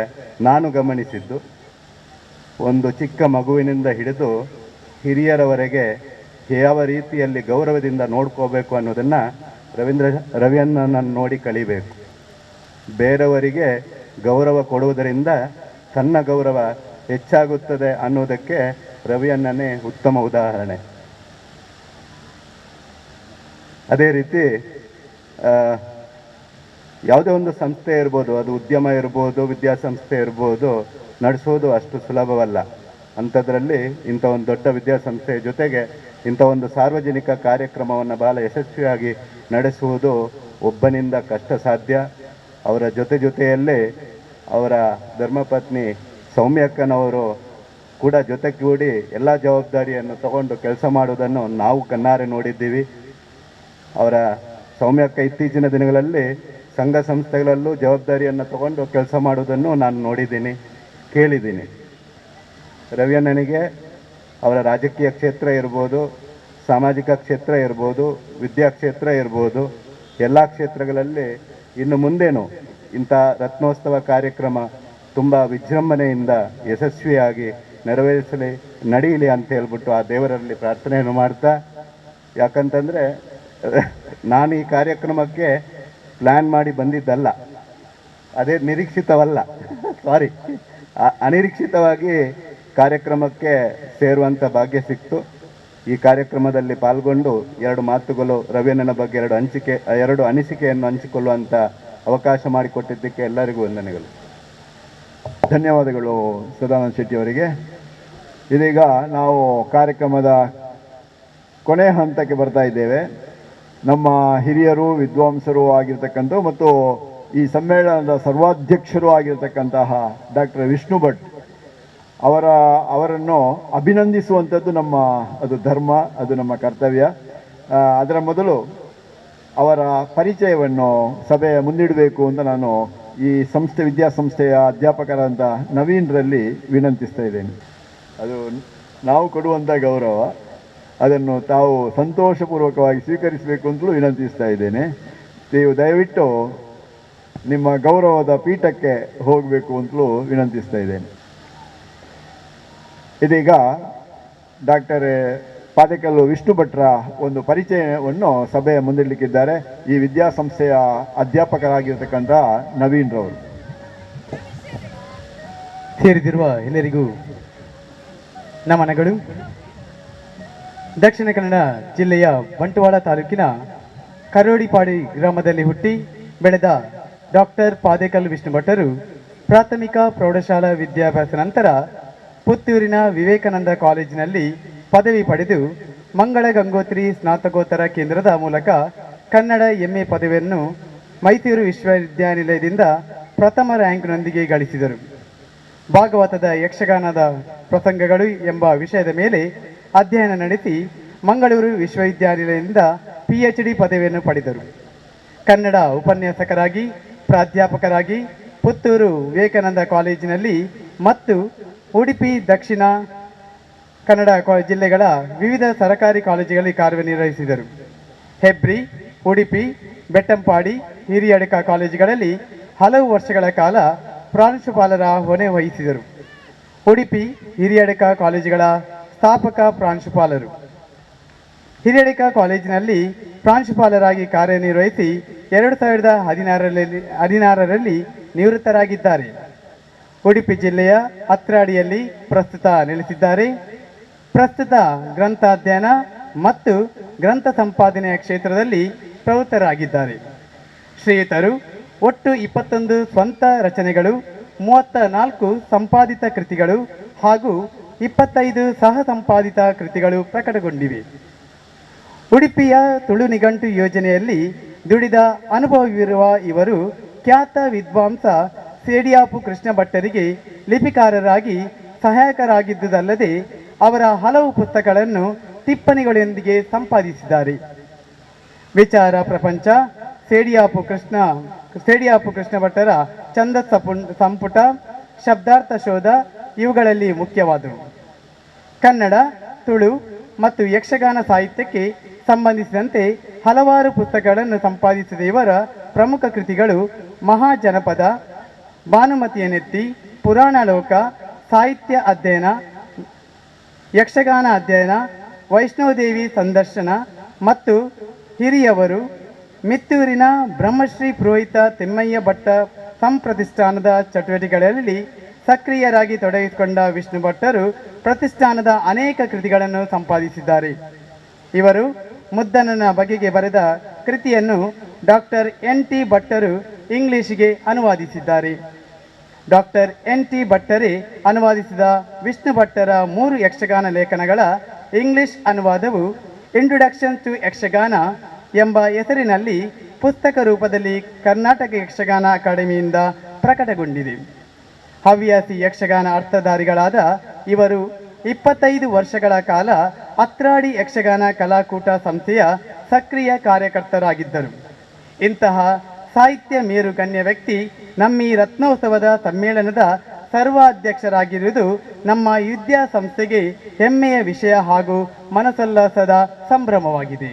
ನಾನು ಗಮನಿಸಿದ್ದು ಒಂದು ಚಿಕ್ಕ ಮಗುವಿನಿಂದ ಹಿಡಿದು ಹಿರಿಯರವರೆಗೆ ಯಾವ ರೀತಿಯಲ್ಲಿ ಗೌರವದಿಂದ ನೋಡ್ಕೋಬೇಕು ಅನ್ನೋದನ್ನು ರವಿಯಣ್ಣನನ್ನು ನೋಡಿ ಕಲಿಬೇಕು. ಬೇರೆಯವರಿಗೆ ಗೌರವ ಕೊಡುವುದರಿಂದ ತನ್ನ ಗೌರವ ಹೆಚ್ಚಾಗುತ್ತದೆ ಅನ್ನೋದಕ್ಕೆ ರವಿಯಣ್ಣನೇ ಉತ್ತಮ ಉದಾಹರಣೆ. ಅದೇ ರೀತಿ ಯಾವುದೇ ಒಂದು ಸಂಸ್ಥೆ ಇರ್ಬೋದು, ಅದು ಉದ್ಯಮ ಇರ್ಬೋದು, ವಿದ್ಯಾಸಂಸ್ಥೆ ಇರ್ಬೋದು, ನಡೆಸೋದು ಅಷ್ಟು ಸುಲಭವಲ್ಲ. ಅಂಥದ್ರಲ್ಲಿ ಇಂಥ ಒಂದು ದೊಡ್ಡ ವಿದ್ಯಾಸಂಸ್ಥೆಯ ಜೊತೆಗೆ ಇಂಥ ಒಂದು ಸಾರ್ವಜನಿಕ ಕಾರ್ಯಕ್ರಮವನ್ನು ಬಹಳ ಯಶಸ್ವಿಯಾಗಿ ನಡೆಸುವುದು ಒಬ್ಬನಿಂದ ಕಷ್ಟ ಸಾಧ್ಯ. ಅವರ ಜೊತೆಯಲ್ಲೇ ಅವರ ಧರ್ಮಪತ್ನಿ ಸೌಮ್ಯಕ್ಕನವರು ಕೂಡ ಜೊತೆಗೂಡಿ ಎಲ್ಲ ಜವಾಬ್ದಾರಿಯನ್ನು ತಗೊಂಡು ಕೆಲಸ ಮಾಡುವುದನ್ನು ನಾವು ಕಣ್ಣಾರೆ ನೋಡಿದ್ದೀವಿ. ಅವರ ಸೌಮ್ಯಕ್ಕ ಇತ್ತೀಚಿನ ದಿನಗಳಲ್ಲಿ ಸಂಘ ಸಂಸ್ಥೆಗಳಲ್ಲೂ ಜವಾಬ್ದಾರಿಯನ್ನು ತಗೊಂಡು ಕೆಲಸ ಮಾಡುವುದನ್ನು ನಾನು ನೋಡಿದ್ದೀನಿ, ಕೇಳಿದ್ದೀನಿ. ರವಿಯಣ್ಣನಿಗೆ ಅವರ ರಾಜಕೀಯ ಕ್ಷೇತ್ರ ಇರ್ಬೋದು, ಸಾಮಾಜಿಕ ಕ್ಷೇತ್ರ ಇರ್ಬೋದು, ವಿದ್ಯಾಕ್ಷೇತ್ರ ಇರ್ಬೋದು, ಎಲ್ಲ ಕ್ಷೇತ್ರಗಳಲ್ಲಿ ಇನ್ನು ಮುಂದೇನು ಇಂಥ ರತ್ನೋತ್ಸವ ಕಾರ್ಯಕ್ರಮ ತುಂಬ ವಿಜೃಂಭಣೆಯಿಂದ ಯಶಸ್ವಿಯಾಗಿ ನಡೀಲಿ ಅಂತ ಹೇಳ್ಬಿಟ್ಟು ಆ ದೇವರಲ್ಲಿ ಪ್ರಾರ್ಥನೆಯನ್ನು ಮಾಡ್ತಾ, ಯಾಕಂತಂದರೆ ನಾನು ಈ ಕಾರ್ಯಕ್ರಮಕ್ಕೆ ಪ್ಲ್ಯಾನ್ ಮಾಡಿ ಬಂದಿದ್ದಲ್ಲ, ಅದೇ ನಿರೀಕ್ಷಿತವಲ್ಲ, ಸಾರಿ, ಅನಿರೀಕ್ಷಿತವಾಗಿ ಕಾರ್ಯಕ್ರಮಕ್ಕೆ ಸೇರುವಂಥ ಭಾಗ್ಯ ಸಿಕ್ತು. ಈ ಕಾರ್ಯಕ್ರಮದಲ್ಲಿ ಪಾಲ್ಗೊಂಡು 2 ಮಾತುಗಳು ರವಿಯಣ್ಣನ ಬಗ್ಗೆ 2 ಅನಿಸಿಕೆಯನ್ನು ಹಂಚಿಕೊಳ್ಳುವಂಥ ಅವಕಾಶ ಮಾಡಿಕೊಟ್ಟಿದ್ದಕ್ಕೆ ಎಲ್ಲರಿಗೂ ವಂದನೆಗಳು. ಧನ್ಯವಾದಗಳು ಸದಾನಂದ ಶೆಟ್ಟಿ ಅವರಿಗೆ. ಇದೀಗ ನಾವು ಕಾರ್ಯಕ್ರಮದ ಕೊನೆಯ ಹಂತಕ್ಕೆ ಬರ್ತಾ ಇದ್ದೇವೆ. ನಮ್ಮ ಹಿರಿಯರು, ವಿದ್ವಾಂಸರು ಆಗಿರ್ತಕ್ಕಂಥ ಮತ್ತು ಈ ಸಮ್ಮೇಳನದ ಸರ್ವಾಧ್ಯಕ್ಷರು ಆಗಿರ್ತಕ್ಕಂತಹ ಡಾಕ್ಟರ್ ವಿಷ್ಣು ಭಟ್ ಅವರನ್ನು ಅಭಿನಂದಿಸುವಂಥದ್ದು ಅದು ಧರ್ಮ, ಅದು ನಮ್ಮ ಕರ್ತವ್ಯ. ಅದರ ಮೊದಲು ಅವರ ಪರಿಚಯವನ್ನು ಸಭೆಯ ಮುಂದಿಡಬೇಕು ಅಂತ ನಾನು ಈ ವಿದ್ಯಾಸಂಸ್ಥೆಯ ಅಧ್ಯಾಪಕರಾದಂಥ ನವೀನ್ರಲ್ಲಿ ವಿನಂತಿಸ್ತಾ ಇದ್ದೇನೆ. ಅದು ನಾವು ಕೊಡುವಂಥ ಗೌರವ, ಅದನ್ನು ತಾವು ಸಂತೋಷಪೂರ್ವಕವಾಗಿ ಸ್ವೀಕರಿಸಬೇಕು ಅಂತಲೂ ವಿನಂತಿಸ್ತಾ ಇದ್ದೇನೆ. ನೀವು ದಯವಿಟ್ಟು ನಿಮ್ಮ ಗೌರವದ ಪೀಠಕ್ಕೆ ಹೋಗಬೇಕು ಅಂತಲೂ ವಿನಂತಿಸ್ತಾ ಇದ್ದೇನೆ. ಇದೀಗ ಡಾಕ್ಟರ್ ಪಾದೇಕಲ್ಲು ವಿಷ್ಣು ಭಟ್ರ ಒಂದು ಪರಿಚಯವನ್ನು ಸಭೆಯ ಮುಂದಿಡಲಿಕ್ಕಿದ್ದಾರೆ ಈ ವಿದ್ಯಾಸಂಸ್ಥೆಯ ಅಧ್ಯಾಪಕರಾಗಿರ್ತಕ್ಕಂಥ ನವೀನ್ ರವರು. ಸೇರಿದಿರುವ ಎಲ್ಲರಿಗೂ ನಮನಗಳು. ದಕ್ಷಿಣ ಕನ್ನಡ ಜಿಲ್ಲೆಯ ಬಂಟ್ವಾಳ ತಾಲೂಕಿನ ಕರೋಡಿಪಾಡಿ ಗ್ರಾಮದಲ್ಲಿ ಹುಟ್ಟಿ ಬೆಳೆದ ಡಾಕ್ಟರ್ ಪಾದೇಕಲ್ಲು ವಿಷ್ಣು ಭಟ್ಟರು ಪ್ರಾಥಮಿಕ ಪ್ರೌಢಶಾಲಾ ವಿದ್ಯಾಭ್ಯಾಸ ನಂತರ ಪುತ್ತೂರಿನ ವಿವೇಕಾನಂದ ಕಾಲೇಜಿನಲ್ಲಿ ಪದವಿ ಪಡೆದು ಮಂಗಳ ಗಂಗೋತ್ರಿ ಸ್ನಾತಕೋತ್ತರ ಕೇಂದ್ರದ ಮೂಲಕ ಕನ್ನಡ MA ಪದವಿಯನ್ನು ಮೈಸೂರು ವಿಶ್ವವಿದ್ಯಾನಿಲಯದಿಂದ ಪ್ರಥಮ ರ್ಯಾಂಕ್ನೊಂದಿಗೆ ಗಳಿಸಿದರು. ಭಾಗವತದ ಯಕ್ಷಗಾನದ ಪ್ರಸಂಗಗಳು ಎಂಬ ವಿಷಯದ ಮೇಲೆ ಅಧ್ಯಯನ ನಡೆಸಿ ಮಂಗಳೂರು ವಿಶ್ವವಿದ್ಯಾನಿಲಯದಿಂದ PhD ಪದವಿಯನ್ನು ಪಡೆದರು. ಕನ್ನಡ ಉಪನ್ಯಾಸಕರಾಗಿ, ಪ್ರಾಧ್ಯಾಪಕರಾಗಿ ಪುತ್ತೂರು ವಿವೇಕಾನಂದ ಕಾಲೇಜಿನಲ್ಲಿ ಮತ್ತು ಉಡುಪಿ ದಕ್ಷಿಣ ಕನ್ನಡ ಜಿಲ್ಲೆಗಳ ವಿವಿಧ ಸರ್ಕಾರಿ ಕಾಲೇಜುಗಳಲ್ಲಿ ಕಾರ್ಯನಿರ್ವಹಿಸಿದರು. ಹೆಬ್ರಿ, ಉಡುಪಿ, ಬೆಟ್ಟಂಪಾಡಿ, ಹಿರಿಯಡಕ ಕಾಲೇಜುಗಳಲ್ಲಿ ಹಲವು ವರ್ಷಗಳ ಕಾಲ ಪ್ರಾಂಶುಪಾಲರ ಹೊಣೆ ವಹಿಸಿದರು. ಉಡುಪಿ ಹಿರಿಯಡಕ ಕಾಲೇಜುಗಳ ಸ್ಥಾಪಕ ಪ್ರಾಂಶುಪಾಲರು. ಹಿರಿಯಡಕ ಕಾಲೇಜಿನಲ್ಲಿ ಪ್ರಾಂಶುಪಾಲರಾಗಿ ಕಾರ್ಯನಿರ್ವಹಿಸಿ 2016ರಲ್ಲಿ ನಿವೃತ್ತರಾಗಿದ್ದಾರೆ. ಉಡುಪಿ ಜಿಲ್ಲೆಯ ಅತ್ರಾಡಿಯಲ್ಲಿ ಪ್ರಸ್ತುತ ನೆಲೆಸಿದ್ದಾರೆ. ಪ್ರಸ್ತುತ ಗ್ರಂಥಾಧ್ಯಯನ ಮತ್ತು ಗ್ರಂಥ ಸಂಪಾದನೆಯ ಕ್ಷೇತ್ರದಲ್ಲಿ ಪ್ರವೃತ್ತರಾಗಿದ್ದಾರೆ. ಶ್ರೀಯುತರು ಒಟ್ಟು 21 ಸ್ವಂತ ರಚನೆಗಳು, 34 ಸಂಪಾದಿತ ಕೃತಿಗಳು ಹಾಗೂ 25 ಸಹ ಸಂಪಾದಿತ ಕೃತಿಗಳು ಪ್ರಕಟಗೊಂಡಿವೆ. ಉಡುಪಿಯ ತುಳು ನಿಘಂಟು ಯೋಜನೆಯಲ್ಲಿ ದುಡಿದ ಅನುಭವವಿರುವ ಇವರು ಖ್ಯಾತ ವಿದ್ವಾಂಸ ಸೇಡಿಯಾಪು ಕೃಷ್ಣ ಭಟ್ಟರಿಗೆ ಲಿಪಿಕಾರರಾಗಿ ಸಹಾಯಕರಾಗಿದ್ದುದಲ್ಲದೆ ಅವರ ಹಲವು ಪುಸ್ತಕಗಳನ್ನು ಟಿಪ್ಪಣಿಗಳೊಂದಿಗೆ ಸಂಪಾದಿಸಿದ್ದಾರೆ. ವಿಚಾರ ಪ್ರಪಂಚ, ಸೇಡಿಯಾಪು ಕೃಷ್ಣ ಭಟ್ಟರ ಛಂದಸ್ಸ ಸಂಪುಟ, ಶಬ್ದಾರ್ಥ ಶೋಧ ಇವುಗಳಲ್ಲಿ ಮುಖ್ಯವಾದವು. ಕನ್ನಡ, ತುಳು ಮತ್ತು ಯಕ್ಷಗಾನ ಸಾಹಿತ್ಯಕ್ಕೆ ಸಂಬಂಧಿಸಿದಂತೆ ಹಲವಾರು ಪುಸ್ತಕಗಳನ್ನು ಸಂಪಾದಿಸಿದ ಇವರ ಪ್ರಮುಖ ಕೃತಿಗಳು ಮಹಾಜನಪದ, ಭಾನುಮತಿಯ ನೆತ್ತಿ, ಪುರಾಣ ಲೋಕ, ಸಾಹಿತ್ಯ ಅಧ್ಯಯನ, ಯಕ್ಷಗಾನ ಅಧ್ಯಯನ, ವೈಷ್ಣವದೇವಿ ಸಂದರ್ಶನ ಮತ್ತು ಹಿರಿಯವರು, ಮಿತ್ತೂರಿನ ಬ್ರಹ್ಮಶ್ರೀ ಪುರೋಹಿತ ತಿಮ್ಮಯ್ಯ ಭಟ್ಟ ಸಂಪ್ರತಿಷ್ಠಾನದ ಚಟುವಟಿಕೆಗಳಲ್ಲಿ ಸಕ್ರಿಯರಾಗಿ ತೊಡಗಿಸಿಕೊಂಡ ವಿಷ್ಣು ಭಟ್ಟರು ಪ್ರತಿಷ್ಠಾನದ ಅನೇಕ ಕೃತಿಗಳನ್ನು ಸಂಪಾದಿಸಿದ್ದಾರೆ. ಇವರು ಮುದ್ದಣ್ಣನ ಬಗೆಗೆ ಬರೆದ ಕೃತಿಯನ್ನು ಡಾಕ್ಟರ್ NT ಭಟ್ಟರು ಇಂಗ್ಲಿಷಿಗೆ ಅನುವಾದಿಸಿದ್ದಾರೆ. ಡಾಕ್ಟರ್ NT ಭಟ್ಟರೇ ಅನುವಾದಿಸಿದ ವಿಷ್ಣು ಭಟ್ಟರ 3 ಯಕ್ಷಗಾನ ಲೇಖನಗಳ ಇಂಗ್ಲಿಷ್ ಅನುವಾದವು ಇಂಟ್ರೊಡಕ್ಷನ್ ಟು ಯಕ್ಷಗಾನ ಎಂಬ ಹೆಸರಿನಲ್ಲಿ ಪುಸ್ತಕ ರೂಪದಲ್ಲಿ ಕರ್ನಾಟಕ ಯಕ್ಷಗಾನ ಅಕಾಡೆಮಿಯಿಂದ ಪ್ರಕಟಗೊಂಡಿದೆ. ಹವ್ಯಾಸಿ ಯಕ್ಷಗಾನ ಅರ್ಥಧಾರಿಗಳಾದ ಇವರು 25 ವರ್ಷಗಳ ಕಾಲ ಅತ್ರಾಡಿ ಯಕ್ಷಗಾನ ಕಲಾಕೂಟ ಸಂಸ್ಥೆಯ ಸಕ್ರಿಯ ಕಾರ್ಯಕರ್ತರಾಗಿದ್ದರು. ಇಂತಹ ಸಾಹಿತ್ಯ ಮೇರು ಗಣ್ಯ ವ್ಯಕ್ತಿ ನಮ್ಮ ಈ ರತ್ನೋತ್ಸವದ ಸಮ್ಮೇಳನದ ಸರ್ವಾಧ್ಯಕ್ಷರಾಗಿರುವುದು ನಮ್ಮ ವಿದ್ಯಾಸಂಸ್ಥೆಗೆ ಹೆಮ್ಮೆಯ ವಿಷಯ ಹಾಗೂ ಮನಸೋಲ್ಲಾಸದ ಸಂಭ್ರಮವಾಗಿದೆ.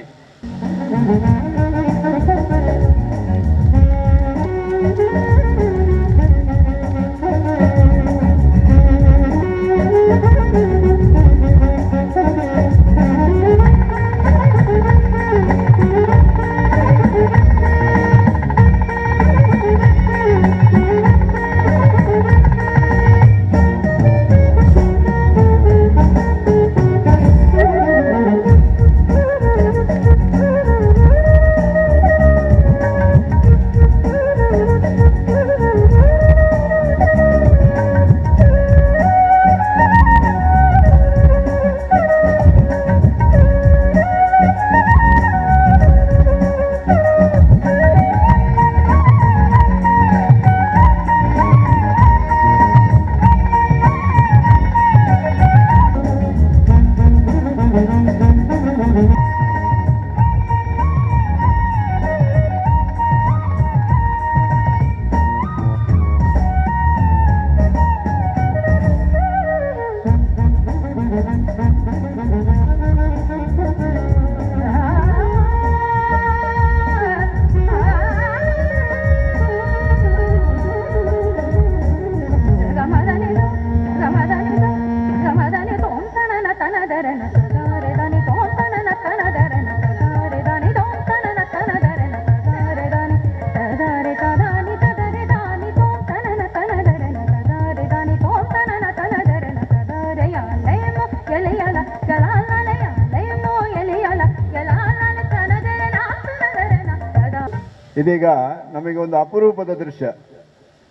ಇದೀಗ ನಮಗೆ ಒಂದು ಅಪರೂಪದ ದೃಶ್ಯ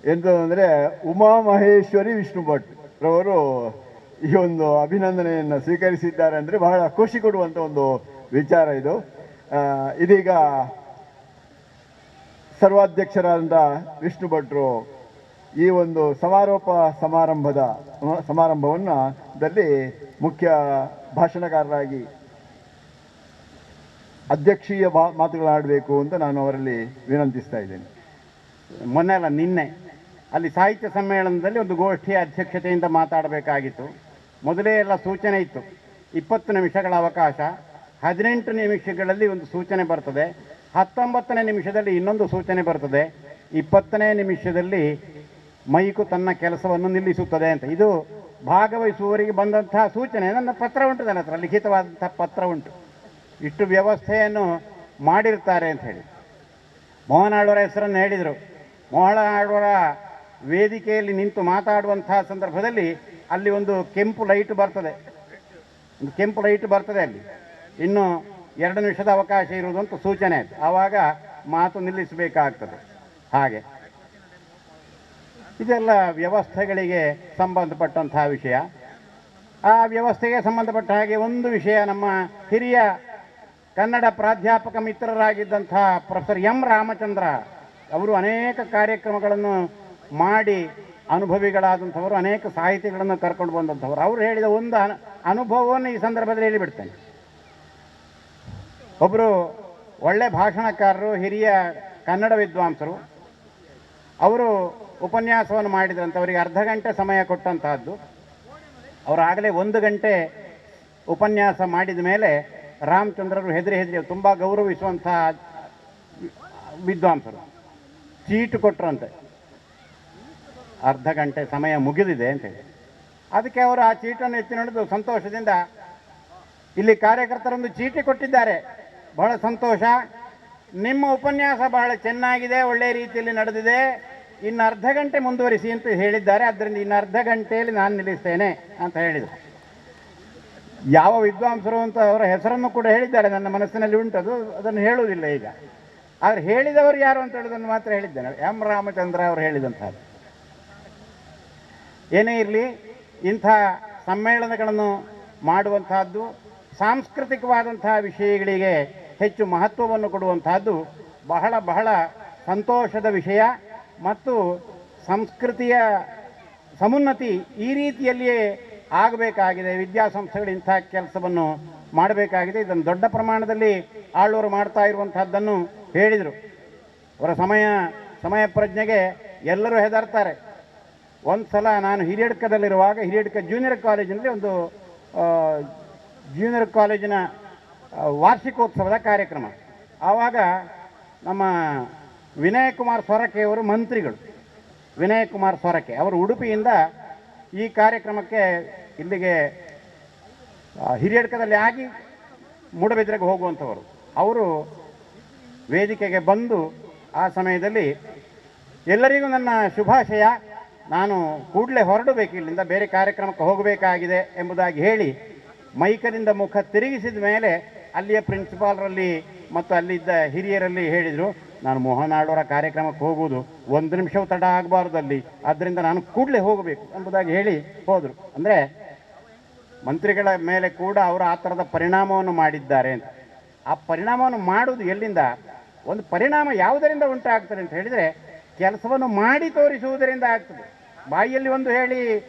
ಎಂತಂದರೆ ಉಮಾಮಹೇಶ್ವರಿ ವಿಷ್ಣು ಭಟ್ ರವರು ಈ ಒಂದು ಅಭಿನಂದನೆಯನ್ನು ಸ್ವೀಕರಿಸಿದ್ದಾರೆ ಅಂದರೆ ಬಹಳ ಖುಷಿ ಕೊಡುವಂಥ ಒಂದು ವಿಚಾರ ಇದು. ಇದೀಗ ಸರ್ವಾಧ್ಯಕ್ಷರಾದಂಥ ವಿಷ್ಣು ಭಟ್ರು ಈ ಒಂದು ಸಮಾರಂಭವನ್ನು ಮುಖ್ಯ ಭಾಷಣಕಾರರಾಗಿ ಅಧ್ಯಕ್ಷೀಯ ಮಾತುಗಳಾಡಬೇಕು ಅಂತ ನಾನು ಅವರಲ್ಲಿ ವಿನಂತಿಸ್ತಾ ಇದ್ದೇನೆ. ಮೊನ್ನೆ ಅಲ್ಲ ನಿನ್ನೆ ಅಲ್ಲಿ ಸಾಹಿತ್ಯ ಸಮ್ಮೇಳನದಲ್ಲಿ ಒಂದು ಗೋಷ್ಠಿಯ ಅಧ್ಯಕ್ಷತೆಯಿಂದ ಮಾತಾಡಬೇಕಾಗಿತ್ತು. ಮೊದಲೇ ಎಲ್ಲ ಸೂಚನೆ ಇತ್ತು, 20 ನಿಮಿಷಗಳ ಅವಕಾಶ, 18 ನಿಮಿಷಗಳಲ್ಲಿ ಒಂದು ಸೂಚನೆ ಬರ್ತದೆ, 19ನೇ ನಿಮಿಷದಲ್ಲಿ ಇನ್ನೊಂದು ಸೂಚನೆ ಬರ್ತದೆ, 20ನೇ ನಿಮಿಷದಲ್ಲಿ ಮೈಕು ತನ್ನ ಕೆಲಸವನ್ನು ನಿಲ್ಲಿಸುತ್ತದೆ ಅಂತ. ಇದು ಭಾಗವಹಿಸುವವರಿಗೆ ಬಂದಂತಹ ಸೂಚನೆ. ನನ್ನ ಪತ್ರ ಉಂಟು, ನನ್ನ ಹತ್ರ ಲಿಖಿತವಾದಂಥ ಪತ್ರ ಉಂಟು. ಇಷ್ಟು ವ್ಯವಸ್ಥೆಯನ್ನು ಮಾಡಿರ್ತಾರೆ ಅಂತ ಹೇಳಿ ಮೋಹನ್ ಆಳ್ವರ ಹೆಸರನ್ನು ಹೇಳಿದರು. ಮೋಹನ್ ಆಳ್ವರ ವೇದಿಕೆಯಲ್ಲಿ ನಿಂತು ಮಾತಾಡುವಂತಹ ಸಂದರ್ಭದಲ್ಲಿ ಅಲ್ಲಿ ಒಂದು ಕೆಂಪು ಲೈಟ್ ಬರ್ತದೆ, ಅಲ್ಲಿ ಇನ್ನು 2 ನಿಮಿಷದ ಅವಕಾಶ ಇರುವುದು ಅಂತ ಸೂಚನೆ ಆಯಿತು. ಆವಾಗ ಮಾತು ನಿಲ್ಲಿಸಬೇಕಾಗ್ತದೆ. ಹಾಗೆ ಇದೆಲ್ಲ ವ್ಯವಸ್ಥೆಗಳಿಗೆ ಸಂಬಂಧಪಟ್ಟಂತಹ ವಿಷಯ. ಆ ವ್ಯವಸ್ಥೆಗೆ ಸಂಬಂಧಪಟ್ಟ ಹಾಗೆ ಒಂದು ವಿಷಯ, ನಮ್ಮ ಹಿರಿಯ ಕನ್ನಡ ಪ್ರಾಧ್ಯಾಪಕ ಮಿತ್ರರಾಗಿದ್ದಂಥ ಪ್ರೊಫೆಸರ್ ಎಂ ರಾಮಚಂದ್ರ ಅವರು ಅನೇಕ ಕಾರ್ಯಕ್ರಮಗಳನ್ನು ಮಾಡಿ ಅನುಭವಿಗಳಾದಂಥವರು, ಅನೇಕ ಸಾಹಿತಿಗಳನ್ನು ಕರ್ಕೊಂಡು ಬಂದಂಥವರು. ಅವರು ಹೇಳಿದ ಒಂದು ಅನುಭವವನ್ನು ಈ ಸಂದರ್ಭದಲ್ಲಿ ಹೇಳಿಬಿಡ್ತೇನೆ. ಒಬ್ಬರು ಒಳ್ಳೆ ಭಾಷಣಕಾರರು, ಹಿರಿಯ ಕನ್ನಡ ವಿದ್ವಾಂಸರು, ಅವರು ಉಪನ್ಯಾಸವನ್ನು ಮಾಡಿದ್ರಂತೆ. ಅವರಿಗೆ ಅರ್ಧ ಗಂಟೆ ಸಮಯ ಕೊಟ್ಟಂತಹದ್ದು. ಅವರಾಗಲೇ 1 ಗಂಟೆ ಉಪನ್ಯಾಸ ಮಾಡಿದ ಮೇಲೆ ರಾಮಚಂದ್ರರು ಹೆದರಿ ತುಂಬ ಗೌರವಿಸುವಂಥ ವಿದ್ವಾಂಸರು ಚೀಟು ಕೊಟ್ಟರಂತೆ, ಅರ್ಧ ಗಂಟೆ ಸಮಯ ಮುಗಿದಿದೆ ಅಂತೇಳಿ. ಅದಕ್ಕೆ ಅವರು ಆ ಚೀಟನ್ನು ಎತ್ತಿ ನೋಡಿದ್ದು ಸಂತೋಷದಿಂದ, ಇಲ್ಲಿ ಕಾರ್ಯಕರ್ತರೊಂದು ಚೀಟಿ ಕೊಟ್ಟಿದ್ದಾರೆ, ಬಹಳ ಸಂತೋಷ, ನಿಮ್ಮ ಉಪನ್ಯಾಸ ಬಹಳ ಚೆನ್ನಾಗಿದೆ, ಒಳ್ಳೆಯ ರೀತಿಯಲ್ಲಿ ನಡೆದಿದೆ, ಇನ್ನು ಅರ್ಧ ಗಂಟೆ ಮುಂದುವರಿಸಿ ಅಂತ ಹೇಳಿದ್ದಾರೆ, ಆದ್ದರಿಂದ ಇನ್ನು ಅರ್ಧ ಗಂಟೆಯಲ್ಲಿ ನಾನು ನಿಲ್ಲಿಸ್ತೇನೆ ಅಂತ ಹೇಳಿದರು. ಯಾವ ವಿದ್ವಾಂಸರು ಅಂತ ಅವರ ಹೆಸರನ್ನು ಕೂಡ ಹೇಳಿದ್ದಾರೆ, ನನ್ನ ಮನಸ್ಸಿನಲ್ಲಿ ಉಂಟದು, ಅದನ್ನು ಹೇಳುವುದಿಲ್ಲ ಈಗ. ಆದರೆ ಹೇಳಿದವರು ಯಾರು ಅಂತ ಹೇಳೋದನ್ನು ಮಾತ್ರ ಹೇಳಿದ್ದೇನೆ. ಎಂ ರಾಮಚಂದ್ರ ಅವರು ಹೇಳಿದಂಥದ್ದು. ಏನೇ ಇರಲಿ ಇಂಥ ಸಮ್ಮೇಳನಗಳನ್ನು ಮಾಡುವಂತಹದ್ದು ಸಾಂಸ್ಕೃತಿಕವಾದಂತಹ ವಿಷಯಗಳಿಗೆ ಹೆಚ್ಚು ಮಹತ್ವವನ್ನು ಕೊಡುವಂತಹದ್ದು ಬಹಳ ಬಹಳ ಸಂತೋಷದ ವಿಷಯ. ಮತ್ತು ಸಂಸ್ಕೃತಿಯ ಸಮುನ್ನತಿ ಈ ರೀತಿಯಲ್ಲಿಯೇ ಆಗಬೇಕಾಗಿದೆ. ವಿದ್ಯಾಸಂಸ್ಥೆಗಳು ಇಂಥ ಕೆಲಸವನ್ನು ಮಾಡಬೇಕಾಗಿದೆ. ಇದನ್ನು ದೊಡ್ಡ ಪ್ರಮಾಣದಲ್ಲಿ ಆಳ್ವರು ಮಾಡ್ತಾ ಇರುವಂತಹದ್ದನ್ನು ಹೇಳಿದರು. ಅವರ ಸಮಯ ಪ್ರಜ್ಞೆಗೆ ಎಲ್ಲರೂ ಹೆದರ್ತಾರೆ. ಒಂದು ಸಲ ನಾನು ಹಿರಿಯಡ್ಕದಲ್ಲಿರುವಾಗ ಹಿರಿಯಡ್ಕ ಜೂನಿಯರ್ ಕಾಲೇಜಿನಲ್ಲಿ ಒಂದು ಜೂನಿಯರ್ ಕಾಲೇಜಿನ ವಾರ್ಷಿಕೋತ್ಸವದ ಕಾರ್ಯಕ್ರಮ. ಆವಾಗ ನಮ್ಮ ವಿನಯಕುಮಾರ್ ಸೊರಕೆಯವರು ಮಂತ್ರಿಗಳು. ವಿನಯಕುಮಾರ್ ಸೊರಕೆ ಅವರು ಉಡುಪಿಯಿಂದ ಈ ಕಾರ್ಯಕ್ರಮಕ್ಕೆ ಇಲ್ಲಿಗೆ ಹಿರಿಯಡ್ಕದಲ್ಲಿ ಆಗಿ ಮೂಡಬಿದ್ರೆಗೆ ಹೋಗುವಂಥವರು. ಅವರು ವೇದಿಕೆಗೆ ಬಂದು ಆ ಸಮಯದಲ್ಲಿ ಎಲ್ಲರಿಗೂ ನನ್ನ ಶುಭಾಶಯ, ನಾನು ಕೂಡಲೇ ಹೊರಡಬೇಕು, ಇಲ್ಲಿಂದ ಬೇರೆ ಕಾರ್ಯಕ್ರಮಕ್ಕೆ ಹೋಗಬೇಕಾಗಿದೆ ಎಂಬುದಾಗಿ ಹೇಳಿ ಮೈಕರಿಂದ ಮುಖ ತಿರುಗಿಸಿದ ಮೇಲೆ ಅಲ್ಲಿಯ ಪ್ರಿನ್ಸಿಪಾಲ್ರಲ್ಲಿ ಮತ್ತು ಅಲ್ಲಿದ್ದ ಹಿರಿಯರಲ್ಲಿ ಹೇಳಿದರು, ನಾನು ಮೋಹನ್ ಆಳ್ವರ ಕಾರ್ಯಕ್ರಮಕ್ಕೆ ಹೋಗುವುದು 1 ನಿಮಿಷವೂ ತಡ ಆಗಬಾರ್ದು ಅಲ್ಲಿ, ಆದ್ದರಿಂದ ನಾನು ಕೂಡಲೇ ಹೋಗಬೇಕು ಎಂಬುದಾಗಿ ಹೇಳಿ ಹೋದರು. ಅಂದರೆ ಮಂತ್ರಿಗಳ ಮೇಲೆ ಕೂಡ ಅವರು ಆ ಥರದ ಪರಿಣಾಮವನ್ನು ಮಾಡಿದ್ದಾರೆ ಅಂತ. ಆ ಪರಿಣಾಮವನ್ನು ಮಾಡುವುದು ಎಲ್ಲಿಂದ, ಒಂದು ಪರಿಣಾಮ ಯಾವುದರಿಂದ ಉಂಟಾಗ್ತದೆ ಅಂತ ಹೇಳಿದರೆ ಕೆಲಸವನ್ನು ಮಾಡಿ ತೋರಿಸುವುದರಿಂದ ಆಗ್ತದೆ. ಬಾಯಿಯಲ್ಲಿ ಒಂದು ಹೇಳಿ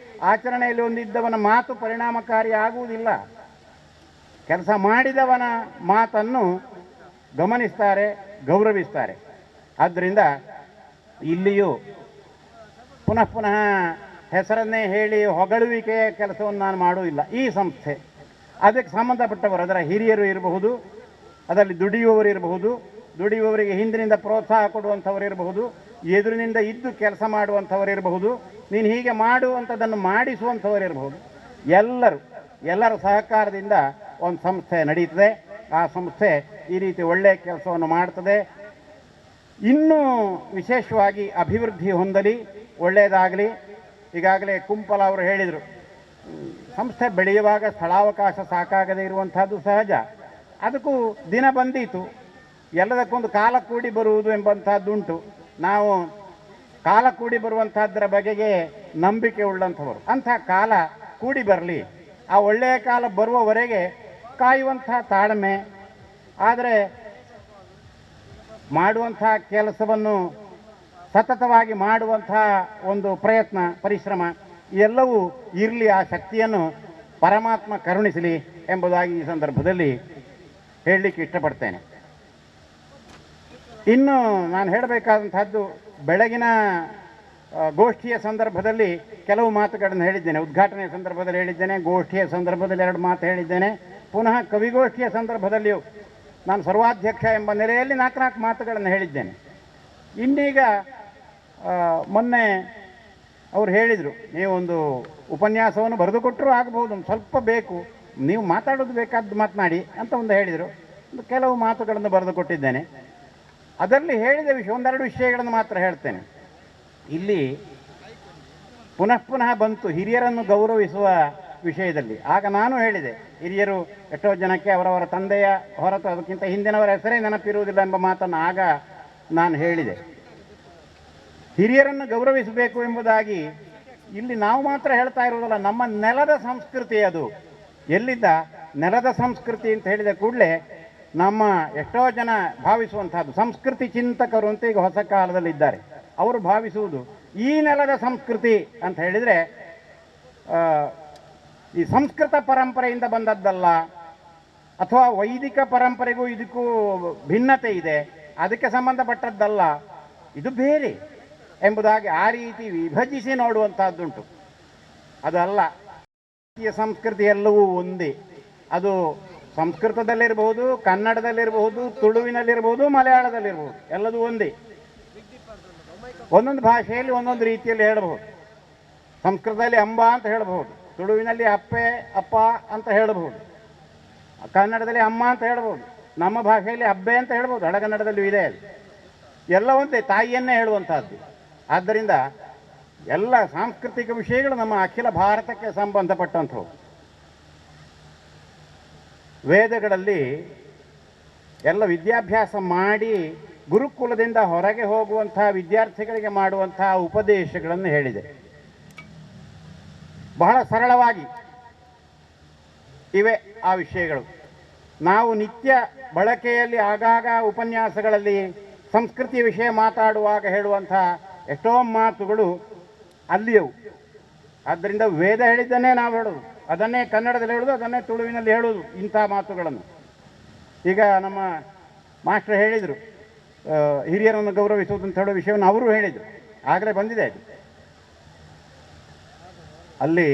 ಆಚರಣೆಯಲ್ಲಿ ಒಂದಿದ್ದವನ ಮಾತು ಪರಿಣಾಮಕಾರಿ ಆಗುವುದಿಲ್ಲ. ಕೆಲಸ ಮಾಡಿದವನ ಮಾತನ್ನು ಗಮನಿಸ್ತಾರೆ, ಗೌರವಿಸ್ತಾರೆ. ಆದ್ದರಿಂದ ಇಲ್ಲಿಯೂ ಪುನಃ ಪುನಃ ಹೆಸರನ್ನೇ ಹೇಳಿ ಹೊಗಳುವಿಕೆಯ ಕೆಲಸವನ್ನು ನಾನು ಮಾಡುವುದಿಲ್ಲ. ಈ ಸಂಸ್ಥೆ ಅದಕ್ಕೆ ಸಂಬಂಧಪಟ್ಟವರು, ಅದರ ಹಿರಿಯರು ಇರಬಹುದು, ಅದರಲ್ಲಿ ದುಡಿಯುವವರು ಇರಬಹುದು, ದುಡಿಯುವವರಿಗೆ ಹಿಂದಿನಿಂದ ಪ್ರೋತ್ಸಾಹ ಕೊಡುವಂಥವರು ಇರಬಹುದು, ಎದುರಿನಿಂದ ಇದ್ದು ಕೆಲಸ ಮಾಡುವಂಥವರು ಇರಬಹುದು, ನೀನು ಹೀಗೆ ಮಾಡುವಂಥದ್ದನ್ನು ಮಾಡಿಸುವಂಥವರು ಇರಬಹುದು. ಎಲ್ಲರ ಸಹಕಾರದಿಂದ ಒಂದು ಸಂಸ್ಥೆ ನಡೀತದೆ. ಆ ಸಂಸ್ಥೆ ಈ ರೀತಿ ಒಳ್ಳೆಯ ಕೆಲಸವನ್ನು ಮಾಡ್ತದೆ. ಇನ್ನೂ ವಿಶೇಷವಾಗಿ ಅಭಿವೃದ್ಧಿ ಹೊಂದಲಿ, ಒಳ್ಳೆಯದಾಗಲಿ. ಈಗಾಗಲೇ ಕುಂಪಲ ಅವರು ಹೇಳಿದರು, ಸಂಸ್ಥೆ ಬೆಳೆಯುವಾಗ ಸ್ಥಳಾವಕಾಶ ಸಾಕಾಗದೇ ಇರುವಂಥದ್ದು ಸಹಜ. ಅದಕ್ಕೂ ದಿನ ಬಂದೀತು, ಎಲ್ಲದಕ್ಕೊಂದು ಕಾಲ ಕೂಡಿ ಬರುವುದು ಎಂಬಂಥದ್ದುಂಟು. ನಾವು ಕಾಲ ಕೂಡಿ ಬರುವಂಥದ್ರ ಬಗೆಗೆ ನಂಬಿಕೆ ಉಳ್ಳಂಥವರು. ಅಂಥ ಕಾಲ ಕೂಡಿ ಬರಲಿ, ಆ ಒಳ್ಳೆಯ ಕಾಲ ಬರುವವರೆಗೆ ಕಾಯುವಂಥ ತಾಳ್ಮೆ. ಆದರೆ ಮಾಡುವಂಥ ಕೆಲಸವನ್ನು ಸತತವಾಗಿ ಮಾಡುವಂಥ ಒಂದು ಪ್ರಯತ್ನ, ಪರಿಶ್ರಮ ಎಲ್ಲವೂ ಇರಲಿ. ಆ ಶಕ್ತಿಯನ್ನು ಪರಮಾತ್ಮ ಕರುಣಿಸಲಿ ಎಂಬುದಾಗಿ ಈ ಸಂದರ್ಭದಲ್ಲಿ ಹೇಳಲಿಕ್ಕೆ ಇಷ್ಟಪಡ್ತೇನೆ. ಇನ್ನು ನಾನು ಹೇಳಬೇಕಾದಂಥದ್ದು, ಬೆಳಗಿನ ಗೋಷ್ಠಿಯ ಸಂದರ್ಭದಲ್ಲಿ ಕೆಲವು ಮಾತುಗಳನ್ನು ಹೇಳಿದ್ದೇನೆ. ಉದ್ಘಾಟನೆಯ ಸಂದರ್ಭದಲ್ಲಿ ಹೇಳಿದ್ದೇನೆ, ಗೋಷ್ಠಿಯ ಸಂದರ್ಭದಲ್ಲಿ 2 ಮಾತು ಹೇಳಿದ್ದೇನೆ. ಪುನಃ ಕವಿಗೋಷ್ಠಿಯ ಸಂದರ್ಭದಲ್ಲಿಯೂ ನಾನು ಸರ್ವಾಧ್ಯಕ್ಷ ಎಂಬ ನೆಲೆಯಲ್ಲಿ 4 ಮಾತುಗಳನ್ನು ಹೇಳಿದ್ದೇನೆ. ಇನ್ನೀಗ ಮೊನ್ನೆ ಅವರು ಹೇಳಿದರು, ನೀವೊಂದು ಉಪನ್ಯಾಸವನ್ನು ಬರೆದುಕೊಟ್ಟರೂ ಆಗಬಹುದು, ಒಂದು ಸ್ವಲ್ಪ ಬೇಕು, ನೀವು ಮಾತಾಡೋದು ಬೇಕಾದ್ದು ಮಾತನಾಡಿ ಅಂತ ಒಂದು ಹೇಳಿದರು. ಕೆಲವು ಮಾತುಗಳನ್ನು ಬರೆದುಕೊಟ್ಟಿದ್ದೇನೆ. ಅದರಲ್ಲಿ ಹೇಳಿದ ವಿಷಯ 1-2 ವಿಷಯಗಳನ್ನು ಮಾತ್ರ ಹೇಳ್ತೇನೆ. ಇಲ್ಲಿ ಪುನಃ ಬಂತು ಹಿರಿಯರನ್ನು ಗೌರವಿಸುವ ವಿಷಯದಲ್ಲಿ. ಆಗ ನಾನು ಹೇಳಿದೆ, ಹಿರಿಯರು ಎಷ್ಟೋ ಜನಕ್ಕೆ ಅವರವರ ತಂದೆಯ ಹೊರತು ಅದಕ್ಕಿಂತ ಹಿಂದಿನವರ ಹೆಸರೇ ನೆನಪಿರುವುದಿಲ್ಲ ಎಂಬ ಮಾತನ್ನು ಆಗ ನಾನು ಹೇಳಿದೆ. ಹಿರಿಯರನ್ನು ಗೌರವಿಸಬೇಕು ಎಂಬುದಾಗಿ ಇಲ್ಲಿ ನಾವು ಮಾತ್ರ ಹೇಳ್ತಾ ಇರುವುದಲ್ಲ, ನಮ್ಮ ನೆಲದ ಸಂಸ್ಕೃತಿ ಅದು. ಎಲ್ಲಿದ್ದ ನೆಲದ ಸಂಸ್ಕೃತಿ ಅಂತ ಹೇಳಿದ ಕೂಡಲೇ ನಮ್ಮ ಎಷ್ಟೋ ಜನ ಭಾವಿಸುವಂತಹದ್ದು, ಸಂಸ್ಕೃತಿ ಚಿಂತಕರು ಅಂತ ಈಗ ಹೊಸ ಕಾಲದಲ್ಲಿದ್ದಾರೆ, ಅವರು ಭಾವಿಸುವುದು ಈ ನೆಲದ ಸಂಸ್ಕೃತಿ ಅಂತ ಹೇಳಿದರೆ ಈ ಸಂಸ್ಕೃತ ಪರಂಪರೆಯಿಂದ ಬಂದದ್ದಲ್ಲ, ಅಥವಾ ವೈದಿಕ ಪರಂಪರೆಗೂ ಇದಕ್ಕೂ ಭಿನ್ನತೆ ಇದೆ, ಅದಕ್ಕೆ ಸಂಬಂಧಪಟ್ಟದ್ದಲ್ಲ, ಇದು ಬೇರೆ ಎಂಬುದಾಗಿ ಆ ರೀತಿ ವಿಭಜಿಸಿ ನೋಡುವಂತಹದ್ದುಂಟು. ಅದಲ್ಲ, ಸಂಸ್ಕೃತಿ ಎಲ್ಲವೂ ಒಂದೇ. ಅದು ಸಂಸ್ಕೃತದಲ್ಲಿರಬಹುದು, ಕನ್ನಡದಲ್ಲಿರಬಹುದು, ತುಳುವಿನಲ್ಲಿರಬಹುದು, ಮಲಯಾಳದಲ್ಲಿರಬಹುದು, ಎಲ್ಲದೂ ಒಂದೇ. ಒಂದೊಂದು ಭಾಷೆಯಲ್ಲಿ ಒಂದೊಂದು ರೀತಿಯಲ್ಲಿ ಹೇಳಬಹುದು. ಸಂಸ್ಕೃತದಲ್ಲಿ ಅಂಬ ಅಂತ ಹೇಳಬಹುದು, ತುಳುವಿನಲ್ಲಿ ಅಪ್ಪೆ ಅಪ್ಪ ಅಂತ ಹೇಳಬಹುದು, ಕನ್ನಡದಲ್ಲಿ ಅಮ್ಮ ಅಂತ ಹೇಳಬಹುದು, ನಮ್ಮ ಭಾಷೆಯಲ್ಲಿ ಅಬ್ಬೆ ಅಂತ ಹೇಳ್ಬೋದು, ಹಳಗನ್ನಡದಲ್ಲೂ ಇದೆ. ಅದು ಎಲ್ಲ ಒಂದೇ, ತಾಯಿಯನ್ನೇ ಹೇಳುವಂತಹದ್ದು. ಆದ್ದರಿಂದ ಎಲ್ಲ ಸಾಂಸ್ಕೃತಿಕ ವಿಷಯಗಳು ನಮ್ಮ ಅಖಿಲ ಭಾರತಕ್ಕೆ ಸಂಬಂಧಪಟ್ಟಂಥವು. ವೇದಗಳಲ್ಲಿ ಎಲ್ಲ ವಿದ್ಯಾಭ್ಯಾಸ ಮಾಡಿ ಗುರುಕುಲದಿಂದ ಹೊರಗೆ ಹೋಗುವಂತಹ ವಿದ್ಯಾರ್ಥಿಗಳಿಗೆ ಮಾಡುವಂತಹ ಉಪದೇಶಗಳನ್ನು ಹೇಳಿದೆ. ಬಹಳ ಸರಳವಾಗಿ ಇವೆ ಆ ವಿಷಯಗಳು. ನಾವು ನಿತ್ಯ ಬಳಕೆಯಲ್ಲಿ ಆಗಾಗ ಉಪನ್ಯಾಸಗಳಲ್ಲಿ ಸಂಸ್ಕೃತಿ ವಿಷಯ ಮಾತಾಡುವಾಗ ಹೇಳುವಂಥ ಎಷ್ಟೋ ಮಾತುಗಳು ಅಲ್ಲಿಯವು. ಆದ್ದರಿಂದ ವೇದ ಹೇಳಿದ್ದನ್ನೇ ನಾವು ಹೇಳೋದು, ಅದನ್ನೇ ಕನ್ನಡದಲ್ಲಿ ಹೇಳೋದು, ಅದನ್ನೇ ತುಳುವಿನಲ್ಲಿ ಹೇಳೋದು ಇಂಥ ಮಾತುಗಳನ್ನು. ಈಗ ನಮ್ಮ ಮಾಸ್ಟರ್ ಹೇಳಿದರು, ಹಿರಿಯರನ್ನು ಗೌರವಿಸುವುದು ಅಂತ ಹೇಳೋ ವಿಷಯವನ್ನು ಅವರು ಹೇಳಿದರು, ಆಗಲೇ ಬಂದಿದೆ ಅದು. ಅಲ್ಲಿ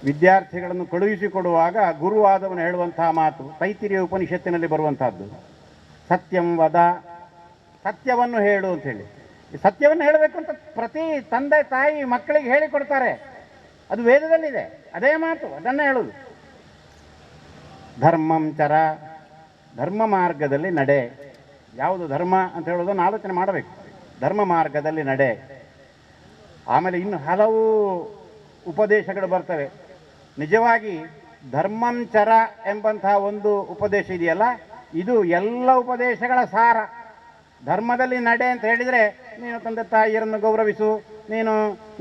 ವಿದ್ಯಾರ್ಥಿಗಳನ್ನು ಕಳುಹಿಸಿಕೊಡುವಾಗ ಗುರುವಾದವನು ಹೇಳುವಂತಹ ಮಾತು ತೈತಿರಿಯ ಉಪನಿಷತ್ತಿನಲ್ಲಿ ಬರುವಂತಹದ್ದು, ಸತ್ಯಂ ವದ, ಸತ್ಯವನ್ನು ಹೇಳು ಅಂತೇಳಿ. ಈ ಸತ್ಯವನ್ನು ಹೇಳಬೇಕು ಅಂತ ಪ್ರತಿ ತಂದೆ ತಾಯಿ ಮಕ್ಕಳಿಗೆ ಹೇಳಿಕೊಡ್ತಾರೆ, ಅದು ವೇದದಲ್ಲಿದೆ, ಅದೇ ಮಾತು, ಅದನ್ನೇ ಹೇಳುವುದು. ಧರ್ಮಂ ಚರ, ಧರ್ಮ ಮಾರ್ಗದಲ್ಲಿ ನಡೆ. ಯಾವುದು ಧರ್ಮ ಅಂತ ಹೇಳೋದನ್ನು ಆಲೋಚನೆ ಮಾಡಬೇಕು. ಧರ್ಮ ಮಾರ್ಗದಲ್ಲಿ ನಡೆ. ಆಮೇಲೆ ಇನ್ನು ಹಲವು ಉಪದೇಶಗಳು ಬರ್ತವೆ. ನಿಜವಾಗಿ ಧರ್ಮಂಚರ ಎಂಬಂತಹ ಒಂದು ಉಪದೇಶ ಇದೆಯಲ್ಲ, ಇದು ಎಲ್ಲ ಉಪದೇಶಗಳ ಸಾರ. ಧರ್ಮದಲ್ಲಿ ನಡೆ ಅಂತ ಹೇಳಿದರೆ ನೀನು ತಂದೆ ತಾಯಿಯರನ್ನು ಗೌರವಿಸು, ನೀನು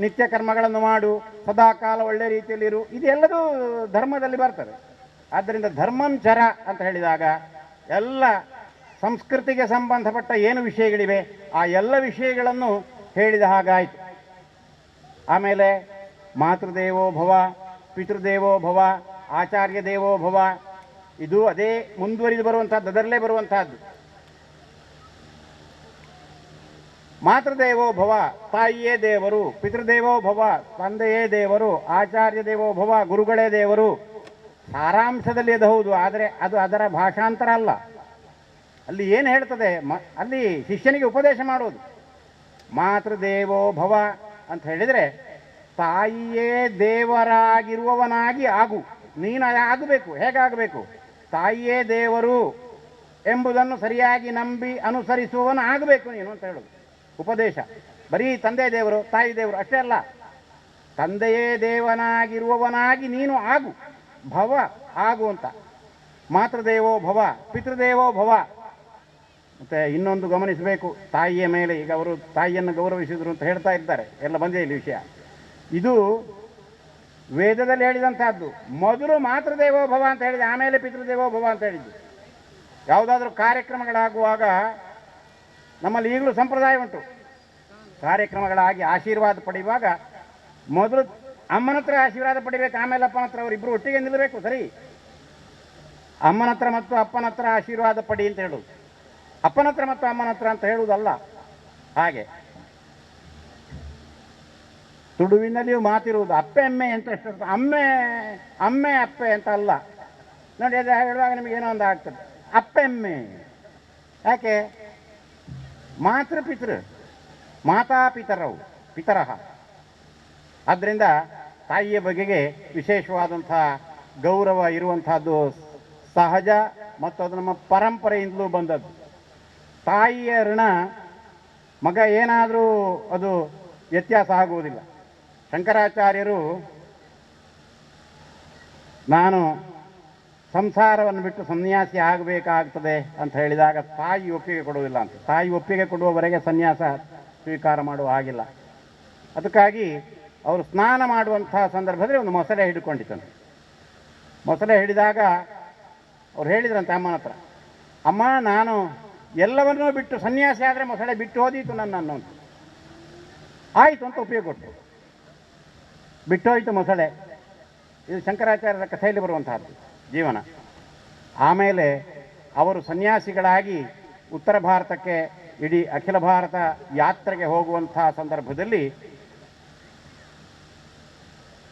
ನಿತ್ಯ ಕರ್ಮಗಳನ್ನು ಮಾಡು, ಸದಾಕಾಲ ಒಳ್ಳೆ ರೀತಿಯಲ್ಲಿರು, ಇದೆಲ್ಲದೂ ಧರ್ಮದಲ್ಲಿ ಬರ್ತದೆ. ಆದ್ದರಿಂದ ಧರ್ಮಂಚರ ಅಂತ ಹೇಳಿದಾಗ ಎಲ್ಲ ಸಂಸ್ಕೃತಿಗೆ ಸಂಬಂಧಪಟ್ಟ ಏನು ವಿಷಯಗಳಿವೆ ಆ ಎಲ್ಲ ವಿಷಯಗಳನ್ನು ಹೇಳಿದ ಹಾಗಾಯಿತು. ಆಮೇಲೆ ಮಾತೃದೇವೋ ಭವ, ಪಿತೃದೇವೋ ಭವ, ಆಚಾರ್ಯ ದೇವೋ ಭವ, ಇದು ಅದೇ ಮುಂದುವರಿದು ಬರುವಂಥದ್ದು, ಅದರಲ್ಲೇ ಬರುವಂತಹದ್ದು. ಮಾತೃದೇವೋ ಭವ, ತಾಯಿಯೇ ದೇವರು. ಪಿತೃದೇವೋ ಭವ, ತಂದೆಯೇ ದೇವರು. ಆಚಾರ್ಯ ದೇವೋ ಭವ, ಗುರುಗಳೇ ದೇವರು. ಸಾರಾಂಶದಲ್ಲಿ ಅದು ಹೌದು, ಆದರೆ ಅದು ಅದರ ಭಾಷಾಂತರ ಅಲ್ಲ. ಅಲ್ಲಿ ಏನು ಹೇಳ್ತದೆ, ಅಲ್ಲಿ ಶಿಷ್ಯನಿಗೆ ಉಪದೇಶ ಮಾಡೋದು. ಮಾತೃದೇವೋ ಭವ ಅಂತ ಹೇಳಿದರೆ ತಾಯಿಯೇ ದೇವರಾಗಿರುವವನಾಗಿ ಆಗು. ನೀನು ಆಗಬೇಕು. ಹೇಗಾಗಬೇಕು? ತಾಯಿಯೇ ದೇವರು ಎಂಬುದನ್ನು ಸರಿಯಾಗಿ ನಂಬಿ ಅನುಸರಿಸುವವನು ಆಗಬೇಕು ನೀನು ಅಂತ ಹೇಳೋದು ಉಪದೇಶ. ಬರೀ ತಂದೆ ದೇವರು ತಾಯಿ ದೇವರು ಅಷ್ಟೇ ಅಲ್ಲ, ತಂದೆಯೇ ದೇವನಾಗಿರುವವನಾಗಿ ನೀನು ಆಗು, ಭವ ಆಗು ಅಂತ. ಮಾತೃದೇವೋ ಭವ, ಪಿತೃದೇವೋ ಭವ. ಮತ್ತು ಇನ್ನೊಂದು ಗಮನಿಸಬೇಕು, ತಾಯಿಯ ಮೇಲೆ ಈಗ ಅವರು ತಾಯಿಯನ್ನು ಗೌರವಿಸಿದರು ಅಂತ ಹೇಳ್ತಾ ಇದ್ದಾರೆ, ಎಲ್ಲ ಬಂದೇ ಇಲ್ಲಿ ವಿಷಯ. ಇದು ವೇದದಲ್ಲಿ ಹೇಳಿದಂತಹದ್ದು. ಮೊದಲು ಮಾತೃದೇವೋ ಭವ ಅಂತ ಹೇಳಿದೆ, ಆಮೇಲೆ ಪಿತೃದೇವೋ ಭವ ಅಂತ ಹೇಳಿದ್ದು. ಯಾವುದಾದ್ರೂ ಕಾರ್ಯಕ್ರಮಗಳಾಗುವಾಗ ನಮ್ಮಲ್ಲಿ ಈಗಲೂ ಸಂಪ್ರದಾಯ ಉಂಟು. ಕಾರ್ಯಕ್ರಮಗಳಾಗಿ ಆಶೀರ್ವಾದ ಪಡೆಯುವಾಗ ಮೊದಲು ಅಮ್ಮನ ಹತ್ರ ಆಶೀರ್ವಾದ ಪಡಿಬೇಕು, ಆಮೇಲೆ ಅಪ್ಪನ ಹತ್ರ. ಅವರಿಬ್ಬರು ಒಟ್ಟಿಗೆ ನಿಲ್ಲಬೇಕು, ಸರಿ. ಅಮ್ಮನ ಹತ್ರ ಮತ್ತು ಅಪ್ಪನ ಹತ್ರ ಆಶೀರ್ವಾದ ಪಡಿ ಅಂತ ಹೇಳೋದು, ಅಪ್ಪನ ಹತ್ರ ಮತ್ತು ಅಮ್ಮನ ಹತ್ರ ಅಂತ ಹೇಳುವುದಲ್ಲ. ಹಾಗೆ ತುಳುವಿನಲ್ಲಿಯೂ ಮಾತಿರುವುದು ಅಪ್ಪೆ ಅಮ್ಮೆ ಅಂತ ಎಷ್ಟು, ಅಮ್ಮೆ ಅಮ್ಮೆ ಅಪ್ಪೆ ಅಂತ ಅಲ್ಲ ನೋಡಿ. ಅದು ಹೇಳುವಾಗ ನಿಮಗೇನೋ ಒಂದು ಆಗ್ತದೆ, ಅಪ್ಪೆ ಅಮ್ಮೆ. ಯಾಕೆ? ಮಾತೃಪಿತೃ, ಮಾತಾಪಿತರವು ಪಿತರಹ. ಆದ್ದರಿಂದ ತಾಯಿಯ ಬಗೆಗೆ ವಿಶೇಷವಾದಂಥ ಗೌರವ ಇರುವಂತಹದ್ದು ಸಹಜ ಮತ್ತು ಅದು ನಮ್ಮ ಪರಂಪರೆಯಿಂದಲೂ ಬಂದದ್ದು. ತಾಯಿಯ ಋಣ ಮಗ ಏನಾದರೂ ಅದು ವ್ಯತ್ಯಾಸ ಆಗುವುದಿಲ್ಲ. ಶಂಕರಾಚಾರ್ಯರು ನಾನು ಸಂಸಾರವನ್ನು ಬಿಟ್ಟು ಸನ್ಯಾಸಿ ಆಗಬೇಕಾಗ್ತದೆ ಅಂತ ಹೇಳಿದಾಗ ತಾಯಿ ಒಪ್ಪಿಗೆ ಕೊಡುವುದಿಲ್ಲ ಅಂತ. ತಾಯಿ ಒಪ್ಪಿಗೆ ಕೊಡುವವರೆಗೆ ಸನ್ಯಾಸ ಸ್ವೀಕಾರ ಮಾಡುವ ಹಾಗಿಲ್ಲ. ಅದಕ್ಕಾಗಿ ಅವರು ಸ್ನಾನ ಮಾಡುವಂಥ ಸಂದರ್ಭದಲ್ಲಿ ಒಂದು ಮೊಸಳೆ ಹಿಡ್ಕೊಂಡಿತ್ತಂತೆ. ಮೊಸಳೆ ಹಿಡಿದಾಗ ಅವ್ರು ಹೇಳಿದ್ರಂತೆ ಅಮ್ಮನ ಹತ್ರ, ಅಮ್ಮ ನಾನು ಎಲ್ಲವನ್ನೂ ಬಿಟ್ಟು ಸನ್ಯಾಸಿ ಆದರೆ ಮೊಸಳೆ ಬಿಟ್ಟು ಹೋದೀತು ನನ್ನನ್ನು ಅಂತ. ಆಯಿತು ಅಂತ ಒಪ್ಪಿಗೆ ಕೊಟ್ಟರು, ಬಿಟ್ಟೋಯ್ತು ಮೊಸಳೆ. ಇದು ಶಂಕರಾಚಾರ್ಯರ ಕಥೆಯಲ್ಲಿ ಬರುವಂತಹದ್ದು ಜೀವನ. ಆಮೇಲೆ ಅವರು ಸನ್ಯಾಸಿಗಳಾಗಿ ಉತ್ತರ ಭಾರತಕ್ಕೆ, ಇಡೀ ಅಖಿಲ ಭಾರತ ಯಾತ್ರೆಗೆ ಹೋಗುವಂತಹ ಸಂದರ್ಭದಲ್ಲಿ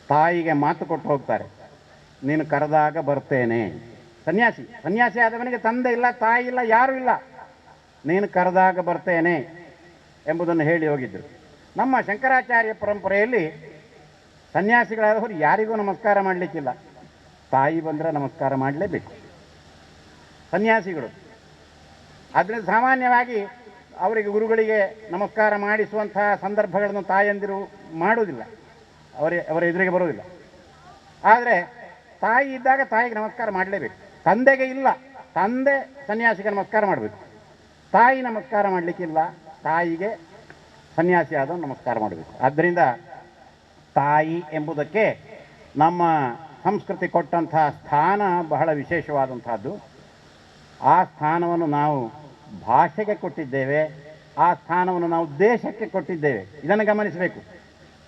ತಾಯಿಗೆ ಮಾತು ಕೊಟ್ಟು ಹೋಗ್ತಾರೆ, ನೀನು ಕರೆದಾಗ ಬರ್ತೇನೆ. ಸನ್ಯಾಸಿ ಆದವನಿಗೆ ತಂದೆ ಇಲ್ಲ, ತಾಯಿ ಇಲ್ಲ, ಯಾರೂ ಇಲ್ಲ. ನೀನು ಕರೆದಾಗ ಬರ್ತೇನೆ ಎಂಬುದನ್ನು ಹೇಳಿ ಹೋಗಿದ್ದರು. ನಮ್ಮ ಶಂಕರಾಚಾರ್ಯ ಪರಂಪರೆಯಲ್ಲಿ ಸನ್ಯಾಸಿಗಳಾದವರು ಯಾರಿಗೂ ನಮಸ್ಕಾರ ಮಾಡಲಿಕ್ಕಿಲ್ಲ, ತಾಯಿ ಬಂದರೆ ನಮಸ್ಕಾರ ಮಾಡಲೇಬೇಕು ಸನ್ಯಾಸಿಗಳು. ಆದ್ದರಿಂದ ಸಾಮಾನ್ಯವಾಗಿ ಅವರಿಗೆ ಗುರುಗಳಿಗೆ ನಮಸ್ಕಾರ ಮಾಡಿಸುವಂತಹ ಸಂದರ್ಭಗಳನ್ನು ತಾಯಂದಿರು ಮಾಡುವುದಿಲ್ಲ, ಅವರ ಎದುರಿಗೆ ಬರುವುದಿಲ್ಲ. ಆದರೆ ತಾಯಿ ಇದ್ದಾಗ ತಾಯಿಗೆ ನಮಸ್ಕಾರ ಮಾಡಲೇಬೇಕು. ತಂದೆಗೆ ಇಲ್ಲ, ತಂದೆ ಸನ್ಯಾಸಿಗೆ ನಮಸ್ಕಾರ ಮಾಡಬೇಕು, ತಾಯಿ ನಮಸ್ಕಾರ ಮಾಡಲಿಕ್ಕಿಲ್ಲ, ತಾಯಿಗೆ ಸನ್ಯಾಸಿ ಆದವನು ನಮಸ್ಕಾರ ಮಾಡಬೇಕು. ಆದ್ದರಿಂದ ತಾಯಿ ಎಂಬುದಕ್ಕೆ ನಮ್ಮ ಸಂಸ್ಕೃತಿ ಕೊಟ್ಟಂಥ ಸ್ಥಾನ ಬಹಳ ವಿಶೇಷವಾದಂಥದ್ದು. ಆ ಸ್ಥಾನವನ್ನು ನಾವು ಭಾಷೆಗೆ ಕೊಟ್ಟಿದ್ದೇವೆ, ಆ ಸ್ಥಾನವನ್ನು ನಾವು ದೇಶಕ್ಕೆ ಕೊಟ್ಟಿದ್ದೇವೆ. ಇದನ್ನು ಗಮನಿಸಬೇಕು.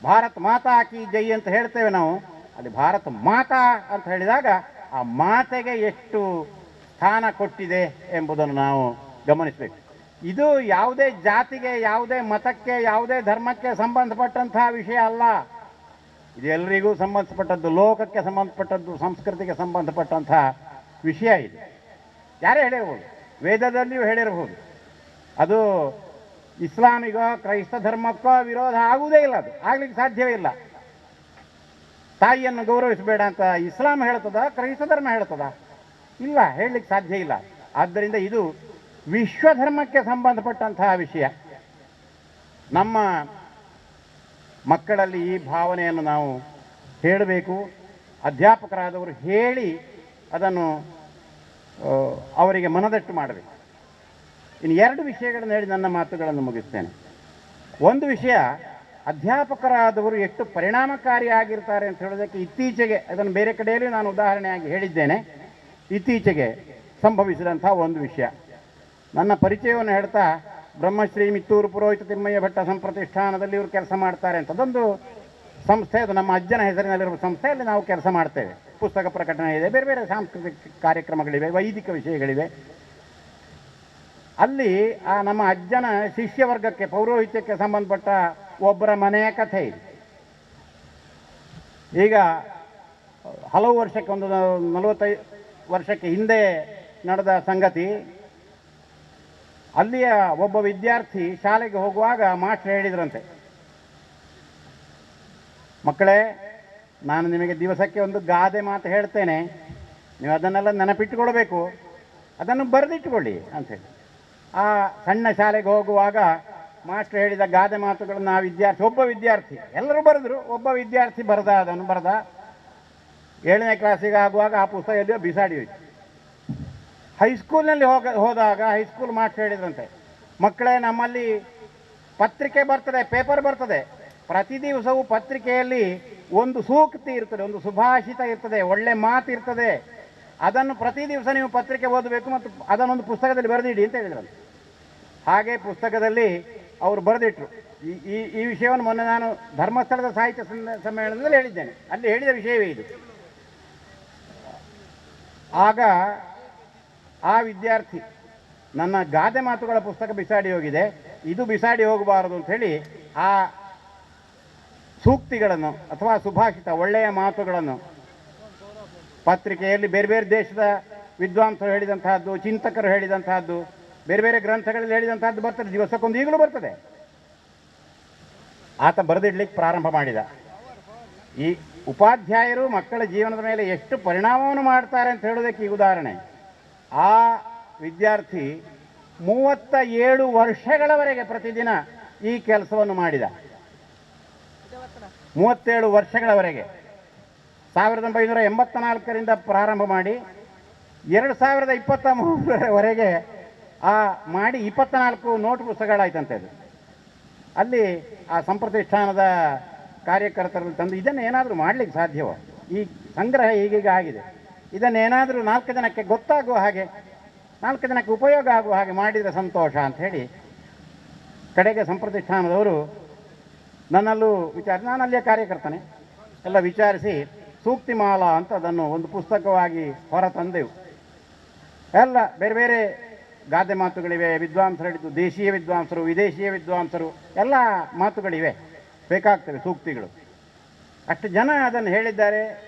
ಭಾರತ್ ಮಾತಾ ಕಿ ಜೈ ಅಂತ ಹೇಳ್ತೇವೆ ನಾವು, ಅಲ್ಲಿ ಭಾರತ ಮಾತಾ ಅಂತ ಹೇಳಿದಾಗ ಆ ಮಾತೆಗೆ ಎಷ್ಟು ಸ್ಥಾನ ಕೊಟ್ಟಿದೆ ಎಂಬುದನ್ನು ನಾವು ಗಮನಿಸಬೇಕು. ಇದು ಯಾವುದೇ ಜಾತಿಗೆ, ಯಾವುದೇ ಮತಕ್ಕೆ, ಯಾವುದೇ ಧರ್ಮಕ್ಕೆ ಸಂಬಂಧಪಟ್ಟಂತಹ ವಿಷಯ ಅಲ್ಲ. ಇದು ಎಲ್ಲರಿಗೂ ಸಂಬಂಧಪಟ್ಟದ್ದು, ಲೋಕಕ್ಕೆ ಸಂಬಂಧಪಟ್ಟದ್ದು, ಸಂಸ್ಕೃತಿಗೆ ಸಂಬಂಧಪಟ್ಟಂತಹ ವಿಷಯ ಇದು. ಯಾರೇ ಹೇಳಿರ್ಬೋದು, ವೇದದಲ್ಲಿಯೂ ಹೇಳಿರಬಹುದು. ಅದು ಇಸ್ಲಾಮಿಗೋ ಕ್ರೈಸ್ತ ಧರ್ಮಕ್ಕೋ ವಿರೋಧ ಆಗುವುದೇ ಇಲ್ಲ, ಅದು ಆಗ್ಲಿಕ್ಕೆ ಸಾಧ್ಯವೇ ಇಲ್ಲ. ತಾಯಿಯನ್ನು ಗೌರವಿಸಬೇಡ ಅಂತ ಇಸ್ಲಾಂ ಹೇಳ್ತದ, ಕ್ರೈಸ್ತ ಧರ್ಮ ಹೇಳ್ತದ? ಇಲ್ಲ, ಹೇಳಲಿಕ್ಕೆ ಸಾಧ್ಯ ಇಲ್ಲ. ಆದ್ದರಿಂದ ಇದು ವಿಶ್ವಧರ್ಮಕ್ಕೆ ಸಂಬಂಧಪಟ್ಟಂತಹ ವಿಷಯ. ನಮ್ಮ ಮಕ್ಕಳಲ್ಲಿ ಈ ಭಾವನೆಯನ್ನು ನಾವು ಹೇಳಬೇಕು. ಅಧ್ಯಾಪಕರಾದವರು ಹೇಳಿ ಅದನ್ನು ಅವರಿಗೆ ಮನದಟ್ಟು ಮಾಡಬೇಕು. ಇನ್ನು 2 ವಿಷಯಗಳನ್ನು ಹೇಳಿ ನನ್ನ ಮಾತುಗಳನ್ನು ಮುಗಿಸ್ತೇನೆ. ಒಂದು ವಿಷಯ, ಅಧ್ಯಾಪಕರಾದವರು ಎಷ್ಟು ಪರಿಣಾಮಕಾರಿಯಾಗಿರ್ತಾರೆ ಅಂತ ಹೇಳೋದಕ್ಕೆ ಇತ್ತೀಚೆಗೆ, ಅದನ್ನು ಬೇರೆ ಕಡೆಯಲ್ಲಿ ನಾನು ಉದಾಹರಣೆಯಾಗಿ ಹೇಳಿದ್ದೇನೆ, ಇತ್ತೀಚೆಗೆ ಸಂಭವಿಸಿದಂಥ ಒಂದು ವಿಷಯ. ನನ್ನ ಪರಿಚಯವನ್ನು ಹೇಳ್ತಾ, ಬ್ರಹ್ಮಶ್ರೀ ಮಿತ್ತೂರು ಪುರೋಹಿತ ತಿಮ್ಮಯ್ಯ ಭಟ್ಟ ಸಂಪ್ರತಿಷ್ಠಾನದಲ್ಲಿ ಇವರು ಕೆಲಸ ಮಾಡ್ತಾರೆ ಅಂತ ಅದೊಂದು ಸಂಸ್ಥೆ, ಅದು ನಮ್ಮ ಅಜ್ಜನ ಹೆಸರಿನಲ್ಲಿರುವ ಸಂಸ್ಥೆಯಲ್ಲಿ ನಾವು ಕೆಲಸ ಮಾಡ್ತೇವೆ. ಪುಸ್ತಕ ಪ್ರಕಟಣೆ ಇದೆ, ಬೇರೆ ಬೇರೆ ಸಾಂಸ್ಕೃತಿಕ ಕಾರ್ಯಕ್ರಮಗಳಿವೆ, ವೈದಿಕ ವಿಷಯಗಳಿವೆ. ಅಲ್ಲಿ ಆ ನಮ್ಮ ಅಜ್ಜನ ಶಿಷ್ಯ ವರ್ಗಕ್ಕೆ, ಪೌರೋಹಿತ್ಯಕ್ಕೆ ಸಂಬಂಧಪಟ್ಟ ಒಬ್ಬರ ಮನೆಯ ಕಥೆ ಇದೆ. ಈಗ ಹಲವು ವರ್ಷಕ್ಕೆ, ಒಂದು 45 ವರ್ಷಕ್ಕೆ ಹಿಂದೆ ನಡೆದ ಸಂಗತಿ. ಅಲ್ಲಿಯ ಒಬ್ಬ ವಿದ್ಯಾರ್ಥಿ ಶಾಲೆಗೆ ಹೋಗುವಾಗ ಮಾಸ್ಟರ್ ಹೇಳಿದ್ರಂತೆ, ಮಕ್ಕಳೇ, ನಾನು ನಿಮಗೆ ದಿವಸಕ್ಕೆ ಒಂದು ಗಾದೆ ಮಾತು ಹೇಳ್ತೇನೆ, ನೀವು ಅದನ್ನೆಲ್ಲ ನೆನಪಿಟ್ಟುಕೊಳ್ಬೇಕು, ಅದನ್ನು ಬರೆದಿಟ್ಟುಕೊಳ್ಳಿ ಅಂಥೇಳಿ. ಆ ಸಣ್ಣ ಶಾಲೆಗೆ ಹೋಗುವಾಗ ಮಾಸ್ಟರ್ ಹೇಳಿದ ಗಾದೆ ಮಾತುಗಳನ್ನು ಆ ಒಬ್ಬ ವಿದ್ಯಾರ್ಥಿ, ಎಲ್ಲರೂ ಬರೆದ್ರು, ಒಬ್ಬ ವಿದ್ಯಾರ್ಥಿ ಅದನ್ನು ಬರೆದ. 7ನೇ ಕ್ಲಾಸಿಗೆ ಆಗುವಾಗ ಆ ಪುಸ್ತಕ ಎಲ್ಲಿಯೋ ಬಿಸಾಡಿ ಹೋಯ್ತು. ಹೈಸ್ಕೂಲ್ನಲ್ಲಿ ಹೋದಾಗ ಹೈಸ್ಕೂಲ್ ಮಾಸ್ಟರ್ ಹೇಳಿದ್ರಂತೆ, ಮಕ್ಕಳೇ, ನಮ್ಮಲ್ಲಿ ಪತ್ರಿಕೆ ಬರ್ತದೆ, ಪೇಪರ್ ಬರ್ತದೆ, ಪ್ರತಿ ದಿವಸವೂ ಪತ್ರಿಕೆಯಲ್ಲಿ ಒಂದು ಸೂಕ್ತಿ ಇರ್ತದೆ, ಒಂದು ಸುಭಾಷಿತ ಇರ್ತದೆ, ಒಳ್ಳೆ ಮಾತು ಇರ್ತದೆ, ಅದನ್ನು ಪ್ರತಿ ದಿವಸ ನೀವು ಪತ್ರಿಕೆ ಓದಬೇಕು ಮತ್ತು ಅದನ್ನೊಂದು ಪುಸ್ತಕದಲ್ಲಿ ಬರೆದಿಡಿ ಅಂತ ಹೇಳಿದ್ರಂತೆ. ಹಾಗೆ ಪುಸ್ತಕದಲ್ಲಿ ಅವರು ಬರೆದಿಟ್ರು. ಈ ವಿಷಯವನ್ನು ಮೊನ್ನೆ ನಾನು ಧರ್ಮಸ್ಥಳದ ಸಾಹಿತ್ಯ ಸಮ್ಮೇಳನದಲ್ಲಿ ಹೇಳಿದ್ದೇನೆ, ಅಲ್ಲಿ ಹೇಳಿದ ವಿಷಯವೇ ಇದು. ಆಗ ಆ ವಿದ್ಯಾರ್ಥಿ, ನನ್ನ ಗಾದೆ ಮಾತುಗಳ ಪುಸ್ತಕ ಬಿಸಾಡಿ ಹೋಗಿದೆ, ಇದು ಬಿಸಾಡಿ ಹೋಗಬಾರದು ಅಂಥೇಳಿ ಆ ಸೂಕ್ತಿಗಳನ್ನು ಅಥವಾ ಸುಭಾಷಿತ ಒಳ್ಳೆಯ ಮಾತುಗಳನ್ನು ಪತ್ರಿಕೆಯಲ್ಲಿ ಬೇರೆ ಬೇರೆ ದೇಶದ ವಿದ್ವಾಂಸರು ಹೇಳಿದಂತಹದ್ದು, ಚಿಂತಕರು ಹೇಳಿದಂತಹದ್ದು, ಬೇರೆ ಬೇರೆ ಗ್ರಂಥಗಳಲ್ಲಿ ಹೇಳಿದಂತಹದ್ದು ಬರ್ತದೆ, ದಿವಸಕ್ಕೊಂದು ಈಗಲೂ ಬರ್ತದೆ. ಆತ ಬರೆದಿಡ್ಲಿಕ್ಕೆ ಪ್ರಾರಂಭ ಮಾಡಿದ. ಈ ಉಪಾಧ್ಯಾಯರು ಮಕ್ಕಳ ಜೀವನದ ಮೇಲೆ ಎಷ್ಟು ಪರಿಣಾಮವನ್ನು ಮಾಡ್ತಾರೆ ಅಂತ ಹೇಳೋದಕ್ಕೆ ಈ ಉದಾಹರಣೆ. ಆ ವಿದ್ಯಾರ್ಥಿ 37 ವರ್ಷಗಳವರೆಗೆ ಪ್ರತಿದಿನ ಈ ಕೆಲಸವನ್ನು ಮಾಡಿದ. 37 ವರ್ಷಗಳವರೆಗೆ 1984ರಿಂದ ಪ್ರಾರಂಭ ಮಾಡಿ 2023ರವರೆಗೆ ಮಾಡಿ 24 ನೋಟ್ ಪುಸ್ತಕಗಳಾಯ್ತಂತೆ. ಅದು ಅಲ್ಲಿ ಆ ಸಂಪ್ರತಿಷ್ಠಾನದ ಕಾರ್ಯಕರ್ತರಲ್ಲಿ ತಂದು ಇದನ್ನು ಏನಾದರೂ ಮಾಡಲಿಕ್ಕೆ ಸಾಧ್ಯವೋ, ಈ ಸಂಗ್ರಹ ಈಗೀಗ ಆಗಿದೆ, ಇದನ್ನೇನಾದರೂ 4 ಜನಕ್ಕೆ ಗೊತ್ತಾಗುವ ಹಾಗೆ, 4 ಜನಕ್ಕೆ ಉಪಯೋಗ ಆಗುವ ಹಾಗೆ ಮಾಡಿದರೆ ಸಂತೋಷ ಅಂಥೇಳಿ ಕಡೆಗೆ ಸಂಪ್ರತಿಷ್ಠಾನದವರು ನನ್ನಲ್ಲೂ ನಾನು ಅಲ್ಲಿಯ ಕಾರ್ಯಕರ್ತನೆ ಎಲ್ಲ ವಿಚಾರಿಸಿ ಸೂಕ್ತಿಮಾಲಾ ಅಂತ ಅದನ್ನು ಒಂದು ಪುಸ್ತಕವಾಗಿ ಹೊರತಂದೆವು. ಎಲ್ಲ ಬೇರೆ ಬೇರೆ ಗಾದೆ ಮಾತುಗಳಿವೆ, ವಿದ್ವಾಂಸರು ಹೇಳಿದ್ದು, ದೇಶೀಯ ವಿದ್ವಾಂಸರು, ವಿದೇಶೀಯ ವಿದ್ವಾಂಸರು, ಎಲ್ಲ ಮಾತುಗಳಿವೆ, ಬೇಕಾಗ್ತವೆ ಸೂಕ್ತಿಗಳು. ಅಷ್ಟು ಜನ ಅದನ್ನು ಹೇಳಿದ್ದಾರೆ.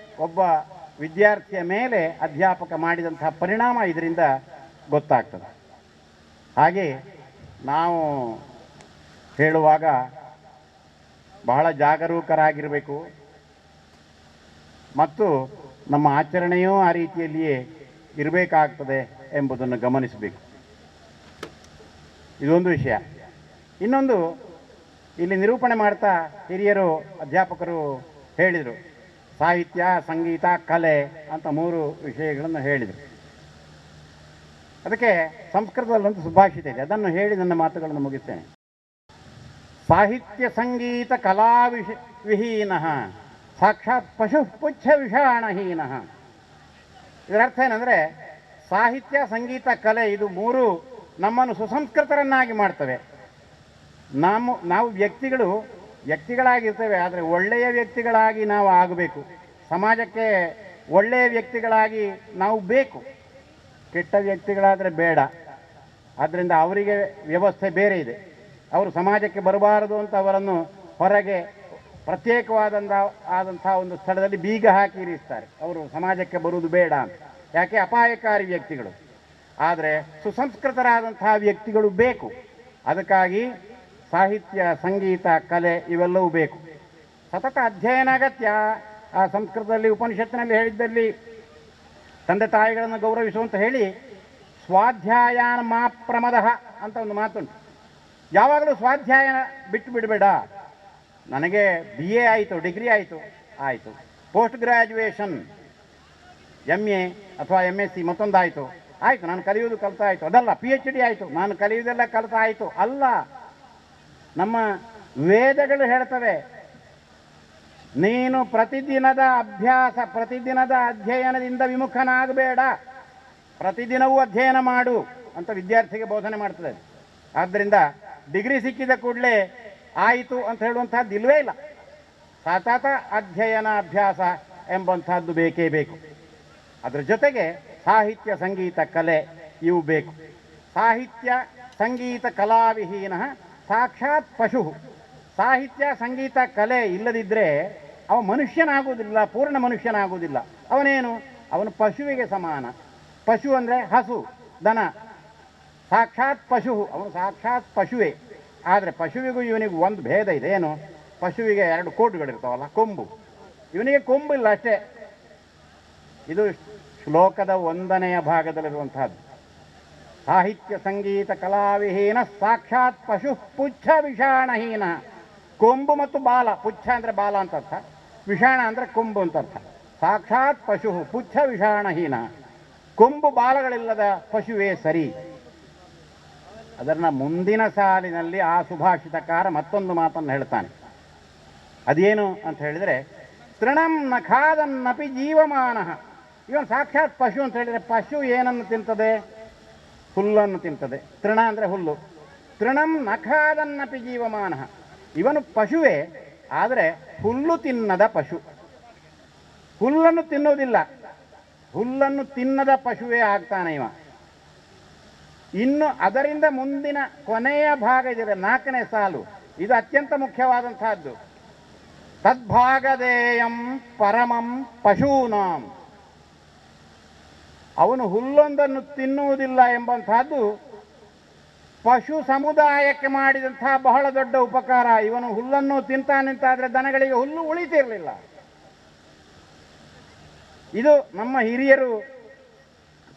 ಒಬ್ಬ ವಿದ್ಯಾರ್ಥಿಯ ಮೇಲೆ ಅಧ್ಯಾಪಕ ಮಾಡಿದಂತಹ ಪರಿಣಾಮ ಇದರಿಂದ ಗೊತ್ತಾಗ್ತದೆ. ಹಾಗೆ ನಾವು ಹೇಳುವಾಗ ಬಹಳ ಜಾಗರೂಕರಾಗಿರಬೇಕು ಮತ್ತು ನಮ್ಮ ಆಚರಣೆಯೂ ಆ ರೀತಿಯಲ್ಲಿಯೇ ಇರಬೇಕಾಗ್ತದೆ ಎಂಬುದನ್ನು ಗಮನಿಸಬೇಕು. ಇದೊಂದು ವಿಷಯ. ಇನ್ನೊಂದು, ಇಲ್ಲಿ ನಿರೂಪಣೆ ಮಾಡ್ತಾ ಹಿರಿಯರು ಅಧ್ಯಾಪಕರು ಹೇಳಿದರು, ಸಾಹಿತ್ಯ, ಸಂಗೀತ, ಕಲೆ ಅಂತ 3 ವಿಷಯಗಳನ್ನು ಹೇಳಿದರು. ಅದಕ್ಕೆ ಸಂಸ್ಕೃತದಲ್ಲೊಂದು ಸುಭಾಷಿತ ಇದೆ, ಅದನ್ನು ಹೇಳಿ ನನ್ನ ಮಾತುಗಳನ್ನು ಮುಗಿಸ್ತೇನೆ. ಸಾಹಿತ್ಯ ಸಂಗೀತ ಕಲಾ ವಿಹೀನ ಸಾಕ್ಷಾತ್ ಪಶು ಪುಚ್ಛ ವಿಷಾಣಹೀನ. ಇದರ ಅರ್ಥ ಏನಂದರೆ ಸಾಹಿತ್ಯ ಸಂಗೀತ ಕಲೆ ಇದು ಮೂರು ನಮ್ಮನ್ನು ಸುಸಂಸ್ಕೃತರನ್ನಾಗಿ ಮಾಡ್ತವೆ. ನಾವು ವ್ಯಕ್ತಿಗಳಾಗಿರ್ತೇವೆ, ಆದರೆ ಒಳ್ಳೆಯ ವ್ಯಕ್ತಿಗಳಾಗಿ ನಾವು ಆಗಬೇಕು. ಸಮಾಜಕ್ಕೆ ಒಳ್ಳೆಯ ವ್ಯಕ್ತಿಗಳಾಗಿ ನಾವು ಬೇಕು, ಕೆಟ್ಟ ವ್ಯಕ್ತಿಗಳಾದರೆ ಬೇಡ. ಆದ್ದರಿಂದ ಅವರಿಗೆ ವ್ಯವಸ್ಥೆ ಬೇರೆ ಇದೆ. ಅವರು ಸಮಾಜಕ್ಕೆ ಬರಬಾರದು ಅಂತ ಅವರನ್ನು ಹೊರಗೆ ಪ್ರತ್ಯೇಕವಾದಂಥ ಒಂದು ಸ್ಥಳದಲ್ಲಿ ಬೀಗ ಹಾಕಿ ಇರಿಸ್ತಾರೆ. ಅವರು ಸಮಾಜಕ್ಕೆ ಬರುವುದು ಬೇಡ ಅಂತ. ಯಾಕೆ? ಅಪಾಯಕಾರಿ ವ್ಯಕ್ತಿಗಳು. ಆದರೆ ಸುಸಂಸ್ಕೃತರಾದಂತಹ ವ್ಯಕ್ತಿಗಳು ಬೇಕು. ಅದಕ್ಕಾಗಿ ಸಾಹಿತ್ಯ ಸಂಗೀತ ಕಲೆ ಇವೆಲ್ಲವೂ ಬೇಕು. ಸತತ ಅಧ್ಯಯನ ಅಗತ್ಯ. ಆ ಸಂಸ್ಕೃತದಲ್ಲಿ ಉಪನಿಷತ್ತಿನಲ್ಲಿ ಹೇಳಿದ್ದಲ್ಲಿ ತಂದೆ ತಾಯಿಗಳನ್ನು ಗೌರವಿಸುವಂತ ಹೇಳಿ ಸ್ವಾಧ್ಯಾಯಾನ ಮಾ ಪ್ರಮದಃ ಅಂತ ಒಂದು ಮಾತುಂಟು. ಯಾವಾಗಲೂ ಸ್ವಾಧ್ಯಾಯ ಬಿಟ್ಟು ಬಿಡಬೇಡ. ನನಗೆ BA ಆಯಿತು, ಡಿಗ್ರಿ ಆಯಿತು, ಪೋಸ್ಟ್ ಗ್ರ್ಯಾಜುಯೇಷನ್ MA ಅಥವಾ MSc ಮತ್ತೊಂದಾಯಿತು, ಆಯಿತು, ನಾನು ಕಲಿಯುವುದು ಕಲಿತಾಯಿತು. ಅದಲ್ಲ PhD ಆಯಿತು, ನಾನು ಕಲಿಯುವುದೆಲ್ಲ ಕಲಿತಾಯಿತು ಅಲ್ಲ. ನಮ್ಮ ವೇದಗಳು ಹೇಳ್ತವೆ, ನೀನು ಪ್ರತಿದಿನದ ಅಭ್ಯಾಸ, ಪ್ರತಿದಿನದ ಅಧ್ಯಯನದಿಂದ ವಿಮುಖನಾಗಬೇಡ, ಪ್ರತಿದಿನವೂ ಅಧ್ಯಯನ ಮಾಡು ಅಂತ ವಿದ್ಯಾರ್ಥಿಗೆ ಬೋಧನೆ ಮಾಡ್ತದೆ. ಆದ್ದರಿಂದ ಡಿಗ್ರಿ ಸಿಕ್ಕಿದ ಕೂಡಲೇ ಆಯಿತು ಅಂತ ಹೇಳುವಂಥದ್ದು ಇಲ್ಲವೇ ಇಲ್ಲ. ಸತತ ಅಧ್ಯಯನ ಅಭ್ಯಾಸ ಎಂಬಂಥದ್ದು ಬೇಕೇ ಬೇಕು. ಅದರ ಜೊತೆಗೆ ಸಾಹಿತ್ಯ ಸಂಗೀತ ಕಲೆ ಇವು ಬೇಕು. ಸಾಹಿತ್ಯ ಸಂಗೀತ ಕಲಾವಿಹೀನ ಸಾಕ್ಷಾತ್ ಪಶು. ಸಾಹಿತ್ಯ ಸಂಗೀತ ಕಲೆ ಇಲ್ಲದಿದ್ದರೆ ಅವ ಮನುಷ್ಯನಾಗುವುದಿಲ್ಲ, ಪೂರ್ಣ ಮನುಷ್ಯನಾಗುವುದಿಲ್ಲ. ಅವನು ಪಶುವಿಗೆ ಸಮಾನ. ಪಶು ಅಂದರೆ ಹಸು, ದನ. ಸಾಕ್ಷಾತ್ ಪಶು, ಅವನು ಸಾಕ್ಷಾತ್ ಪಶುವೇ. ಆದರೆ ಪಶುವಿಗೂ ಇವನಿಗೂ ಒಂದು ಭೇದ ಇದೆ. ಏನು? ಪಶುವಿಗೆ 2 ಕೋಟುಗಳಿರ್ತಾವಲ್ಲ, ಕೊಂಬು. ಇವನಿಗೆ ಕೊಂಬಿಲ್ಲ ಅಷ್ಟೇ. ಇದು ಶ್ಲೋಕದ 1ನೇ ಭಾಗದಲ್ಲಿರುವಂತಹದ್ದು. ಸಾಹಿತ್ಯ ಸಂಗೀತ ಕಲಾವಿಹೀನ ಸಾಕ್ಷಾತ್ ಪಶು ಪುಚ್ಛ ವಿಷಾಣಹೀನ. ಕೊಂಬು ಮತ್ತು ಬಾಲ, ಪುಚ್ಛ ಅಂದರೆ ಬಾಲ ಅಂತ ಅರ್ಥ, ವಿಷಾಣ ಅಂದರೆ ಕೊಂಬು ಅಂತ ಅರ್ಥ. ಸಾಕ್ಷಾತ್ ಪಶು ಪುಚ್ಛ ವಿಷಾಣಹೀನ. ಕೊಂಬು ಬಾಲಗಳಿಲ್ಲದ ಪಶುವೇ ಸರಿ. ಅದನ್ನ ಮುಂದಿನ ಸಾಲಿನಲ್ಲಿ ಆ ಸುಭಾಷಿತಕಾರ ಮತ್ತೊಂದು ಮಾತನ್ನು ಹೇಳ್ತಾನೆ. ಅದೇನು ಅಂತ ಹೇಳಿದರೆ, ತೃಣಂ ನಖಾದನ್ನಪಿ ಜೀವಮಾನ. ಇವನು ಸಾಕ್ಷಾತ್ ಪಶು ಅಂತ ಹೇಳಿದರೆ, ಪಶು ಏನನ್ನು ತಿಂತದೆ? ಹುಲ್ಲನ್ನು ತಿಂತದೆ. ತೃಣ ಅಂದರೆ ಹುಲ್ಲು. ತೃಣಂ ನಖಾದನ್ನಪಿ ಜೀವಮಾನ. ಇವನು ಪಶುವೇ, ಆದರೆ ಹುಲ್ಲು ತಿನ್ನದ ಪಶು. ಹುಲ್ಲನ್ನು ತಿನ್ನುವುದಿಲ್ಲ, ಹುಲ್ಲನ್ನು ತಿನ್ನದ ಪಶುವೇ ಆಗ್ತಾನೆ ಇವ. ಇನ್ನು ಅದರಿಂದ ಮುಂದಿನ ಕೊನೆಯ ಭಾಗ ಇದೆ, 4ನೇ ಸಾಲು. ಇದು ಅತ್ಯಂತ ಮುಖ್ಯವಾದಂತಹದ್ದು. ತದ್ಭಾಗದೇಯಂ ಪರಮಂ ಪಶೂನಾಂ. ಅವನು ಹುಲ್ಲೊಂದನ್ನು ತಿನ್ನುವುದಿಲ್ಲ ಎಂಬಂತಹದ್ದು ಪಶು ಸಮುದಾಯಕ್ಕೆ ಮಾಡಿದಂತಹ ಬಹಳ ದೊಡ್ಡ ಉಪಕಾರ. ಇವನು ಹುಲ್ಲನ್ನು ತಿಂತಾನಂತಾದರೆ ದನಗಳಿಗೆ ಹುಲ್ಲು ಉಳಿತಿರಲಿಲ್ಲ. ಇದು ನಮ್ಮ ಹಿರಿಯರು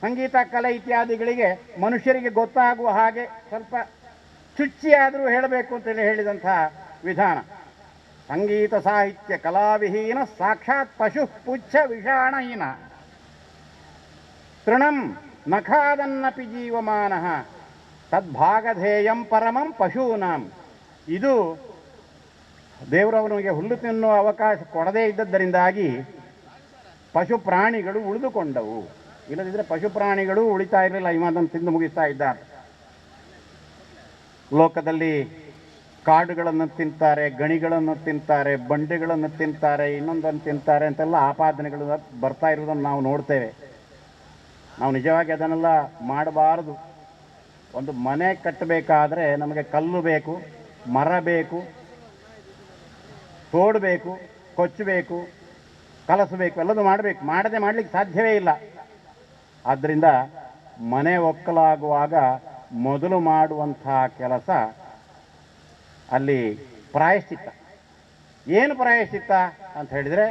ಸಂಗೀತ ಕಲೆ ಇತ್ಯಾದಿಗಳಿಗೆ ಮನುಷ್ಯರಿಗೆ ಗೊತ್ತಾಗುವ ಹಾಗೆ ಸ್ವಲ್ಪ ಚುಚ್ಚಿಯಾದರೂ ಹೇಳಬೇಕು ಅಂತೇಳಿ ಹೇಳಿದಂತಹ ವಿಧಾನ. ಸಂಗೀತ ಸಾಹಿತ್ಯ ಕಲಾವಿಹೀನ ಸಾಕ್ಷಾತ್ ಪಶು ಪುಚ್ಛ ವಿಷಾಣಹೀನ. ತೃಣಂ ನಖಾದನ್ನಪಿ ಜೀವಮಾನ ತದ್ಭಾಗಧೇಯಂ ಪರಮಂ ಪಶೂನಾಂ. ಇದು ದೇವರವನಿಗೆ ಹುಲ್ಲು ತಿನ್ನುವ ಅವಕಾಶ ಕೊಡದೇ ಇದ್ದದ್ದರಿಂದಾಗಿ ಪಶು ಪ್ರಾಣಿಗಳು ಉಳಿದುಕೊಂಡವು. ಇಲ್ಲದಿದ್ದರೆ ಪಶು ಪ್ರಾಣಿಗಳು ಉಳಿತಾ ಇರಲಿಲ್ಲ, ಇವನನ್ನು ತಿಂದು ಮುಗಿಸ್ತಾ ಇದ್ದಾರೆ. ಲೋಕದಲ್ಲಿ ಕಾಡುಗಳನ್ನು ತಿಂತಾರೆ, ಗಣಿಗಳನ್ನು ತಿಂತಾರೆ, ಬಂಡೆಗಳನ್ನು ತಿಂತಾರೆ, ಇನ್ನೊಂದನ್ನು ತಿಂತಾರೆ ಅಂತೆಲ್ಲ ಆಪಾದನೆಗಳು ಬರ್ತಾ ಇರೋದನ್ನು ನಾವು ನೋಡ್ತೇವೆ. ನಾವು ನಿಜವಾಗಿ ಅದನ್ನೆಲ್ಲ ಮಾಡಬಾರದು. ಒಂದು ಮನೆ ಕಟ್ಟಬೇಕಾದ್ರೆ ನಮಗೆ ಕಲ್ಲು ಬೇಕು, ಮರ ಬೇಕು, ತೋಡಬೇಕು, ಕೊಚ್ಚಬೇಕು, ಕಲಸಬೇಕು, ಎಲ್ಲದೂ ಮಾಡಬೇಕು. ಮಾಡದೆ ಮಾಡಲಿಕ್ಕೆ ಸಾಧ್ಯವೇ ಇಲ್ಲ. ಆದ್ದರಿಂದ ಮನೆ ಒಕ್ಕಲಾಗುವಾಗ ಮೊದಲು ಮಾಡುವಂತಹ ಕೆಲಸ ಅಲ್ಲಿ ಪ್ರಾಯಶ್ಚಿತ್ತ. ಏನು ಪ್ರಾಯಶ್ಚಿತ್ತ ಅಂತ ಹೇಳಿದರೆ,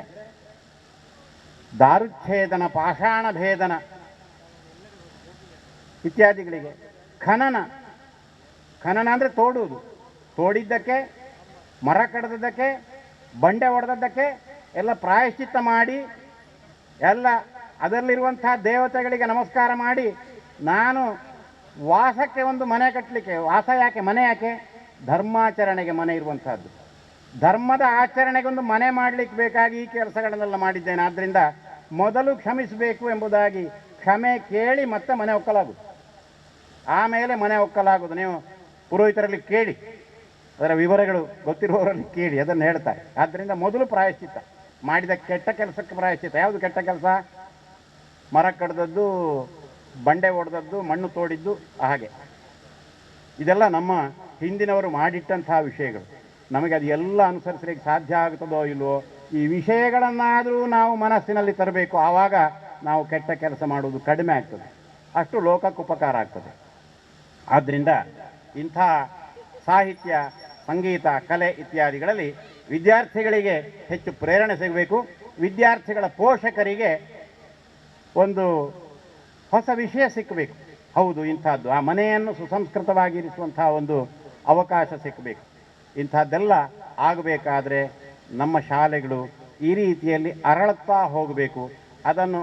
ದಾರುಚ್ಛೇದನ, ಪಾಷಾಣ ಭೇದನ ಇತ್ಯಾದಿಗಳಿಗೆ. ಖನನ ಅಂದರೆ ತೋಡುವುದು. ತೋಡಿದ್ದಕ್ಕೆ, ಮರ ಕಡ್ದದ್ದಕ್ಕೆ, ಬಂಡೆ ಹೊಡೆದದ್ದಕ್ಕೆ ಎಲ್ಲ ಪ್ರಾಯಶ್ಚಿತ್ತ ಮಾಡಿ, ಎಲ್ಲ ಅದರಲ್ಲಿರುವಂತಹ ದೇವತೆಗಳಿಗೆ ನಮಸ್ಕಾರ ಮಾಡಿ, ನಾನು ವಾಸಕ್ಕೆ ಒಂದು ಮನೆ ಕಟ್ಟಲಿಕ್ಕೆ, ವಾಸ ಯಾಕೆ, ಮನೆ ಯಾಕೆ, ಧರ್ಮಾಚರಣೆಗೆ ಮನೆ ಇರುವಂತಹದ್ದು. ಧರ್ಮದ ಆಚರಣೆಗೆ ಒಂದು ಮನೆ ಮಾಡಲಿಕ್ಕೆ ಬೇಕಾಗಿ ಈ ಕೆಲಸಗಳನ್ನೆಲ್ಲ ಮಾಡಿದ್ದೇನೆ. ಆದ್ದರಿಂದ ಮೊದಲು ಕ್ಷಮಿಸಬೇಕು ಎಂಬುದಾಗಿ ಕ್ಷಮೆ ಕೇಳಿ ಮತ್ತೆ ಮನೆ ಒಕ್ಕಲಾಗುವುದು, ಆಮೇಲೆ ಮನೆ ಒಕ್ಕಲಾಗುವುದು. ನೀವು ಪುರೋಹಿತರಲ್ಲಿ ಕೇಳಿ, ಅದರ ವಿವರಗಳು ಗೊತ್ತಿರುವವರಲ್ಲಿ ಕೇಳಿ, ಅದನ್ನು ಹೇಳ್ತಾರೆ. ಆದ್ದರಿಂದ ಮೊದಲು ಪ್ರಾಯಶ್ಚಿತ್ತ, ಮಾಡಿದ ಕೆಟ್ಟ ಕೆಲಸಕ್ಕೆ ಪ್ರಾಯಶ್ಚಿತ್ತ. ಯಾವುದು ಕೆಟ್ಟ ಕೆಲಸ? ಮರ ಕಡ್ದದ್ದು, ಬಂಡೆ ಹೊಡೆದದ್ದು, ಮಣ್ಣು ತೋಡಿದ್ದು, ಹಾಗೆ ಇದೆಲ್ಲ ನಮ್ಮ ಹಿಂದಿನವರು ಮಾಡಿಟ್ಟಂತಹ ವಿಷಯಗಳು. ನಮಗೆ ಅದು ಎಲ್ಲ ಅನುಸರಿಸಲಿಕ್ಕೆ ಸಾಧ್ಯ ಆಗುತ್ತದೋ ಇಲ್ವೋ, ಈ ವಿಷಯಗಳನ್ನಾದರೂ ನಾವು ಮನಸ್ಸಿನಲ್ಲಿ ತರಬೇಕು. ಆವಾಗ ನಾವು ಕೆಟ್ಟ ಕೆಲಸ ಮಾಡುವುದು ಕಡಿಮೆ ಆಗ್ತದೆ, ಅಷ್ಟು ಲೋಕಕ್ಕೆ ಉಪಕಾರ ಆಗ್ತದೆ. ಆದ್ದರಿಂದ ಇಂಥ ಸಾಹಿತ್ಯ, ಸಂಗೀತ, ಕಲೆ ಇತ್ಯಾದಿಗಳಲ್ಲಿ ವಿದ್ಯಾರ್ಥಿಗಳಿಗೆ ಹೆಚ್ಚು ಪ್ರೇರಣೆ ಸಿಗಬೇಕು. ವಿದ್ಯಾರ್ಥಿಗಳ ಪೋಷಕರಿಗೆ ಒಂದು ಹೊಸ ವಿಷಯ ಸಿಕ್ಕಬೇಕು. ಹೌದು, ಇಂಥದ್ದು ಆ ಮನೆಯನ್ನು ಸುಸಂಸ್ಕೃತವಾಗಿರಿಸುವಂಥ ಒಂದು ಅವಕಾಶ ಸಿಕ್ಕಬೇಕು. ಇಂಥದ್ದೆಲ್ಲ ಆಗಬೇಕಾದ್ರೆ ನಮ್ಮ ಶಾಲೆಗಳು ಈ ರೀತಿಯಲ್ಲಿ ಅರಳುತ್ತಾ ಹೋಗಬೇಕು. ಅದನ್ನು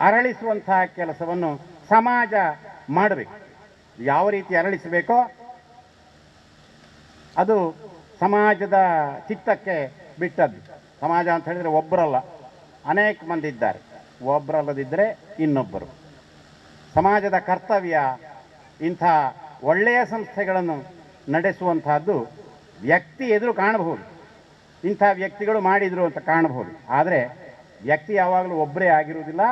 ಅರಳಿಸುವಂತಹ ಕೆಲಸವನ್ನು ಸಮಾಜ ಮಾಡಬೇಕು. ಯಾವ ರೀತಿ ಅರಳಿಸಬೇಕೋ ಅದು ಸಮಾಜದ ಚಿತ್ತಕ್ಕೆ ಬಿಟ್ಟದ್ದು. ಸಮಾಜ ಅಂತ ಹೇಳಿದರೆ ಒಬ್ಬರಲ್ಲ, ಅನೇಕ ಮಂದಿ ಇದ್ದಾರೆ. ಒಬ್ಬರಲ್ಲದಿದ್ದರೆ ಇನ್ನೊಬ್ಬರು. ಸಮಾಜದ ಕರ್ತವ್ಯ ಇಂಥ ಒಳ್ಳೆಯ ಸಂಸ್ಥೆಗಳನ್ನು ನಡೆಸುವಂತಹದ್ದು. ವ್ಯಕ್ತಿ ಎದುರು ಕಾಣಬಹುದು, ಇಂಥ ವ್ಯಕ್ತಿಗಳು ಮಾಡಿದರು ಅಂತ ಕಾಣಬಹುದು. ಆದರೆ ವ್ಯಕ್ತಿ ಯಾವಾಗಲೂ ಒಬ್ಬರೇ ಆಗಿರುವುದಿಲ್ಲ,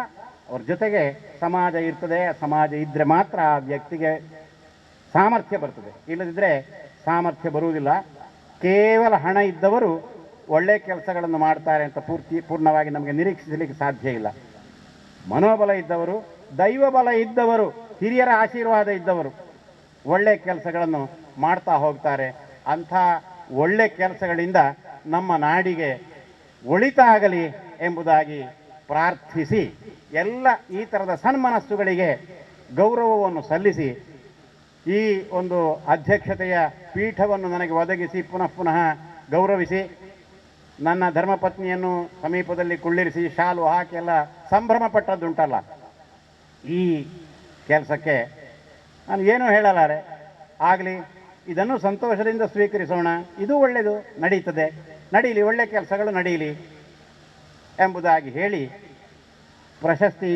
ಅವ್ರ ಜೊತೆಗೆ ಸಮಾಜ ಇರ್ತದೆ. ಸಮಾಜ ಇದ್ದರೆ ಮಾತ್ರ ಆ ವ್ಯಕ್ತಿಗೆ ಸಾಮರ್ಥ್ಯ ಬರ್ತದೆ, ಇಲ್ಲದಿದ್ದರೆ ಸಾಮರ್ಥ್ಯ ಬರುವುದಿಲ್ಲ. ಕೇವಲ ಹಣ ಇದ್ದವರು ಒಳ್ಳೆಯ ಕೆಲಸಗಳನ್ನು ಮಾಡ್ತಾರೆ ಅಂತ ಪೂರ್ಣವಾಗಿ ನಮಗೆ ನಿರೀಕ್ಷಿಸಲಿಕ್ಕೆ ಸಾಧ್ಯ ಇಲ್ಲ. ಮನೋಬಲ ಇದ್ದವರು, ದೈವ ಬಲ ಇದ್ದವರು, ಹಿರಿಯರ ಆಶೀರ್ವಾದ ಇದ್ದವರು ಒಳ್ಳೆಯ ಕೆಲಸಗಳನ್ನು ಮಾಡ್ತಾ ಹೋಗ್ತಾರೆ. ಅಂಥ ಒಳ್ಳೆ ಕೆಲಸಗಳಿಂದ ನಮ್ಮ ನಾಡಿಗೆ ಒಳಿತಾಗಲಿ ಎಂಬುದಾಗಿ ಪ್ರಾರ್ಥಿಸಿ, ಎಲ್ಲ ಈ ಥರದ ಸನ್ಮನಸ್ಸುಗಳಿಗೆ ಗೌರವವನ್ನು ಸಲ್ಲಿಸಿ, ಈ ಒಂದು ಅಧ್ಯಕ್ಷತೆಯ ಪೀಠವನ್ನು ನನಗೆ ಒದಗಿಸಿ ಪುನಃ ಪುನಃ ಗೌರವಿಸಿ, ನನ್ನ ಧರ್ಮಪತ್ನಿಯನ್ನು ಸಮೀಪದಲ್ಲಿ ಕುಳ್ಳಿರಿಸಿ ಶಾಲು ಹಾಕಿ ಎಲ್ಲ ಸಂಭ್ರಮ ಪಟ್ಟದ್ದುಂಟಲ್ಲ, ಈ ಕೆಲಸಕ್ಕೆ ನಾನು ಏನೂ ಹೇಳಲಾರೆ. ಆಗಲಿ, ಇದನ್ನು ಸಂತೋಷದಿಂದ ಸ್ವೀಕರಿಸೋಣ. ಇದು ಒಳ್ಳೆಯದು, ನಡೀತದೆ, ನಡೀಲಿ, ಒಳ್ಳೆ ಕೆಲಸಗಳು ನಡೀಲಿ ಎಂಬುದಾಗಿ ಹೇಳಿ, ಪ್ರಶಸ್ತಿ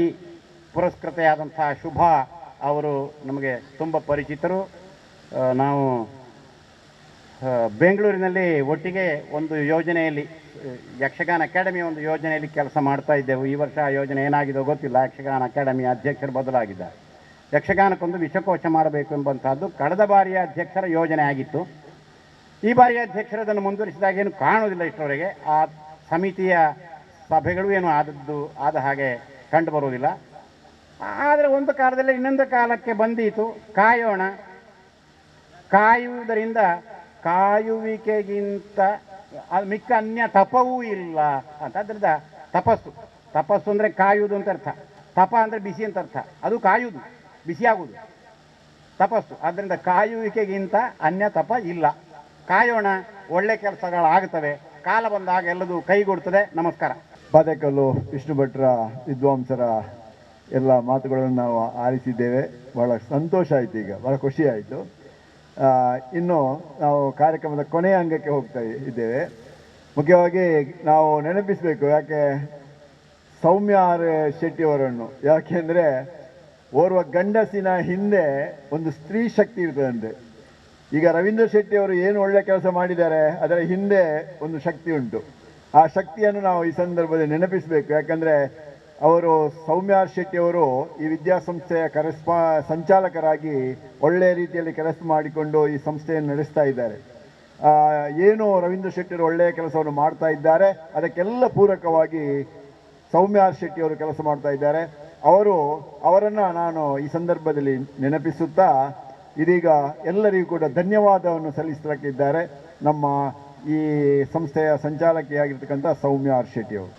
ಪುರಸ್ಕೃತೆಯಾದಂಥ ಶುಭಾ ಅವರು ನಮಗೆ ತುಂಬ ಪರಿಚಿತರು. ನಾವು ಬೆಂಗಳೂರಿನಲ್ಲಿ ಒಟ್ಟಿಗೆ ಒಂದು ಯೋಜನೆಯಲ್ಲಿ, ಯಕ್ಷಗಾನ ಅಕಾಡೆಮಿ ಒಂದು ಯೋಜನೆಯಲ್ಲಿ ಕೆಲಸ ಮಾಡ್ತಾ ಇದ್ದೆವು. ಈ ವರ್ಷ ಆ ಯೋಜನೆ ಏನಾಗಿದೋ ಗೊತ್ತಿಲ್ಲ. ಯಕ್ಷಗಾನ ಅಕಾಡೆಮಿ ಅಧ್ಯಕ್ಷರು ಬದಲಾಗಿದ್ದಾರೆ. ಯಕ್ಷಗಾನಕ್ಕೊಂದು ವಿಶ್ವಕೋಶ ಮಾಡಬೇಕು ಎಂಬಂಥದ್ದು ಕಳೆದ ಬಾರಿಯ ಅಧ್ಯಕ್ಷರ ಯೋಜನೆ ಆಗಿತ್ತು. ಈ ಬಾರಿಯ ಅಧ್ಯಕ್ಷರು ಅದನ್ನು ಮುಂದುವರಿಸಿದಾಗ ಏನು ಕಾಣುವುದಿಲ್ಲ ಇಷ್ಟರವರೆಗೆ. ಆ ಸಮಿತಿಯ ಸಭೆಗಳು ಏನು ಆದ ಹಾಗೆ ಕಂಡು ಬರುವುದಿಲ್ಲ. ಆದರೆ ಒಂದು ಕಾಲದಲ್ಲಿ ಇನ್ನೊಂದು ಕಾಲಕ್ಕೆ ಬಂದೀತು. ಕಾಯೋಣ, ಕಾಯುವುದರಿಂದ ಕಾಯುವಿಕೆಗಿಂತ ಮಿಕ್ಕ ಅನ್ಯ ತಪವೂ ಇಲ್ಲ ಅಂತ. ಅದರಿಂದ ತಪಸ್ಸು ಅಂದರೆ ಕಾಯುವುದು ಅಂತ ಅರ್ಥ. ತಪ ಅಂದರೆ ಬಿಸಿ ಅಂತ ಅರ್ಥ. ಅದು ಕಾಯುವುದು, ಬಿಸಿಯಾಗುವುದು ತಪಸ್ಸು. ಆದ್ದರಿಂದ ಕಾಯುವಿಕೆಗಿಂತ ಅನ್ಯ ತಪ ಇಲ್ಲ. ಕಾಯೋಣ, ಒಳ್ಳೆ ಕೆಲಸಗಳಾಗುತ್ತವೆ. ಕಾಲ ಬಂದಾಗ ಎಲ್ಲದೂ ಕೈಗೂಡುತ್ತದೆ. ನಮಸ್ಕಾರ. ಪಾದಕಲ್ಲು ವಿಷ್ಣು ಭಟ್ರ ವಿದ್ವಾಂಸರ ಎಲ್ಲ ಮಾತುಗಳನ್ನು ನಾವು ಆಲಿಸಿದ್ದೇವೆ. ಭಾಳ ಸಂತೋಷ ಆಯಿತು, ಈಗ ಭಾಳ ಖುಷಿ ಆಯಿತು. ಇನ್ನು ನಾವು ಕಾರ್ಯಕ್ರಮದ ಕೊನೆಯ ಅಂಗಕ್ಕೆ ಹೋಗ್ತಾ ಇದ್ದೇವೆ. ಮುಖ್ಯವಾಗಿ ನಾವು ನೆನಪಿಸಬೇಕು, ಯಾಕೆ ಸೌಮ್ಯ ಆರ್ ಶೆಟ್ಟಿಯವರನ್ನು. ಯಾಕೆಂದರೆ ಓರ್ವ ಗಂಡಸಿನ ಹಿಂದೆ ಒಂದು ಸ್ತ್ರೀ ಶಕ್ತಿ ಇರ್ತದಂತೆ. ಈಗ ರವೀಂದ್ರ ಶೆಟ್ಟಿಯವರು ಏನು ಒಳ್ಳೆ ಕೆಲಸ ಮಾಡಿದ್ದಾರೆ, ಅದರ ಹಿಂದೆ ಒಂದು ಶಕ್ತಿ ಉಂಟು. ಆ ಶಕ್ತಿಯನ್ನು ನಾವು ಈ ಸಂದರ್ಭದಲ್ಲಿ ನೆನಪಿಸಬೇಕು. ಯಾಕಂದರೆ ಅವರು ಸೌಮ್ಯ ಆರ್ ಶೆಟ್ಟಿಯವರು ಈ ವಿದ್ಯಾಸಂಸ್ಥೆಯ ಸಂಚಾಲಕರಾಗಿ ಒಳ್ಳೆಯ ರೀತಿಯಲ್ಲಿ ಕೆಲಸ ಮಾಡಿಕೊಂಡು ಈ ಸಂಸ್ಥೆಯನ್ನು ನಡೆಸ್ತಾ ಇದ್ದಾರೆ. ಏನು ರವೀಂದ್ರ ಶೆಟ್ಟಿಯವರು ಒಳ್ಳೆಯ ಕೆಲಸವನ್ನು ಮಾಡ್ತಾ ಇದ್ದಾರೆ, ಅದಕ್ಕೆಲ್ಲ ಪೂರಕವಾಗಿ ಸೌಮ್ಯ ಆರ್ ಶೆಟ್ಟಿಯವರು ಕೆಲಸ ಮಾಡ್ತಾ ಇದ್ದಾರೆ. ಅವರನ್ನು ನಾನು ಈ ಸಂದರ್ಭದಲ್ಲಿ ನೆನಪಿಸುತ್ತಾ, ಇದೀಗ ಎಲ್ಲರಿಗೂ ಕೂಡ ಧನ್ಯವಾದವನ್ನು ಸಲ್ಲಿಸಲಿಕ್ಕಿದ್ದಾರೆ ನಮ್ಮ ಈ ಸಂಸ್ಥೆಯ ಸಂಚಾಲಕಿಯಾಗಿರ್ತಕ್ಕಂಥ ಸೌಮ್ಯ ಆರ್ ಶೆಟ್ಟಿಯವರು.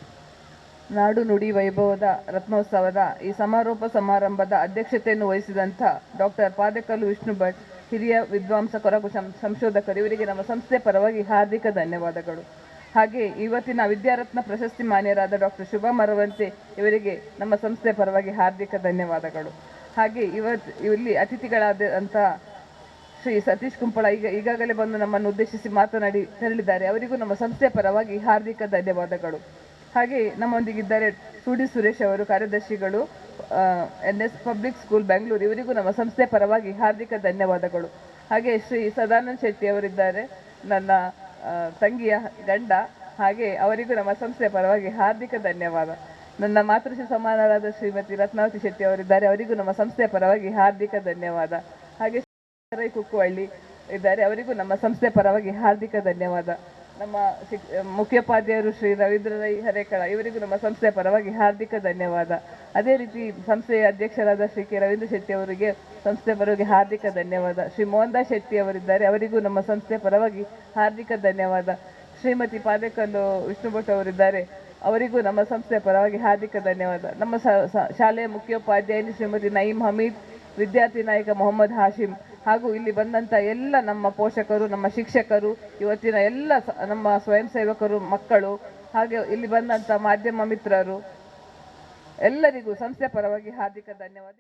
ನಾಡು ನುಡಿ ವೈಭವದ ರತ್ನೋತ್ಸವದ ಈ ಸಮಾರೋಪ ಸಮಾರಂಭದ ಅಧ್ಯಕ್ಷತೆಯನ್ನು ವಹಿಸಿದಂಥ ಡಾಕ್ಟರ್ ಪಾದಕಲ್ಲು ವಿಷ್ಣು ಭಟ್, ಹಿರಿಯ ವಿದ್ವಾಂಸ ಕೊರಗು ಸಂಶೋಧಕರು, ಇವರಿಗೆ ನಮ್ಮ ಸಂಸ್ಥೆ ಪರವಾಗಿ ಹಾರ್ದಿಕ ಧನ್ಯವಾದಗಳು. ಹಾಗೆ ಇವತ್ತಿನ ವಿದ್ಯಾರತ್ನ ಪ್ರಶಸ್ತಿ ಮಾನ್ಯರಾದ ಡಾಕ್ಟರ್ ಶುಭಾ ಮರವಂತೆ ಇವರಿಗೆ ನಮ್ಮ ಸಂಸ್ಥೆ ಪರವಾಗಿ ಹಾರ್ದಿಕ ಧನ್ಯವಾದಗಳು. ಹಾಗೆ ಇಲ್ಲಿ ಅತಿಥಿಗಳಾದಂಥ ಶ್ರೀ ಸತೀಶ್ ಕುಂಪಳ ಈಗಾಗಲೇ ಬಂದು ನಮ್ಮನ್ನು ಉದ್ದೇಶಿಸಿ ಮಾತನಾಡಿ ತೆರಳಿದ್ದಾರೆ. ಅವರಿಗೂ ನಮ್ಮ ಸಂಸ್ಥೆಯ ಪರವಾಗಿ ಹಾರ್ದಿಕ ಧನ್ಯವಾದಗಳು. ಹಾಗೆ ನಮ್ಮೊಂದಿಗಿದ್ದಾರೆ ಸುಡಿ ಸುರೇಶ್ ಅವರು, ಕಾರ್ಯದರ್ಶಿಗಳು, NS ಪಬ್ಲಿಕ್ ಸ್ಕೂಲ್ ಬೆಂಗಳೂರು. ಇವರಿಗೂ ನಮ್ಮ ಸಂಸ್ಥೆಯ ಪರವಾಗಿ ಹಾರ್ದಿಕ ಧನ್ಯವಾದಗಳು. ಹಾಗೆ ಶ್ರೀ ಸದಾನಂದ ಶೆಟ್ಟಿ ಅವರಿದ್ದಾರೆ, ನನ್ನ ತಂಗಿಯ ಗಂಡ. ಹಾಗೆ ಅವರಿಗೂ ನಮ್ಮ ಸಂಸ್ಥೆಯ ಪರವಾಗಿ ಹಾರ್ದಿಕ ಧನ್ಯವಾದ. ನನ್ನ ಮಾತೃಶ್ರೀ ಸಮಾನರಾದ ಶ್ರೀಮತಿ ರತ್ನಾವತಿ ಶೆಟ್ಟಿ ಅವರಿದ್ದಾರೆ, ಅವರಿಗೂ ನಮ್ಮ ಸಂಸ್ಥೆಯ ಪರವಾಗಿ ಹಾರ್ದಿಕ ಧನ್ಯವಾದ. ಹಾಗೆ ರೈ ಕುಕ್ಕುವಳ್ಳಿ ಇದ್ದಾರೆ, ಅವರಿಗೂ ನಮ್ಮ ಸಂಸ್ಥೆಯ ಪರವಾಗಿ ಹಾರ್ದಿಕ ಧನ್ಯವಾದ. ನಮ್ಮ ಮುಖ್ಯೋಪಾಧ್ಯಾಯರು ಶ್ರೀ ರವೀಂದ್ರ ರೈ ಹರೇಕಳ, ಇವರಿಗೂ ನಮ್ಮ ಸಂಸ್ಥೆಯ ಪರವಾಗಿ ಹಾರ್ದಿಕ ಧನ್ಯವಾದ. ಅದೇ ರೀತಿ ಸಂಸ್ಥೆಯ ಅಧ್ಯಕ್ಷರಾದ ಶ್ರೀ ಕೆ ರವೀಂದ್ರ ಶೆಟ್ಟಿ ಅವರಿಗೆ ಸಂಸ್ಥೆಯ ಪರವಾಗಿ ಹಾರ್ದಿಕ ಧನ್ಯವಾದ. ಶ್ರೀ ಮೋಹನ್ ದಾಸ್ ಶೆಟ್ಟಿ ಅವರಿದ್ದಾರೆ, ಅವರಿಗೂ ನಮ್ಮ ಸಂಸ್ಥೆಯ ಪರವಾಗಿ ಹಾರ್ದಿಕ ಧನ್ಯವಾದ. ಶ್ರೀಮತಿ ಪಾದೇಕಲ್ಲು ವಿಷ್ಣು ಭಟ್ ಅವರಿದ್ದಾರೆ, ಅವರಿಗೂ ನಮ್ಮ ಸಂಸ್ಥೆಯ ಪರವಾಗಿ ಹಾರ್ದಿಕ ಧನ್ಯವಾದ. ನಮ್ಮ ಶಾಲೆಯ ಮುಖ್ಯೋಪಾಧ್ಯಾಯಿನಿ ಶ್ರೀಮತಿ ನಯೀಂ ಹಮೀದ್, ವಿದ್ಯಾರ್ಥಿ ನಾಯಕ ಮೊಹಮ್ಮದ್ ಹಾಶಿಮ್, ಹಾಗೂ ಇಲ್ಲಿ ಬಂದಂಥ ಎಲ್ಲ ನಮ್ಮ ಪೋಷಕರು, ನಮ್ಮ ಶಿಕ್ಷಕರು, ಇವತ್ತಿನ ಎಲ್ಲ ನಮ್ಮ ಸ್ವಯಂ ಸೇವಕರು, ಮಕ್ಕಳು, ಹಾಗೆ ಇಲ್ಲಿ ಬಂದಂಥ ಮಾಧ್ಯಮ ಮಿತ್ರರು ಎಲ್ಲರಿಗೂ ಸಂಸ್ಥೆಯ ಪರವಾಗಿ ಹಾರ್ದಿಕ ಧನ್ಯವಾದ.